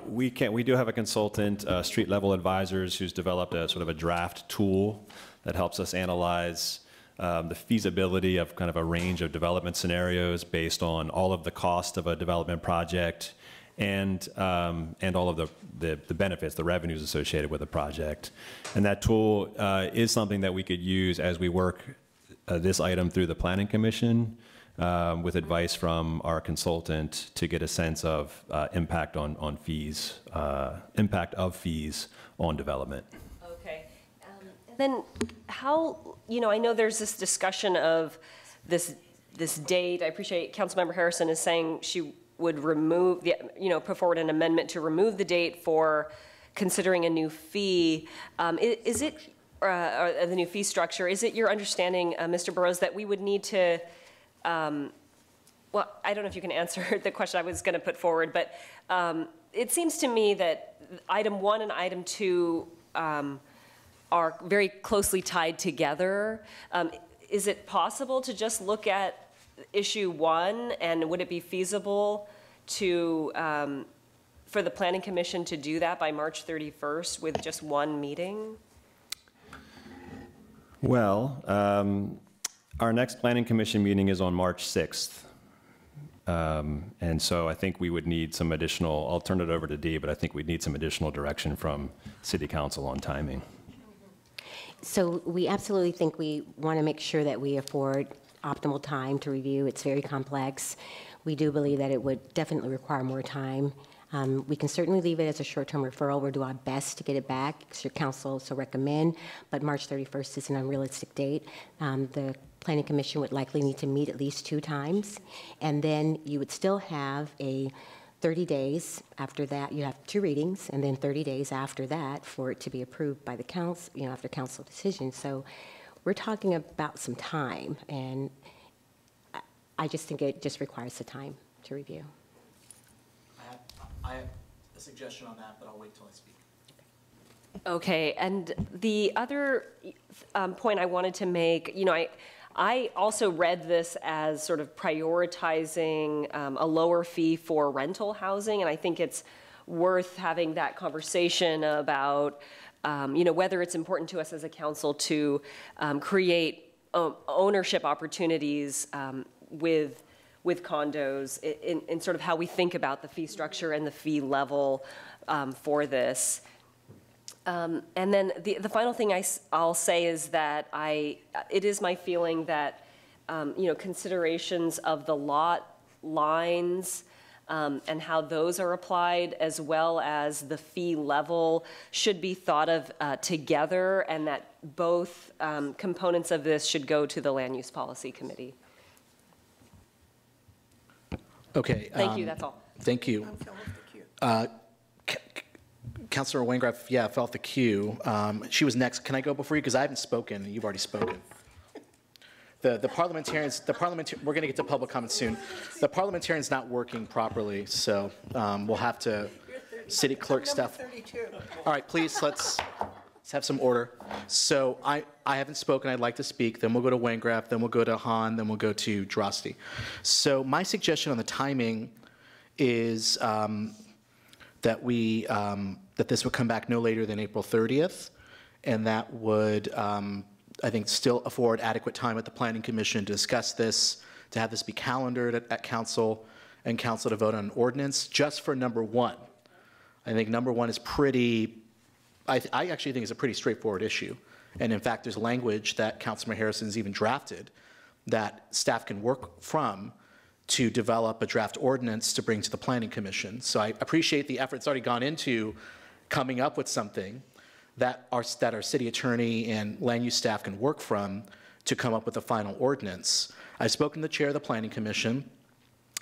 We do have a consultant, Street Level Advisors, who's developed a sort of a draft tool that helps us analyze the feasibility of kind of a range of development scenarios based on all of the cost of a development project and all of the benefits, the revenues associated with the project. And that tool is something that we could use as we work this item through the Planning Commission. with advice from our consultant to get a sense of impact on fees, impact of fees on development. Okay. And then how, I know there's this discussion of this date. I appreciate Councilmember Harrison is saying she would remove, put forward an amendment to remove the date for considering a new fee. Is it, the new fee structure, is it your understanding, Mr. Burrows, that we would need to, well, I don't know if you can answer the question I was going to put forward, but it seems to me that item 1 and item 2 are very closely tied together. Is it possible to just look at issue 1, and would it be feasible to, for the Planning Commission to do that by March 31st with just one meeting? Well, our next Planning Commission meeting is on March 6th. And so I think we would need some additional, I'll turn it over to Dee, but I think we'd need some additional direction from City Council on timing. So we absolutely think we want to make sure that we afford optimal time to review. It's very complex. We do believe that it would definitely require more time. We can certainly leave it as a short-term referral. We'll do our best to get it back, should council so recommend, but March 31st is an unrealistic date. The Planning Commission would likely need to meet at least 2 times, and then you would still have a 30 days after that. You have 2 readings, and then 30 days after that for it to be approved by the council, after council decision. So we're talking about some time, and I just think it just requires the time to review. I have a suggestion on that, but I'll wait till I speak. Okay, and the other point I wanted to make, I also read this as sort of prioritizing a lower fee for rental housing, and I think it's worth having that conversation about, whether it's important to us as a council to create ownership opportunities with condos in sort of how we think about the fee structure and the fee level for this. And then the final thing I'll say is that it is my feeling that, considerations of the lot lines and how those are applied, as well as the fee level, should be thought of together, and that both components of this should go to the Land Use Policy Committee. Okay. Thank you, that's all. Thank you. Councilor Wengraf, fell off the queue. She was next. Can I go before you? Because I haven't spoken, and you've already spoken. The parliamentarians, we're going to get to public comment soon. The parliamentarian's not working properly, so we'll have to, city clerk stuff. All right, please, let's have some order. So I haven't spoken, I'd like to speak, then we'll go to Wengraf, then we'll go to Hahn, then we'll go to Droste. So my suggestion on the timing is that that this would come back no later than April 30th, and that would, I think, still afford adequate time at the Planning Commission to discuss this, to have this be calendared at council, and council to vote on an ordinance just for number 1. I think number 1 is pretty, I actually think it's a pretty straightforward issue. And in fact, there's language that Councilman Harrison's even drafted that staff can work from to develop a draft ordinance to bring to the Planning Commission. So I appreciate the effort that's already gone into coming up with something that our city attorney and land use staff can work from to come up with a final ordinance. I've spoken to the chair of the Planning Commission,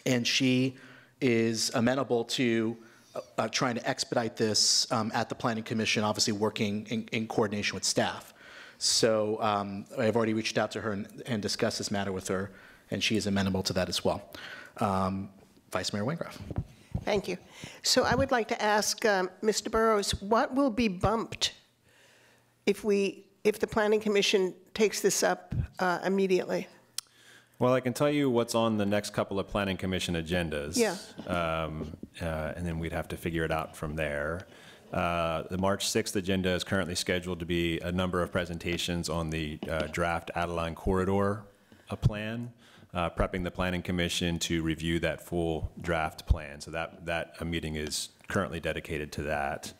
and she is amenable to trying to expedite this at the Planning Commission, obviously working in coordination with staff. So I've already reached out to her and discussed this matter with her, and she is amenable to that as well. Vice Mayor Wengraf. Thank you. So I would like to ask Mr. Burrows, what will be bumped if the Planning Commission takes this up immediately? Well, I can tell you what's on the next couple of Planning Commission agendas. Yeah. And then we'd have to figure it out from there. The March 6th agenda is currently scheduled to be a number of presentations on the draft Adeline Corridor plan, prepping the Planning Commission to review that full draft plan. So that meeting is currently dedicated to that.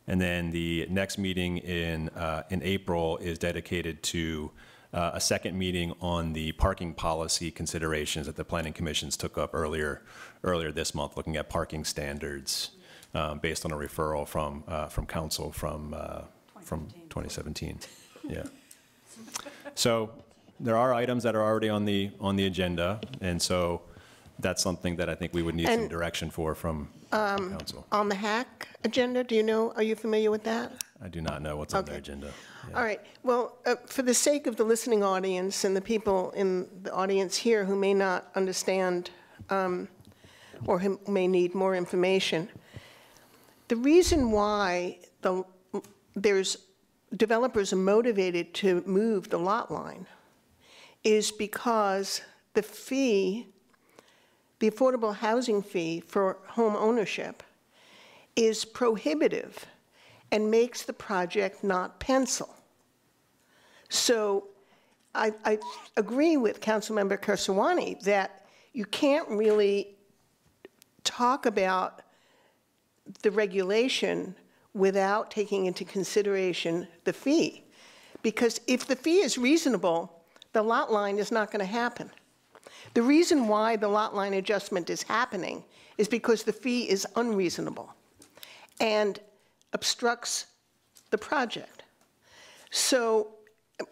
And then the next meeting in April is dedicated to a second meeting on the parking policy considerations that the Planning Commissions took up earlier this month, looking at parking standards based on a referral from council from 2017. Yeah. So there are items that are already on the agenda, and so that's something that I think we would need some direction from council. On the hack agenda, are you familiar with that? I do not know what's on their agenda. Yeah. All right. Well, for the sake of the listening audience and the people in the audience here who may not understand or who may need more information, the reason why developers are motivated to move the lot line is because the fee, the affordable housing fee for home ownership, is prohibitive and makes the project not pencil. So I agree with Councilmember Kersawani that you can't really talk about the regulation without taking into consideration the fee. Because if the fee is reasonable, the lot line is not going to happen. The reason why the lot line adjustment is happening is because the fee is unreasonable and obstructs the project. So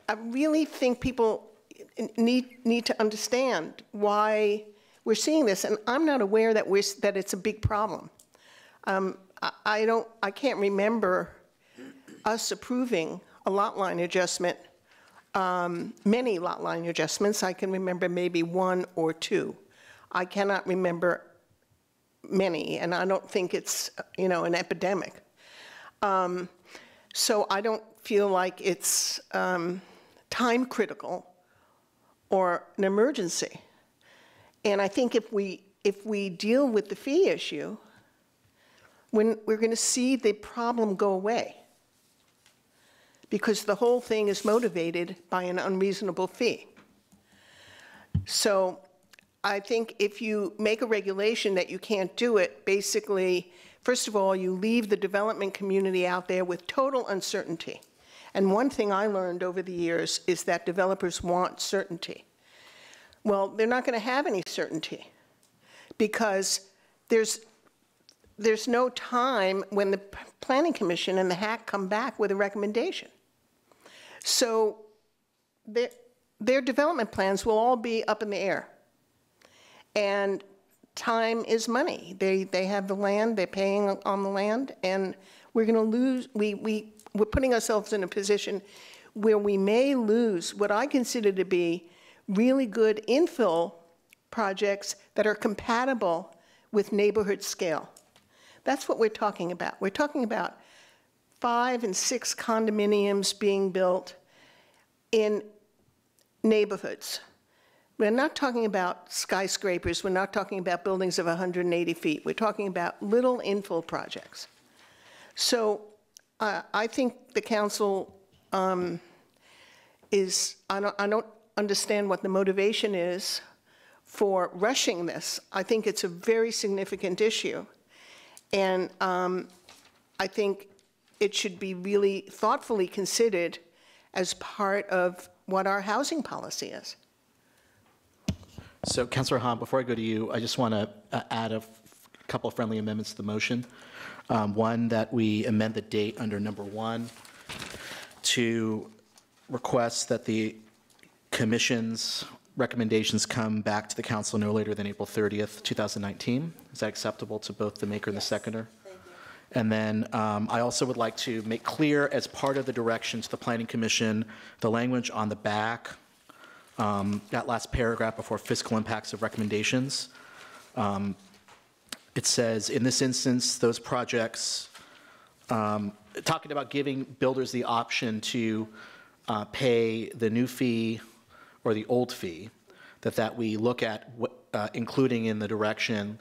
I really think people need to understand why we're seeing this, and I'm not aware that it's a big problem. I can't remember us approving a lot line adjustment, many lot line adjustments. I can remember maybe one or two. I cannot remember many, and I don't think it's an epidemic. So I don't feel like it's time critical or an emergency. And I think if we deal with the fee issue, we're going to see the problem go away, because the whole thing is motivated by an unreasonable fee. So I think if you make a regulation that you can't do it, basically, first of all, you leave the development community out there with total uncertainty. And one thing I learned over the years is that developers want certainty. Well, they're not going to have any certainty, because there's no time when the Planning Commission and the HAC come back with a recommendation. So their development plans will all be up in the air. And time is money. They have the land, they're paying on the land, and we're going to lose. We're putting ourselves in a position where we may lose what I consider to be really good infill projects that are compatible with neighborhood scale. That's what we're talking about. We're talking about 5 and 6 condominiums being built in neighborhoods. We're not talking about skyscrapers. We're not talking about buildings of 180 feet. We're talking about little infill projects. So I think the council I don't understand what the motivation is for rushing this. I think it's a very significant issue. And I think it should be really thoughtfully considered as part of what our housing policy is. So, Councilor Hahn, before I go to you, I just want to add a couple of friendly amendments to the motion. One, that we amend the date under number 1 to request that the Commission's recommendations come back to the Council no later than April 30th, 2019. Is that acceptable to both the maker and the seconder? Thank you. And then I also would like to make clear, as part of the direction to the Planning Commission, the language on the back, that last paragraph before fiscal impacts of recommendations. It says, in this instance, those projects, talking about giving builders the option to pay the new fee or the old fee, that we look at including in the direction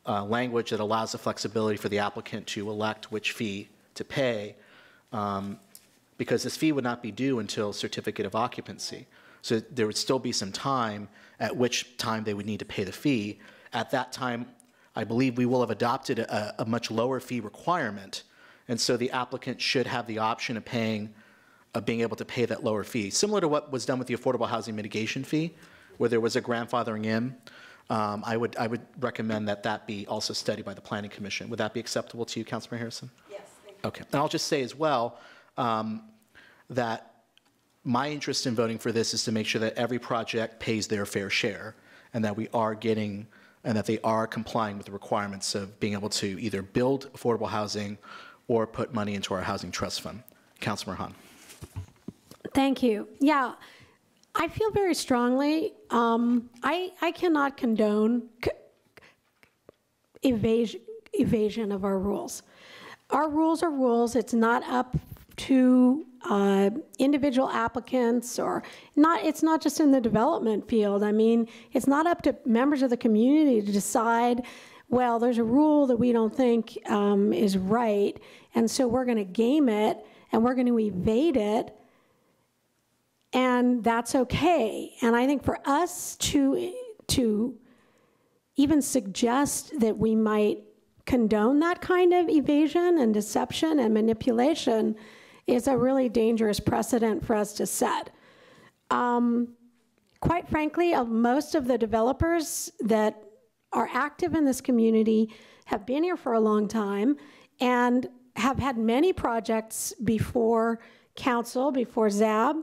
language that allows the flexibility for the applicant to elect which fee to pay, because this fee would not be due until certificate of occupancy. So there would still be some time at which time they would need to pay the fee. At that time, I believe we will have adopted a much lower fee requirement, and so the applicant should have the option of paying of being able to pay that lower fee, similar to what was done with the affordable housing mitigation fee, where there was a grandfathering in. I would recommend that that be also studied by the Planning Commission. Would that be acceptable to you, Councilmember Harrison? Yes. Thank you. Okay. And I'll just say as well that my interest in voting for this is to make sure that every project pays their fair share, and that we are getting, and that they are complying with the requirements of being able to either build affordable housing or put money into our housing trust fund. Councilmember Hahn. Thank you. Yeah, I feel very strongly. I cannot condone evasion of our rules. Our rules are rules. It's not up to individual applicants, or not. It's not just in the development field. I mean, it's not up to members of the community to decide, well, there's a rule that we don't think is right, and so we're going to game it and we're going to evade it, and that's okay. And I think for us to even suggest that we might condone that kind of evasion and deception and manipulation is a really dangerous precedent for us to set. Quite frankly, most of the developers that are active in this community have been here for a long time and have had many projects before council, before ZAB,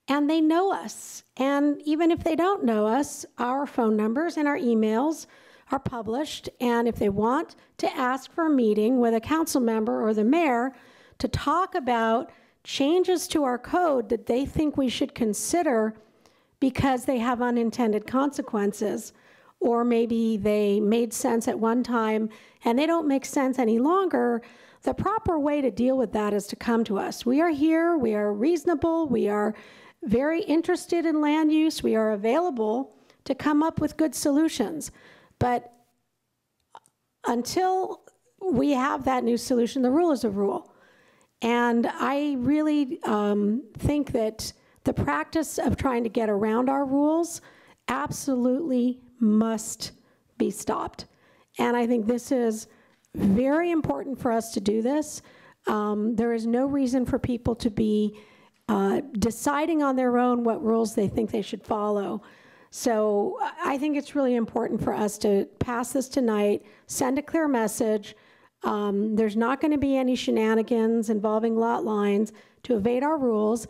and they know us. And even if they don't know us, our phone numbers and our emails are published, and if they want to ask for a meeting with a council member or the mayor to talk about changes to our code that they think we should consider because they have unintended consequences, or maybe they made sense at one time and they don't make sense any longer, the proper way to deal with that is to come to us. We are here, we are reasonable, we are very interested in land use, we are available to come up with good solutions. But until we have that new solution, the rule is a rule. And I really think that the practice of trying to get around our rules absolutely must be stopped. And I think this is very important for us to do this. There is no reason for people to be deciding on their own what rules they think they should follow. So I think it's really important for us to pass this tonight, send a clear message. There's not going to be any shenanigans involving lot lines to evade our rules,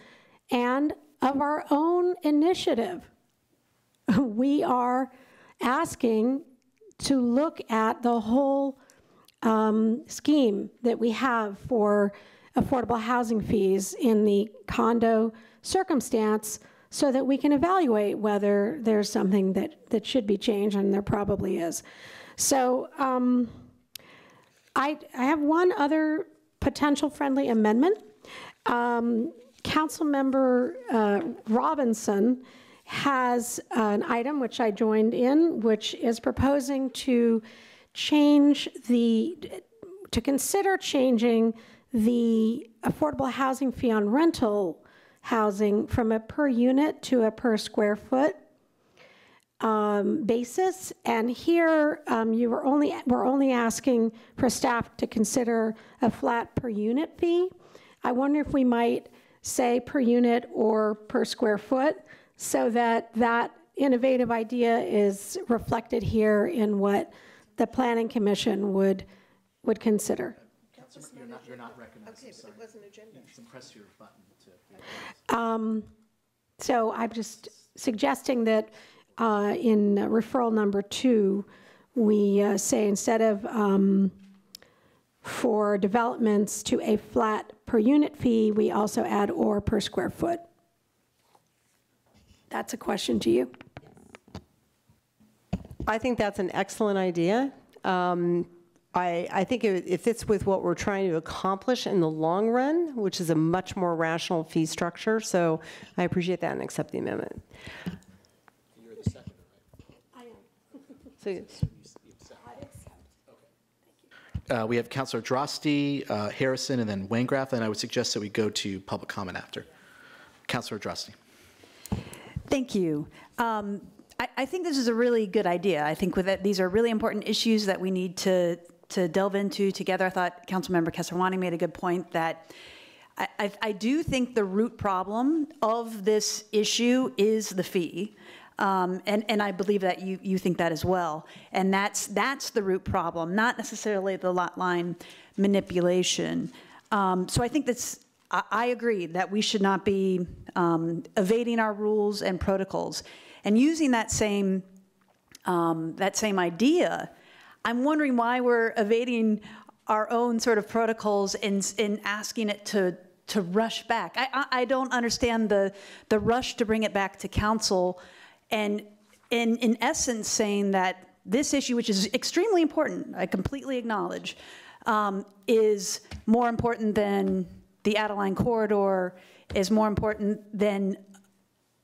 and of our own initiative, we are asking to look at the whole scheme that we have for affordable housing fees in the condo circumstance, so that we can evaluate whether there's something that should be changed, and there probably is. So I have one other potential friendly amendment. Councilmember Robinson has an item which I joined in, which is proposing to consider changing the affordable housing fee on rental housing from a per unit to a per square foot basis. And here we're only asking for staff to consider a flat per unit fee. I wonder if we might say per unit or per square foot, so that that innovative idea is reflected here in what the Planning Commission would consider. You're not recognized. Okay, but it wasn't agenda. You can press your button to. So I'm just suggesting that in referral number 2, we say instead of for developments to a flat per unit fee, we also add or per square foot. That's a question to you. I think that's an excellent idea. I think it fits with what we're trying to accomplish in the long run, which is a much more rational fee structure. So I appreciate that and accept the amendment. You're the second, right? I am. So we have Councilor Droste, Harrison, and then Waingraff, and I would suggest that we go to public comment after. Councilor Droste. Thank you. I think this is a really good idea. I think these are really important issues that we need to delve into together. I thought Councilmember Kesarwani made a good point that I do think the root problem of this issue is the fee. And I believe that you think that as well. And that's the root problem, not necessarily the lot line manipulation. So I think I agree that we should not be evading our rules and protocols. And using that same idea, I'm wondering why we're evading our own sort of protocols in asking it to rush back. I don't understand the rush to bring it back to council, and in essence saying that this issue, which is extremely important, I completely acknowledge, is more important than the Adeline corridor, is more important than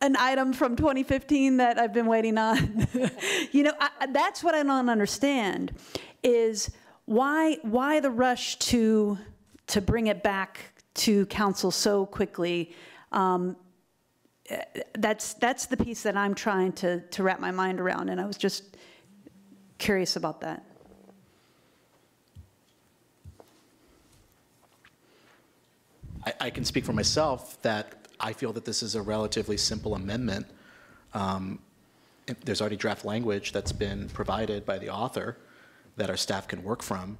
an item from 2015 that I've been waiting on. You know, that's what I don't understand, is why the rush to bring it back to council so quickly. That's the piece that I'm trying to wrap my mind around, and I was just curious about that. I can speak for myself that I feel that this is a relatively simple amendment. There's already draft language that's been provided by the author that our staff can work from.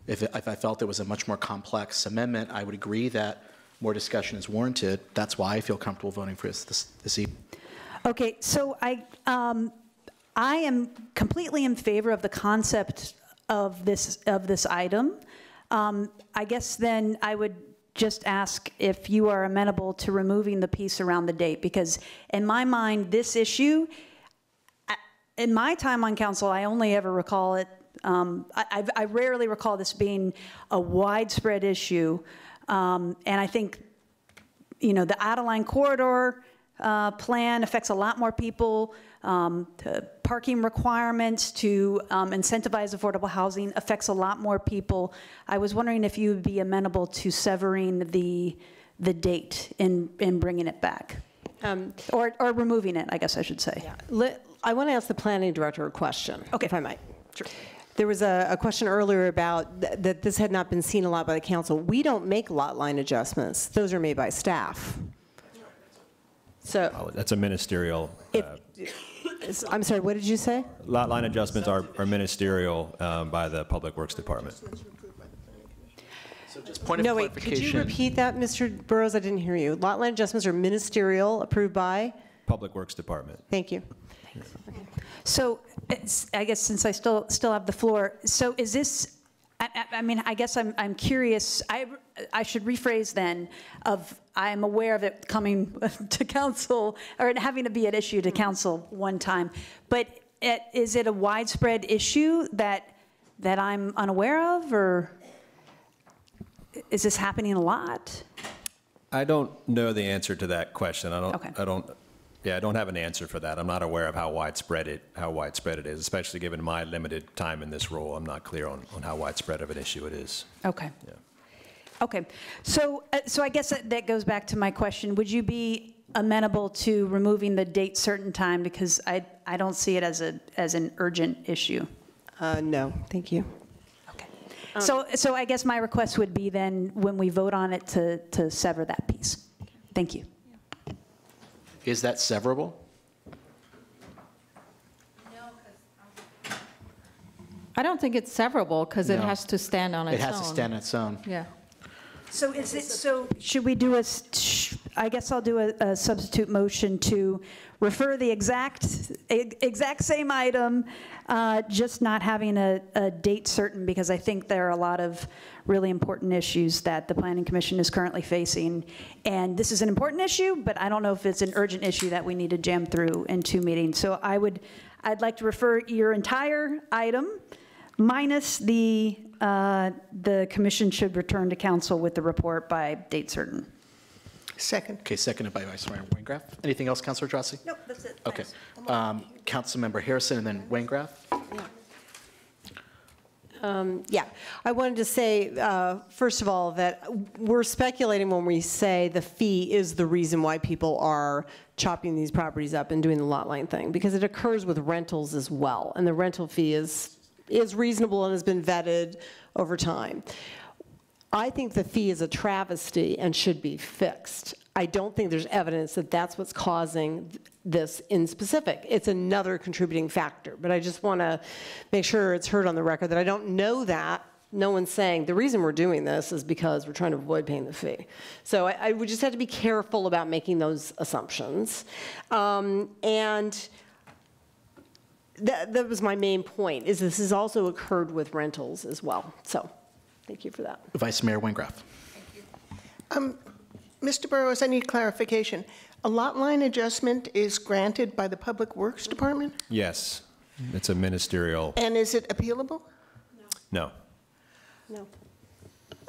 If I felt it was a much more complex amendment, I would agree that more discussion is warranted. That's why I feel comfortable voting for this evening. Okay, so I am completely in favor of the concept of this item. I guess then I would just ask if you are amenable to removing the piece around the date, because in my mind, this issue, in my time on council, I only ever recall it, I rarely recall this being a widespread issue. And I think, you know, the Adeline corridor plan affects a lot more people. Parking requirements to incentivize affordable housing affects a lot more people. I was wondering if you would be amenable to severing the date in bringing it back, or removing it, I guess I should say. Yeah. I want to ask the planning director a question, okay, if I might. Sure. There was a question earlier about that this had not been seen a lot by the council. We don't make lot line adjustments. Those are made by staff. So that's a ministerial. I'm sorry, what did you say? Lot line adjustments are ministerial by the Public Works Department. So just point of clarification. Could you repeat that, Mr. Burrows? I didn't hear you. Lot line adjustments are ministerial, approved by? Public Works Department. Thank you. So I guess since I still have the floor, so is this? I mean, I guess I'm curious. I should rephrase then. I'm aware of it coming to council or having to be an issue to council one time, but is it a widespread issue that I'm unaware of, or is this happening a lot? I don't know the answer to that question. I Okay. I don't have an answer for that. I'm not aware of how widespread it is, especially given my limited time in this role. I'm not clear on how widespread of an issue it is. Okay. Yeah. Okay. So I guess that goes back to my question. Would you be amenable to removing the date certain time, because I don't see it as an urgent issue? No, thank you. Okay. So I guess my request would be then, when we vote on it, to sever that piece. Thank you. Is that severable? I don't think it's severable because it has to stand on its own. It has to stand on its own. Yeah. So should we do I guess I'll do a substitute motion to refer the exact same item, just not having a date certain, because I think there are a lot of really important issues that the Planning Commission is currently facing. And this is an important issue, but I don't know if it's an urgent issue that we need to jam through in 2 meetings. So I'd like to refer your entire item, minus the commission should return to council with the report by date certain. Second. Okay, seconded by Vice Mayor Waingraff. Anything else, Councilor Drossi? Nope, that's it. Okay. Councilmember Harrison and then Waingraff. Yeah, I wanted to say, first of all, that we're speculating when we say the fee is the reason why people are chopping these properties up and doing the lot line thing, because it occurs with rentals as well, and the rental fee is reasonable and has been vetted over time. I think the fee is a travesty and should be fixed. I don't think there's evidence that that's what's causing this in specific. It's another contributing factor, but I just want to make sure it's heard on the record that I don't know that. No one's saying the reason we're doing this is because we're trying to avoid paying the fee. So I would just have to be careful about making those assumptions. And that was my main point, is this has also occurred with rentals as well. So thank you for that. Vice Mayor Wengraf. Mr. Burrows, I need clarification. A lot line adjustment is granted by the Public Works Department? Yes, it's a ministerial. And is it appealable? No. No.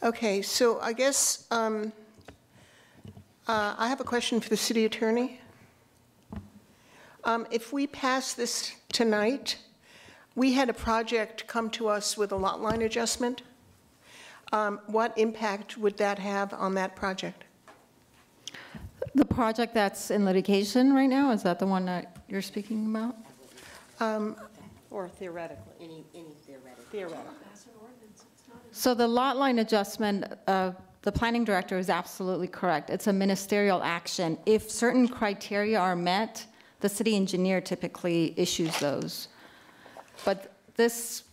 Okay, so I guess I have a question for the city attorney. If we pass this tonight, we had a project come to us with a lot line adjustment. What impact would that have on that project? The project that's in litigation right now, is that the one that you're speaking about? Or theoretically? Any theoretical. So the lot line adjustment, the planning director is absolutely correct. It's a ministerial action. If certain criteria are met, the city engineer typically issues those. But this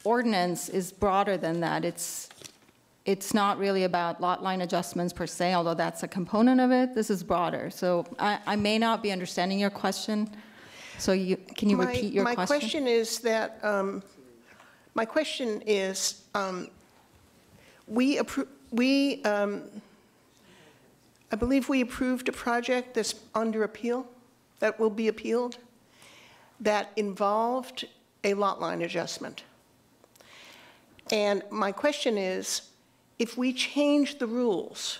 ordinance is broader than that. It's not really about lot line adjustments per se, although that's a component of it. This is broader. So I may not be understanding your question. So can you repeat your question? My question is that, I believe we approved a project that's under appeal, that will be appealed, that involved a lot line adjustment. And my question is, if we change the rules,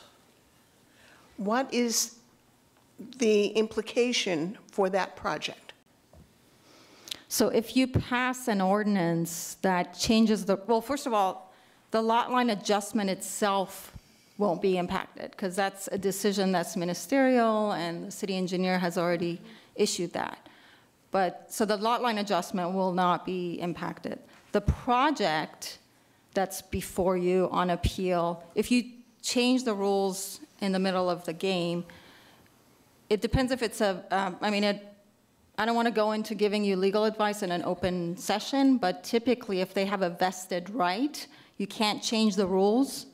what is the implication for that project? So if you pass an ordinance that changes well, first of all, the lot line adjustment itself won't be impacted because that's a decision that's ministerial and the city engineer has already issued that. So the lot line adjustment will not be impacted. The project that's before you on appeal, if you change the rules in the middle of the game, it depends if it's I don't want to go into giving you legal advice in an open session, but typically if they have a vested right, you can't change the rules.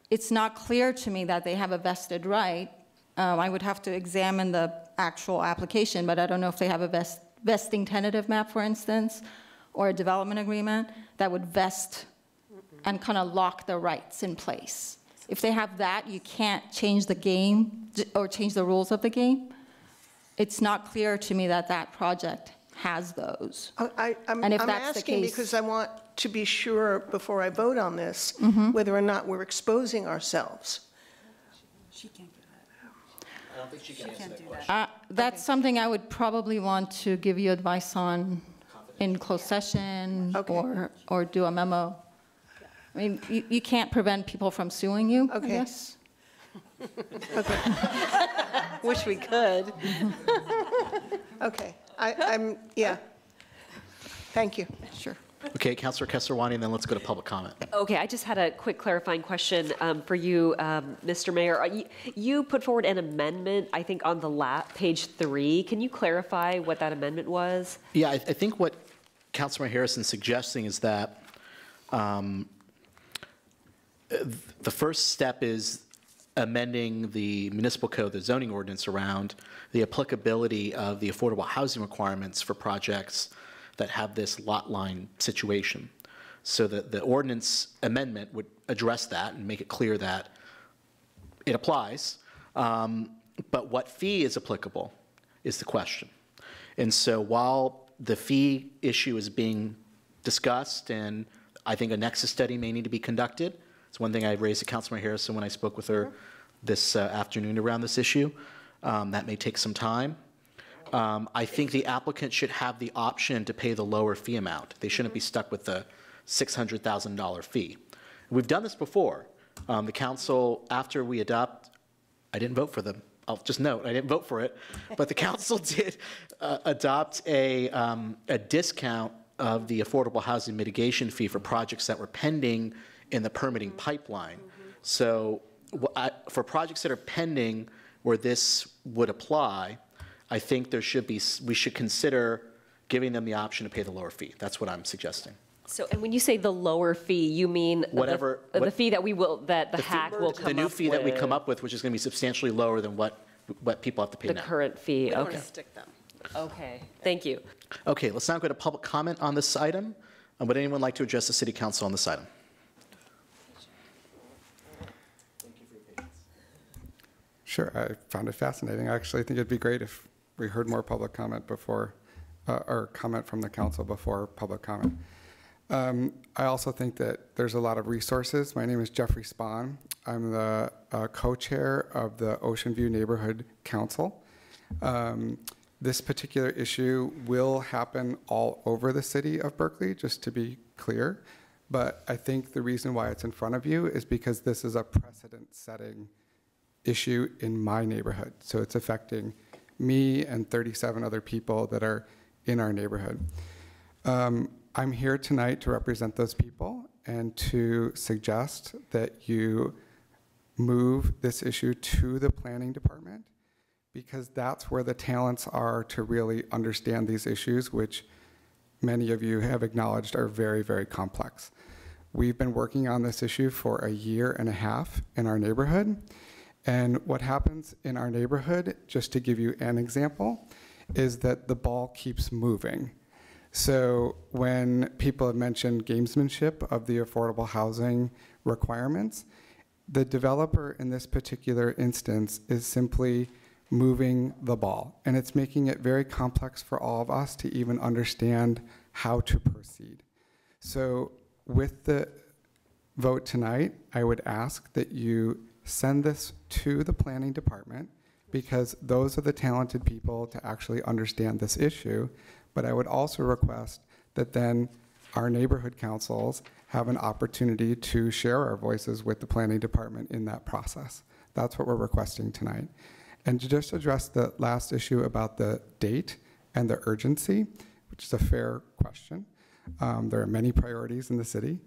It's not clear to me that they have a vested right. I would have to examine the actual application, but I don't know if they have a vesting tentative map, for instance, or a development agreement that would vest and kind of lock the rights in place. If they have that, you can't change the game or change the rules of the game. It's not clear to me that that project has those. I'm asking because I want to be sure before I vote on this, whether or not we're exposing ourselves. I don't think she can answer that question. That's something I would probably want to give you advice on in closed session or do a memo. I mean, you can't prevent people from suing you, I guess. Okay. Wish we could. Okay. Yeah. Thank you. Sure. Okay, Councilor Kesarwani, and then let's go to public comment. Okay, I just had a quick clarifying question for you, Mr. Mayor. You put forward an amendment, I think, on the page 3. Can you clarify what that amendment was? Yeah, I think what Councilor Harrison's suggesting is that the first step is amending the municipal code, the zoning ordinance, around the applicability of the affordable housing requirements for projects that have this lot line situation. So that the ordinance amendment would address that and make it clear that it applies, but what fee is applicable is the question. And so while the fee issue is being discussed, and I think a nexus study may need to be conducted, it's one thing I raised to Councilmember Harrison when I spoke with her this afternoon around this issue. That may take some time. I think the applicant should have the option to pay the lower fee amount. They shouldn't be stuck with the $600,000 fee. We've done this before. The council, after we adopt, I didn't vote for them. I'll just note, I didn't vote for it, but the council did adopt a discount of the affordable housing mitigation fee for projects that were pending in the permitting pipeline. So for projects that are pending where this would apply, I think we should consider giving them the option to pay the lower fee. That's what I'm suggesting. So, and when you say the lower fee, you mean the fee that the hack will come up with? The new fee that we come up with, which is going to be substantially lower than what people have to pay now. The current fee, We don't okay. want to stick them. Okay, thank you. Okay, let's now go to public comment on this item. Would anyone like to address the City Council on this item? Sure, I found it fascinating. I actually think it'd be great if we heard more public comment before, or comment from the council before public comment. I also think that there's a lot of resources. My name is Jeffrey Spahn. I'm the co-chair of the Ocean View Neighborhood Council. This particular issue will happen all over the city of Berkeley, just to be clear. But I think the reason why it's in front of you is because this is a precedent-setting issue in my neighborhood. So it's affecting me and 37 other people that are in our neighborhood. I'm here tonight to represent those people and to suggest that you move this issue to the planning department, because that's where the talents are to really understand these issues, which many of you have acknowledged are very, very complex. We've been working on this issue for a year and a half in our neighborhood. And what happens in our neighborhood, just to give you an example, is that the ball keeps moving. So when people have mentioned gamesmanship of the affordable housing requirements, the developer in this particular instance is simply moving the ball. And it's making it very complex for all of us to even understand how to proceed. So with the vote tonight, I would ask that you send this to the planning department, because those are the talented people to actually understand this issue. But I would also request that then our neighborhood councils have an opportunity to share our voices with the planning department in that process. That's what we're requesting tonight. And to just address the last issue about the date and the urgency, which is a fair question. There are many priorities in the city.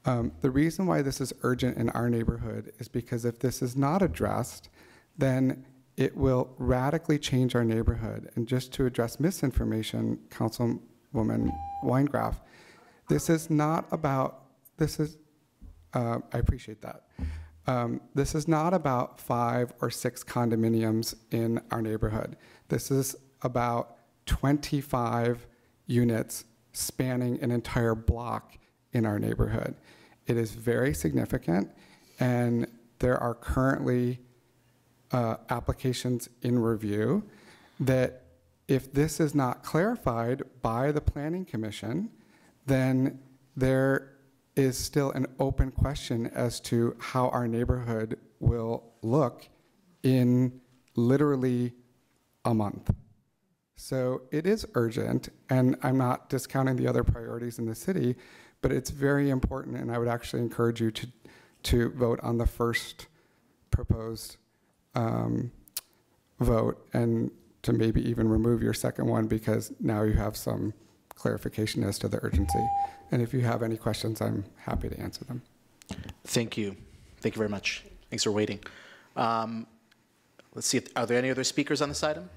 The reason why this is urgent in our neighborhood is because if this is not addressed, then it will radically change our neighborhood. And just to address misinformation, Councilwoman Weingraf, this is not about, I appreciate that. This is not about 5 or 6 condominiums in our neighborhood. This is about 25 units spanning an entire block in our neighborhood. It is very significant, and there are currently applications in review that if this is not clarified by the Planning Commission, then there is still an open question as to how our neighborhood will look in literally a month. So it is urgent, and I'm not discounting the other priorities in the city, but it's very important, and I would actually encourage you to vote on the first proposed vote, and to maybe even remove your second one, because now you have some clarification as to the urgency. And if you have any questions, I'm happy to answer them. Thank you. Thank you very much. Thanks for waiting. Let's see, are there any other speakers on this item?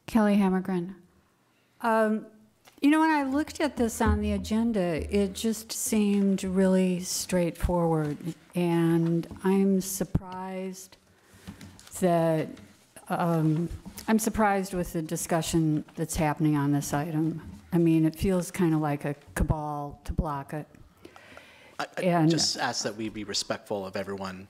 Kelly Hammergren. You know, when I looked at this on the agenda, it just seemed really straightforward, and I'm surprised that I'm surprised with the discussion that's happening on this item. I mean, it feels kind of like a cabal to block it. I just ask that we be respectful of everyone,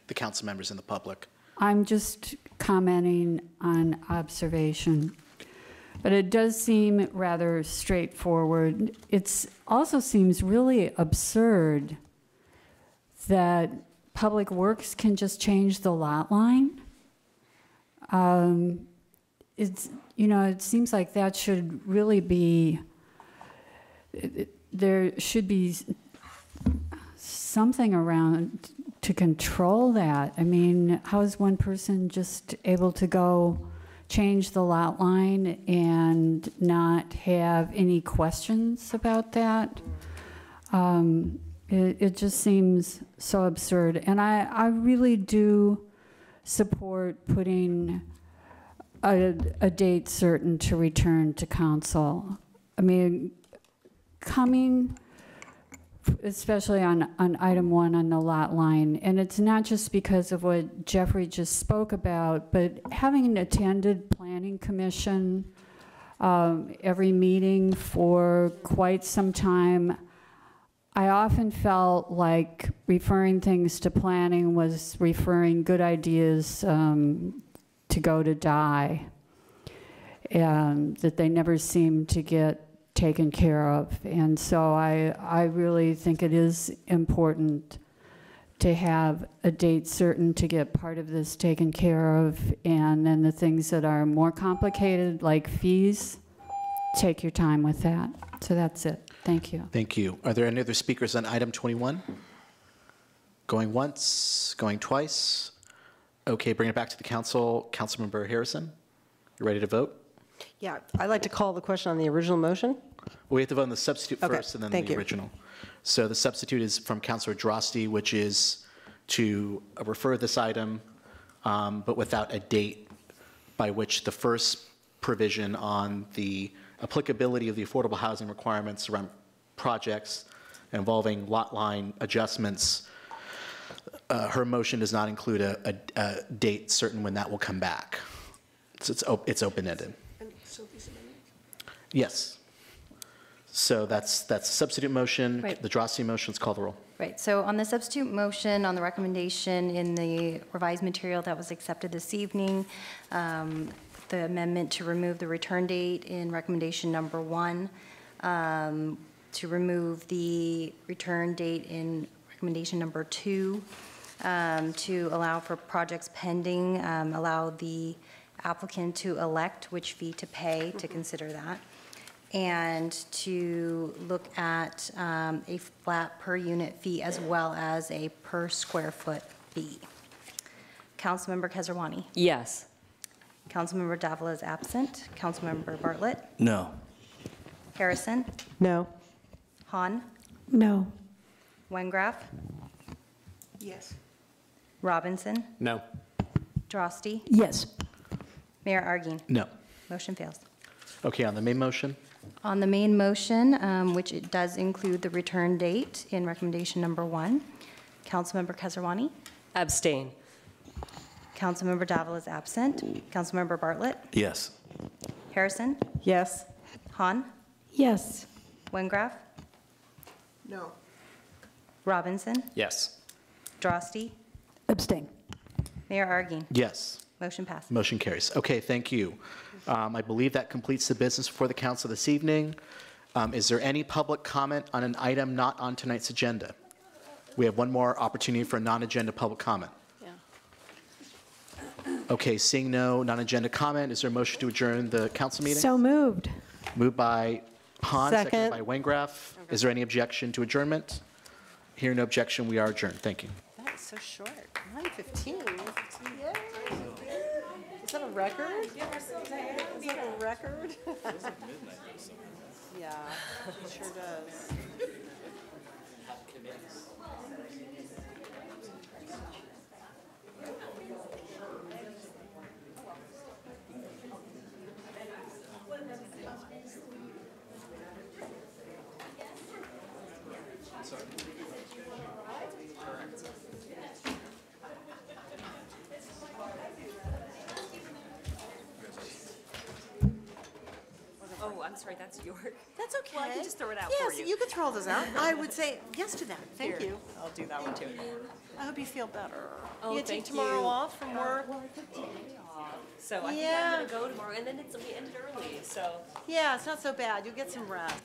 the council members and the public. I'm just commenting on observation. But it does seem rather straightforward. It also seems really absurd that Public Works can just change the lot line. You know, it seems like that should really be, there should be something around to control that? I mean, how is one person just able to go change the lot line and not have any questions about that? It just seems so absurd. And I really do support putting a date certain to return to council. I mean, coming, especially on item 1 on the lot line, and it's not just because of what Jeffrey just spoke about, but having attended planning commission every meeting for quite some time, I often felt like referring things to planning was referring good ideas to go to die, and that they never seemed to get taken care of. And so I really think it is important to have a date certain to get part of this taken care of, and then the things that are more complicated, like fees, take your time with that. So that's it. Thank you. Thank you. Are there any other speakers on item 21? Going once, going twice? Okay, bring it back to the council. Councilmember Harrison, you ready to vote? Yeah, I'd like to call the question on the original motion. We have to vote on the substitute Okay, first and then thank the you. original. So the substitute is from Councilor Droste, which is to refer this item, but without a date by which the first provision on the applicability of the affordable housing requirements around projects involving lot line adjustments. Her motion does not include a date certain when that will come back. So it's open-ended. Yes. So that's a substitute motion. Right. The Droste motion, let's call the roll. Right, so on the substitute motion, on the recommendation in the revised material that was accepted this evening, the amendment to remove the return date in recommendation number 1, to remove the return date in recommendation number 2, to allow for projects pending, allow the applicant to elect which fee to pay, to consider that, and to look at a flat per unit fee as well as a per square foot fee. Councilmember Kesarwani? Yes. Councilmember Davila is absent. Councilmember Bartlett? No. Harrison? No. Hahn? No. Wengraf? Yes. Robinson? No. Droste? Yes. Mayor Argine? No. Motion fails. Okay, on the main motion? On the main motion, which it does include the return date in recommendation number 1, Councilmember Kesarwani? Abstain. Councilmember Davila is absent. Councilmember Bartlett? Yes. Harrison? Yes. Hahn? Yes. Wengraf? No. Robinson? Yes. Droste? Abstain. Mayor Argine? Yes. Motion passes. Motion carries. Okay, thank you. I believe that completes the business before the council this evening. Is there any public comment on an item not on tonight's agenda? We have one more opportunity for a non-agenda public comment. Okay, seeing no non-agenda comment, is there a motion to adjourn the council meeting? So moved. Moved by Hahn, seconded Second. by Wengraf. Is there any objection to adjournment? Hearing no objection, we are adjourned. Thank you. That is so short. 9:15. Yay. Is that a record? Yeah, we're still there. Is that a record? Yeah, it sure does. Oh, I'm sorry, that's yours. That's okay. Well, I can just throw it out yes, for you. you can throw those out. I would say yes to that. Thank Here, you. I'll do that one too. I hope you feel better. Oh, you take thank tomorrow you. off from work? Well, I took today off. So I think Yeah. I'm gonna go tomorrow, and then we end early, so. Yeah, it's not so bad. You'll get some rest.